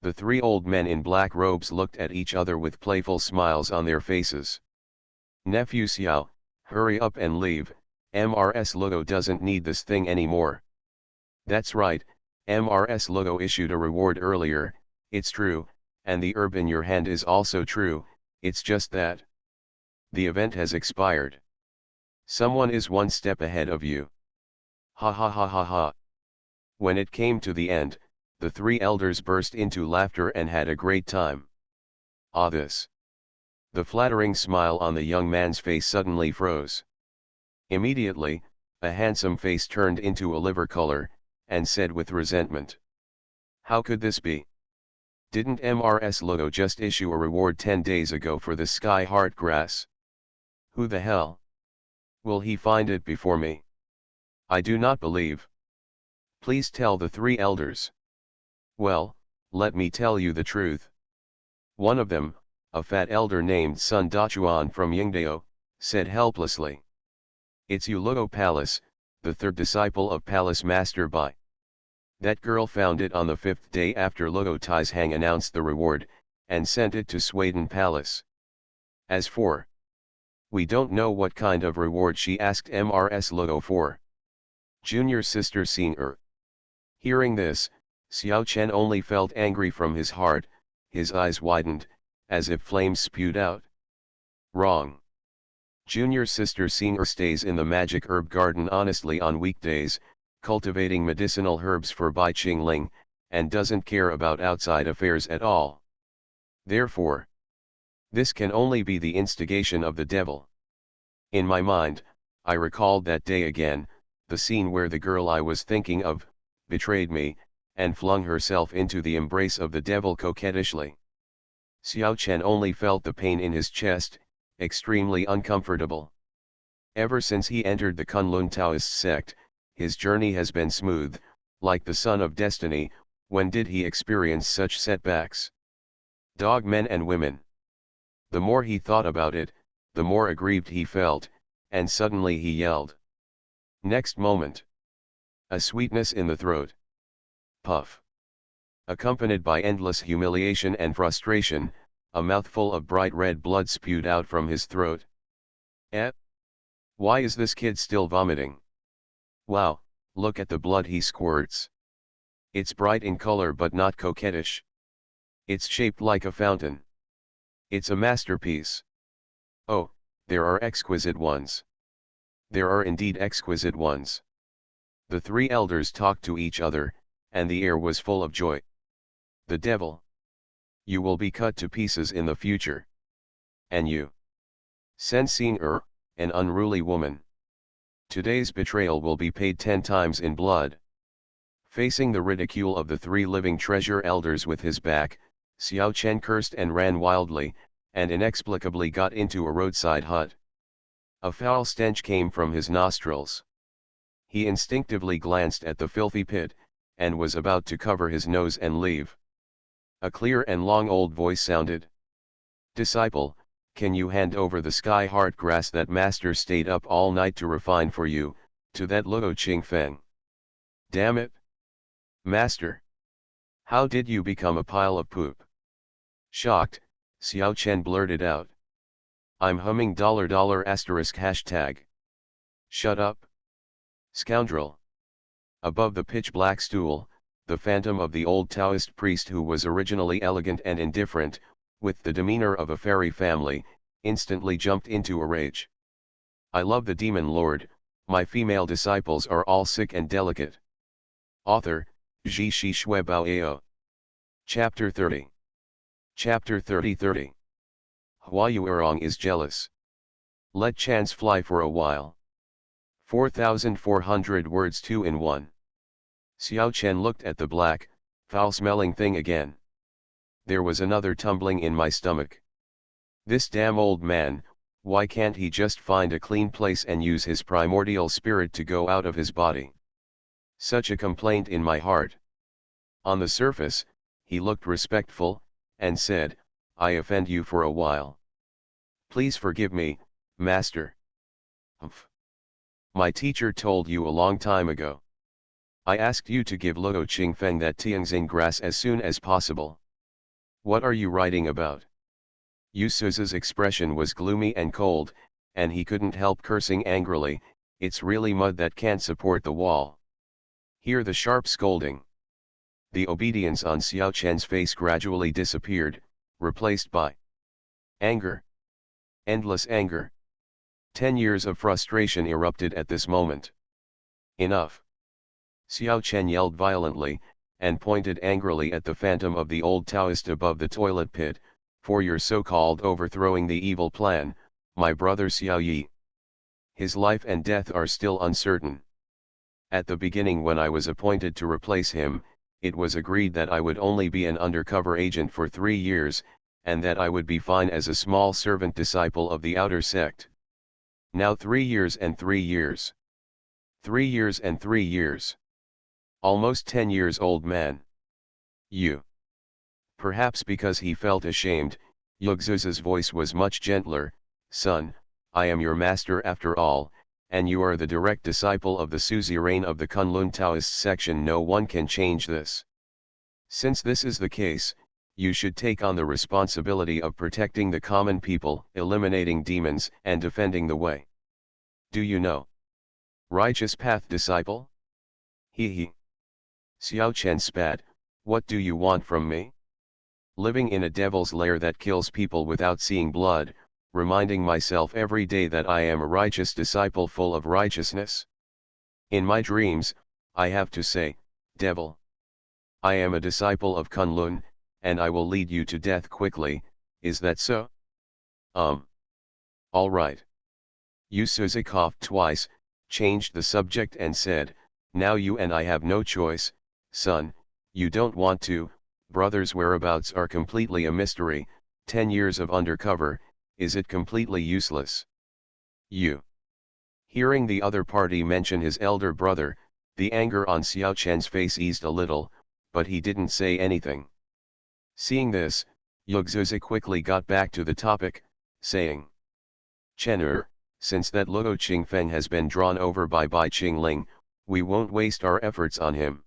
The three old men in black robes looked at each other with playful smiles on their faces. Nephew Xiao, hurry up and leave, Mrs. Luo doesn't need this thing anymore. That's right, Mrs. Luo issued a reward earlier, it's true, and the herb in your hand is also true, it's just that the event has expired. Someone is one step ahead of you. Ha ha ha ha ha. When it came to the end, the three elders burst into laughter and had a great time. Ah, this. The flattering smile on the young man's face suddenly froze. Immediately, a handsome face turned into a liver color, and said with resentment. How could this be? Didn't Mrs. Luo just issue a reward 10 days ago for the sky heart grass? Who the hell? Will he find it before me? I do not believe. Please tell the three elders. Well, let me tell you the truth. One of them, a fat elder named Sun Dachuan from Yingdao, said helplessly. It's Yuluo Palace, the third disciple of Palace Master Bai. That girl found it on the 5th day after Luo Taizhang announced the reward, and sent it to Swaden Palace. As for, we don't know what kind of reward she asked Mrs. Luo for. Junior sister Xing. Hearing this, Xiao Chen only felt angry from his heart, his eyes widened, as if flames spewed out. Wrong. Junior sister Xing stays in the magic herb garden honestly on weekdays, cultivating medicinal herbs for Bai Qingling, and doesn't care about outside affairs at all. Therefore, this can only be the instigation of the devil. In my mind, I recalled that day again, the scene where the girl I was thinking of, betrayed me, and flung herself into the embrace of the devil coquettishly. Xiao Chen only felt the pain in his chest, extremely uncomfortable. Ever since he entered the Kunlun Taoist sect, his journey has been smooth, like the son of destiny. When did he experience such setbacks? Dog men and women. The more he thought about it, the more aggrieved he felt, and suddenly he yelled. Next moment, a sweetness in the throat. Puff. Accompanied by endless humiliation and frustration, a mouthful of bright red blood spewed out from his throat. Why is this kid still vomiting? Wow, look at the blood he squirts. It's bright in color but not coquettish. It's shaped like a fountain. It's a masterpiece. Oh, there are exquisite ones. There are indeed exquisite ones. The three elders talked to each other, and the air was full of joy. The devil. You will be cut to pieces in the future. And you. Sen Xing, an unruly woman. Today's betrayal will be paid 10 times in blood. Facing the ridicule of the three living treasure elders with his back, Xiao Chen cursed and ran wildly, and inexplicably got into a roadside hut. A foul stench came from his nostrils. He instinctively glanced at the filthy pit, and was about to cover his nose and leave. A clear and long old voice sounded. Disciple, can you hand over the sky-heart grass that master stayed up all night to refine for you, to that Luo Qingfeng? Damn it! Master! How did you become a pile of poop? Shocked, Xiao Chen blurted out. I'm humming $##. Shut up. Scoundrel. Above the pitch-black stool, the phantom of the old Taoist priest who was originally elegant and indifferent, with the demeanor of a fairy family, instantly jumped into a rage. I love the demon lord, my female disciples are all sick and delicate. Author, Zhi Shi Shui Bao Ao. Chapter 30. Chapter 30. Hua Yuerong is jealous. Let chance fly for a while. 4,400 words 2 in 1. Xiao Chen looked at the black, foul-smelling thing again. There was another tumbling in my stomach. This damn old man, why can't he just find a clean place and use his primordial spirit to go out of his body? Such a complaint in my heart. On the surface, he looked respectful, and said, I offend you for a while. Please forgive me, master. Humph. My teacher told you a long time ago. I asked you to give Luo Qingfeng that Tianxing grass as soon as possible. What are you writing about? Yu Suzu's expression was gloomy and cold, and he couldn't help cursing angrily, it's really mud that can't support the wall. Hear the sharp scolding. The obedience on Xiao Chen's face gradually disappeared, replaced by anger. Endless anger. 10 years of frustration erupted at this moment. Enough. Xiao Chen yelled violently, and pointed angrily at the phantom of the old Taoist above the toilet pit, for your so-called overthrowing the evil plan, my brother Xiao Yi. His life and death are still uncertain. At the beginning when I was appointed to replace him, it was agreed that I would only be an undercover agent for 3 years, and that I would be fine as a small servant disciple of the outer sect. Now 3 years and 3 years. 3 years and 3 years. Almost 10 years old man. You. Perhaps because he felt ashamed, Yugzu's voice was much gentler, son, I am your master after all, and you are the direct disciple of the suzerain of the Kunlun Taoist section. No one can change this. Since this is the case, you should take on the responsibility of protecting the common people, eliminating demons, and defending the way. Do you know? Righteous Path disciple? He. Xiao Chen spat, what do you want from me? Living in a devil's lair that kills people without seeing blood, reminding myself every day that I am a righteous disciple full of righteousness. In my dreams, I have to say, devil. I am a disciple of Kunlun, and I will lead you to death quickly, is that so? All right. Yu Suzu coughed twice, changed the subject and said, now you and I have no choice, son, you don't want to, brother's whereabouts are completely a mystery, 10 years of undercover, is it completely useless? You. Hearing the other party mention his elder brother, the anger on Xiao Chen's face eased a little, but he didn't say anything. Seeing this, Yugzuzi quickly got back to the topic, saying, Chen since that Luo Qingfeng has been drawn over by Bai Qingling, we won't waste our efforts on him.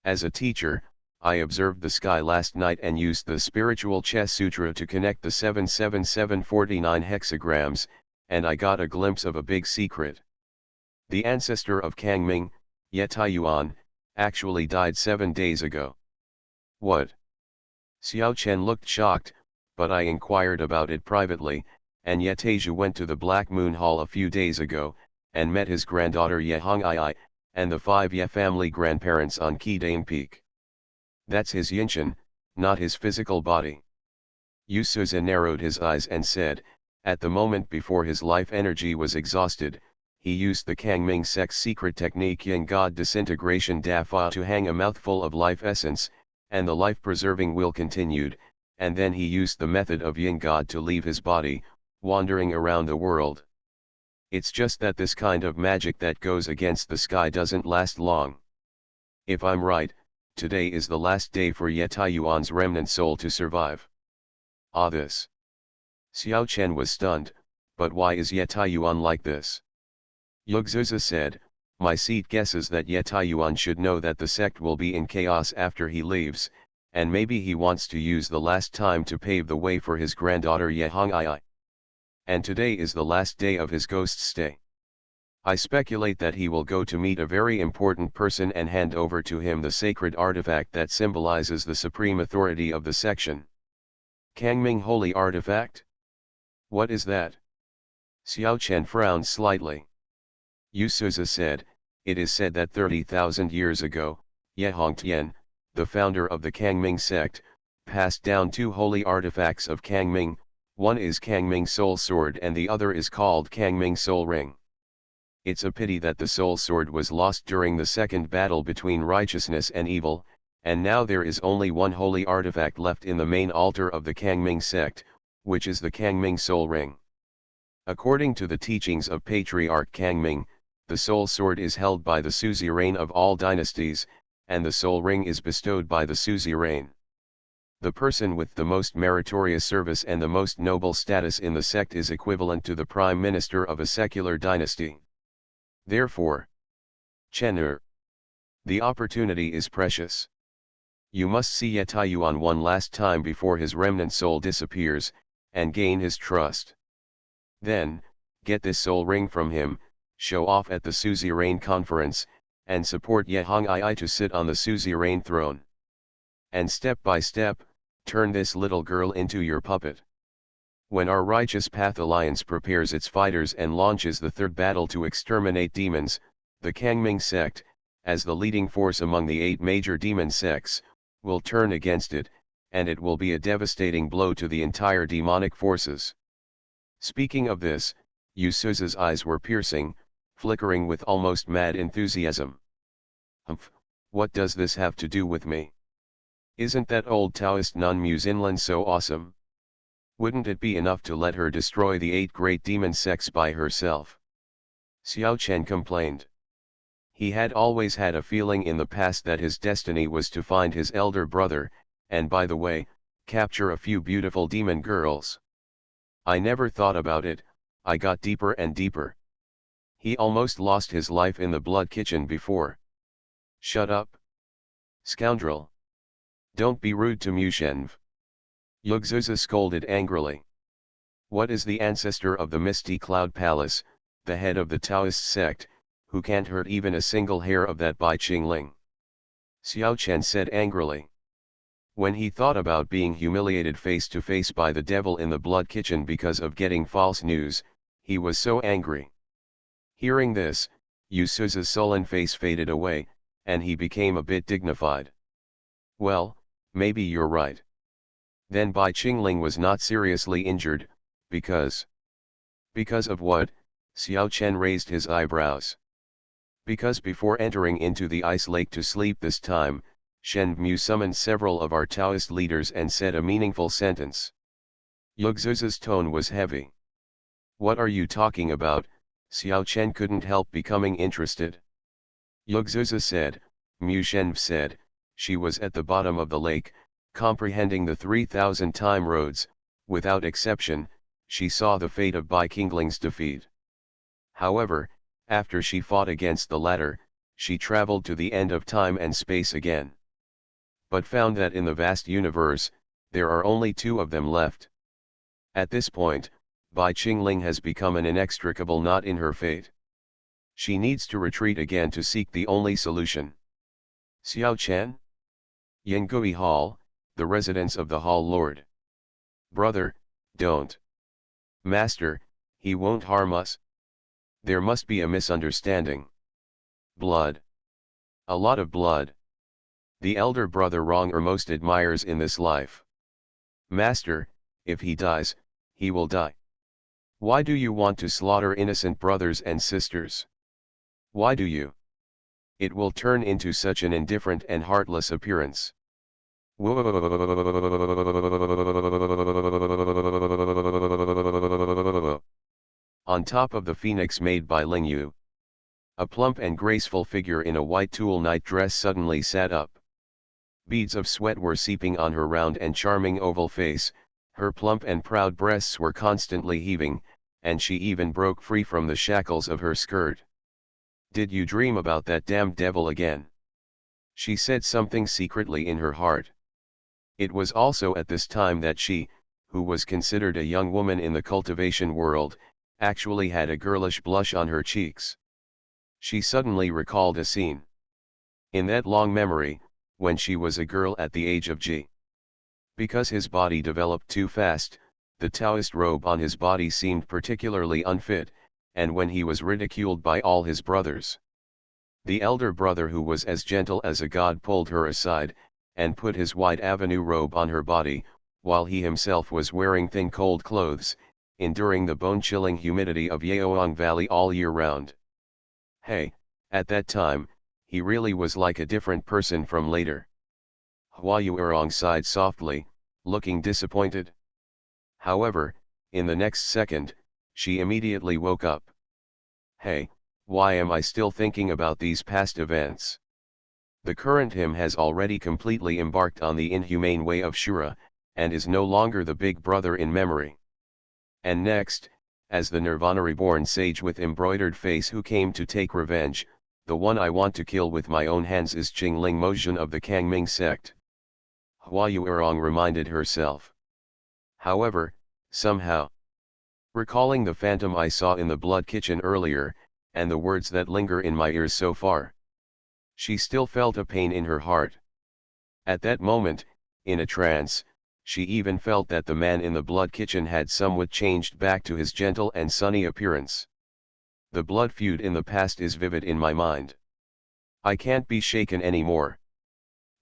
As a teacher, I observed the sky last night and used the spiritual chess sutra to connect the 77749 hexagrams, and I got a glimpse of a big secret. The ancestor of Kang Ming, Ye Taiyuan, actually died 7 days ago. What? Xiao Chen looked shocked, but I inquired about it privately, and Ye Taiju went to the Black Moon Hall a few days ago, and met his granddaughter Ye Hong'ai, and the 5 Ye family grandparents on Qidane Peak. That's his Yinshan, not his physical body. Yu Suzu narrowed his eyes and said, at the moment before his life energy was exhausted, he used the Kang Ming sect's secret technique Yin God disintegration Da Fa to hang a mouthful of life essence, and the life-preserving will continued, and then he used the method of Yin God to leave his body, wandering around the world. It's just that this kind of magic that goes against the sky doesn't last long. If I'm right, today is the last day for Ye Taiyuan's remnant soul to survive. Ah, this. Xiao Chen was stunned, but why is Ye Taiyuan like this? Yugzuzi said, my seat guesses that Ye Taiyuan should know that the sect will be in chaos after he leaves, and maybe he wants to use the last time to pave the way for his granddaughter Ye Hong'ai. And today is the last day of his ghost stay. I speculate that he will go to meet a very important person and hand over to him the sacred artifact that symbolizes the supreme authority of the section. Kangming Holy Artifact? What is that? Xiao Chen frowned slightly. Yu Suzu said, it is said that 30,000 years ago, Ye Hongtian, the founder of the Kangming sect, passed down 2 holy artifacts of Kangming. One is Kangming Soul Sword and the other is called Kangming Soul Ring. It's a pity that the Soul Sword was lost during the second battle between righteousness and evil, and now there is only one holy artifact left in the main altar of the Kangming sect, which is the Kangming Soul Ring. According to the teachings of Patriarch Kangming, the Soul Sword is held by the suzerain of all dynasties, and the Soul Ring is bestowed by the suzerain. The person with the most meritorious service and the most noble status in the sect is equivalent to the prime minister of a secular dynasty. Therefore, Chen the opportunity is precious. You must see Ye Taiyuan one last time before his remnant soul disappears, and gain his trust. Then, get this soul ring from him, show off at the suzerain conference, and support Ye Hong'ai to sit on the suzerain throne. And step by step, turn this little girl into your puppet. When our Righteous Path Alliance prepares its fighters and launches the third battle to exterminate demons, the Kangming sect, as the leading force among the 8 major demon sects, will turn against it, and it will be a devastating blow to the entire demonic forces. Speaking of this, Yu Suzu's eyes were piercing, flickering with almost mad enthusiasm. Humph, what does this have to do with me? Isn't that old Taoist nun Muzinlin so awesome? Wouldn't it be enough to let her destroy the 8 great demon sects by herself? Xiao Chen complained. He had always had a feeling in the past that his destiny was to find his elder brother, and by the way, capture a few beautiful demon girls. I never thought about it, I got deeper and deeper. He almost lost his life in the blood kitchen before. Shut up. Scoundrel. Don't be rude to Mushenv. Yugzuza scolded angrily. What is the ancestor of the Misty Cloud Palace, the head of the Taoist sect, who can't hurt even a single hair of that Bai Qingling? Xiao Chen said angrily. When he thought about being humiliated face to face by the devil in the blood kitchen because of getting false news, he was so angry. Hearing this, Yusuza's sullen face faded away, and he became a bit dignified. Well, maybe you're right. Then Bai Qingling was not seriously injured, because... Because of what? Xiao Chen raised his eyebrows. Because before entering into the ice lake to sleep this time, Shen Mu summoned several of our Taoist leaders and said a meaningful sentence. Yugzuza's tone was heavy. What are you talking about? Xiao Chen couldn't help becoming interested. Yugzuza said, Mu Shenv said, she was at the bottom of the lake, comprehending the 3,000 time roads, without exception, she saw the fate of Bai Qingling's defeat. However, after she fought against the latter, she traveled to the end of time and space again. But found that in the vast universe, there are only two of them left. At this point, Bai Qingling has become an inextricable knot in her fate. She needs to retreat again to seek the only solution. Xiao Chen? Yangui Hall, the residence of the Hall Lord. Brother, don't. Master, he won't harm us. There must be a misunderstanding. Blood. A lot of blood. The elder brother Rong most admires in this life. Master, if he dies, he will die. Why do you want to slaughter innocent brothers and sisters? Why do you? It will turn into such an indifferent and heartless appearance. On top of the phoenix made by Ling Yu, a plump and graceful figure in a white tulle night dress suddenly sat up. Beads of sweat were seeping on her round and charming oval face, her plump and proud breasts were constantly heaving, and she even broke free from the shackles of her skirt. Did you dream about that damned devil again? She said something secretly in her heart. It was also at this time that she, who was considered a young woman in the cultivation world, actually had a girlish blush on her cheeks. She suddenly recalled a scene. In that long memory, when she was a girl at the age of G. Because his body developed too fast, the Taoist robe on his body seemed particularly unfit, and when he was ridiculed by all his brothers. The elder brother, who was as gentle as a god, pulled her aside, and put his white avenue robe on her body, while he himself was wearing thin cold clothes, enduring the bone-chilling humidity of Yeoang Valley all year round. Hey, at that time, he really was like a different person from later. Hua Yuerong sighed softly, looking disappointed. However, in the next second, she immediately woke up. Hey, why am I still thinking about these past events? The current him has already completely embarked on the inhumane way of Shura, and is no longer the big brother in memory. And next, as the Nirvana reborn sage with embroidered face who came to take revenge, the one I want to kill with my own hands is Qingling Mozhen of the Kangming sect. Hua Yuerong reminded herself. However, somehow, recalling the phantom I saw in the blood kitchen earlier, and the words that linger in my ears so far, she still felt a pain in her heart. At that moment, in a trance, she even felt that the man in the blood kitchen had somewhat changed back to his gentle and sunny appearance. The blood feud in the past is vivid in my mind. I can't be shaken anymore.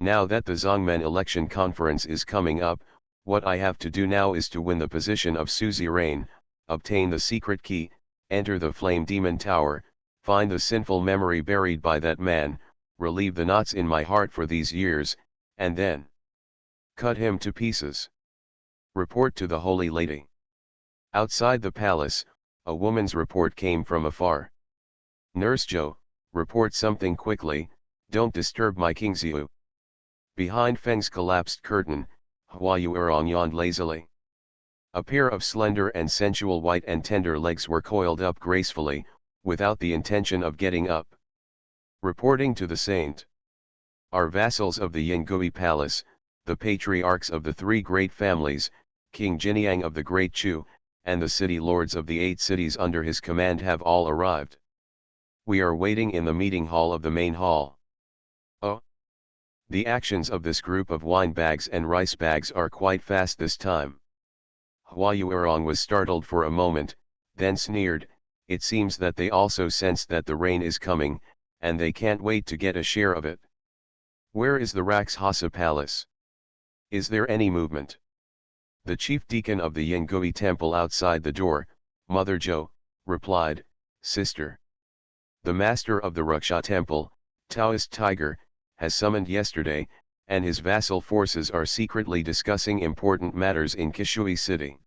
Now that the Zongmen election conference is coming up, what I have to do now is to win the position of suzerain, obtain the secret key, enter the Flame Demon Tower, find the sinful memory buried by that man, relieve the knots in my heart for these years, and then cut him to pieces. Report to the Holy Lady. Outside the palace, a woman's report came from afar. Nurse Joe, report something quickly, don't disturb my Kingxiu. Behind Feng's collapsed curtain, Hua Yuerong yawned lazily. A pair of slender and sensual white and tender legs were coiled up gracefully, without the intention of getting up. Reporting to the saint. Our vassals of the Yingui Palace, the patriarchs of the three great families, King Jiniang of the Great Chu, and the city lords of the 8 cities under his command have all arrived. We are waiting in the meeting hall of the main hall. Oh! The actions of this group of wine bags and rice bags are quite fast this time. Hua Yuerong was startled for a moment, then sneered. It seems that they also sense that the rain is coming, and they can't wait to get a share of it. Where is the Rakshasa Palace? Is there any movement? The chief deacon of the Yingui temple outside the door, Mother Jo, replied, Sister. The master of the Raksha temple, Taoist Tiger, has summoned yesterday, and his vassal forces are secretly discussing important matters in Kishui city.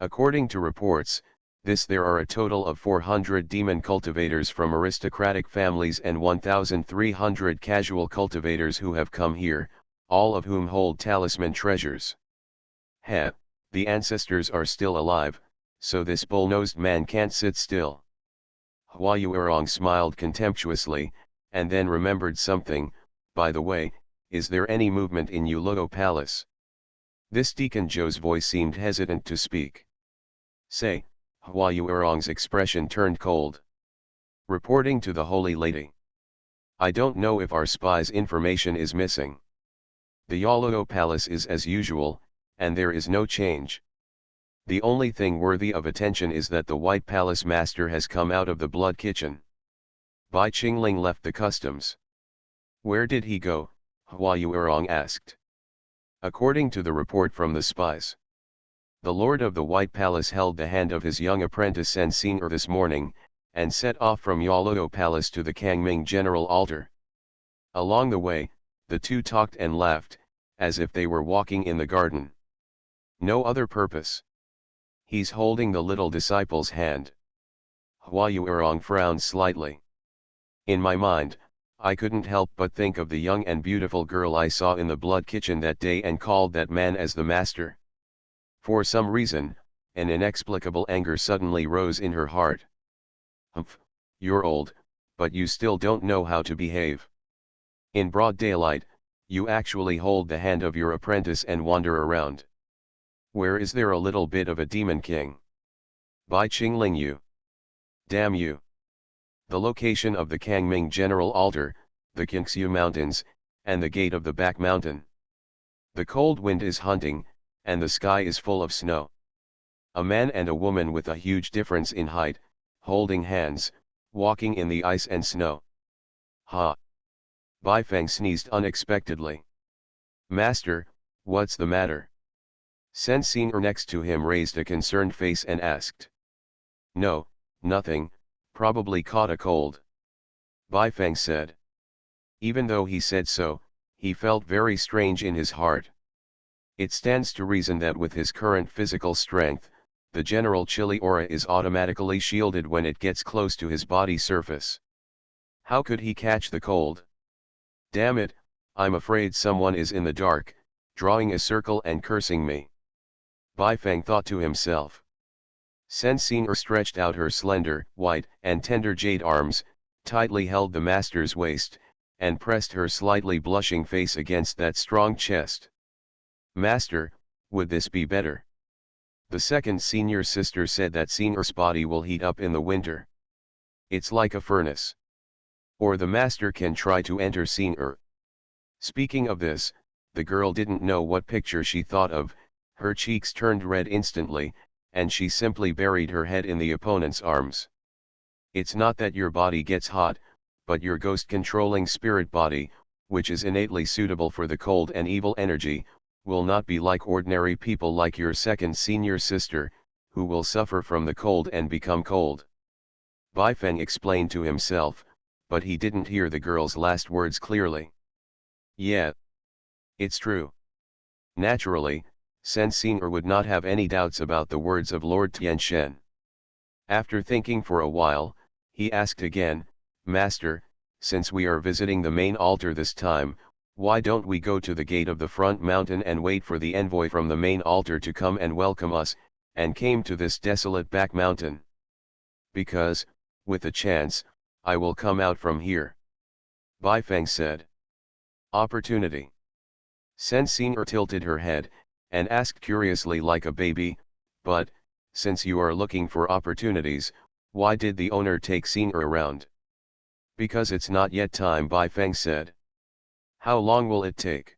According to reports, there are a total of 400 demon cultivators from aristocratic families and 1,300 casual cultivators who have come here, all of whom hold talisman treasures. Heh, the ancestors are still alive, so this bull-nosed man can't sit still. Hua Yuerong smiled contemptuously, and then remembered something. By the way, is there any movement in Yuluo Palace? This Deacon Joe's voice seemed hesitant to speak. Say, Hua Yuerong's expression turned cold. Reporting to the Holy Lady. I don't know if our spy's information is missing. The Yuluo Palace is as usual, and there is no change. The only thing worthy of attention is that the White Palace Master has come out of the Blood Kitchen. Bai Qingling left the customs. Where did he go? Hua Yuerong asked. According to the report from the spies, the Lord of the White Palace held the hand of his young apprentice Sen Xing'er this morning, and set off from Yuluo Palace to the Kangming General Altar. Along the way, the two talked and laughed, as if they were walking in the garden. No other purpose. He's holding the little disciple's hand. Hua Yuerong frowned slightly. In my mind, I couldn't help but think of the young and beautiful girl I saw in the Blood Kitchen that day and called that man as the master. For some reason, an inexplicable anger suddenly rose in her heart. Humph, you're old, but you still don't know how to behave. In broad daylight, you actually hold the hand of your apprentice and wander around. Where is there a little bit of a demon king? Bai Qingling you. Damn you. The location of the Kangming General Altar, the Qingxiu Mountains, and the gate of the back mountain. The cold wind is hunting, and the sky is full of snow. A man and a woman with a huge difference in height, holding hands, walking in the ice and snow. Ha! Bai Feng sneezed unexpectedly. Master, what's the matter? Sen Xing'er next to him raised a concerned face and asked. No, nothing, probably caught a cold. Bai Feng said. Even though he said so, he felt very strange in his heart. It stands to reason that with his current physical strength, the general chilly aura is automatically shielded when it gets close to his body surface. How could he catch the cold? Damn it, I'm afraid someone is in the dark, drawing a circle and cursing me. Bai Feng thought to himself. Sen Xing'er stretched out her slender, white, and tender jade arms, tightly held the master's waist, and pressed her slightly blushing face against that strong chest. Master, would this be better? The second senior sister said that Xing'er's body will heat up in the winter. It's like a furnace. Or the master can try to enter Xing'er. Speaking of this, the girl didn't know what picture she thought of. Her cheeks turned red instantly, and she simply buried her head in the opponent's arms. It's not that your body gets hot, but your ghost-controlling spirit body, which is innately suitable for the cold and evil energy, will not be like ordinary people like your second senior sister, who will suffer from the cold and become cold. Bai Feng explained to himself, but he didn't hear the girl's last words clearly. Yeah. It's true. Naturally, Sen Xing'er would not have any doubts about the words of Lord Tianshen. After thinking for a while, he asked again, Master, since we are visiting the main altar this time, why don't we go to the gate of the front mountain and wait for the envoy from the main altar to come and welcome us, and came to this desolate back mountain? Because, with a chance, I will come out from here. Bai Feng said. Opportunity. Sen Xing'er tilted her head, and asked curiously like a baby, but, since you are looking for opportunities, why did the owner take Xing'er around? Because it's not yet time, Bai Feng said. How long will it take?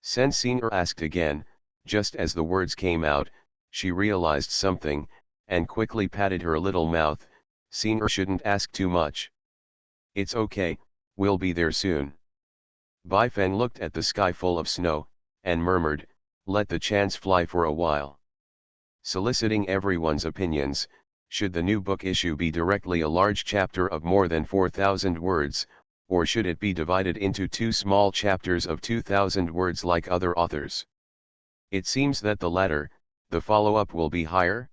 Sen Xing'er asked again. Just as the words came out, she realized something, and quickly patted her little mouth. Xing'er shouldn't ask too much. It's okay, we'll be there soon. Bai Feng looked at the sky full of snow, and murmured, let the chance fly for a while. Soliciting everyone's opinions, should the new book issue be directly a large chapter of more than 4,000 words, or should it be divided into 2 small chapters of 2,000 words like other authors? It seems that the latter, the follow-up will be higher.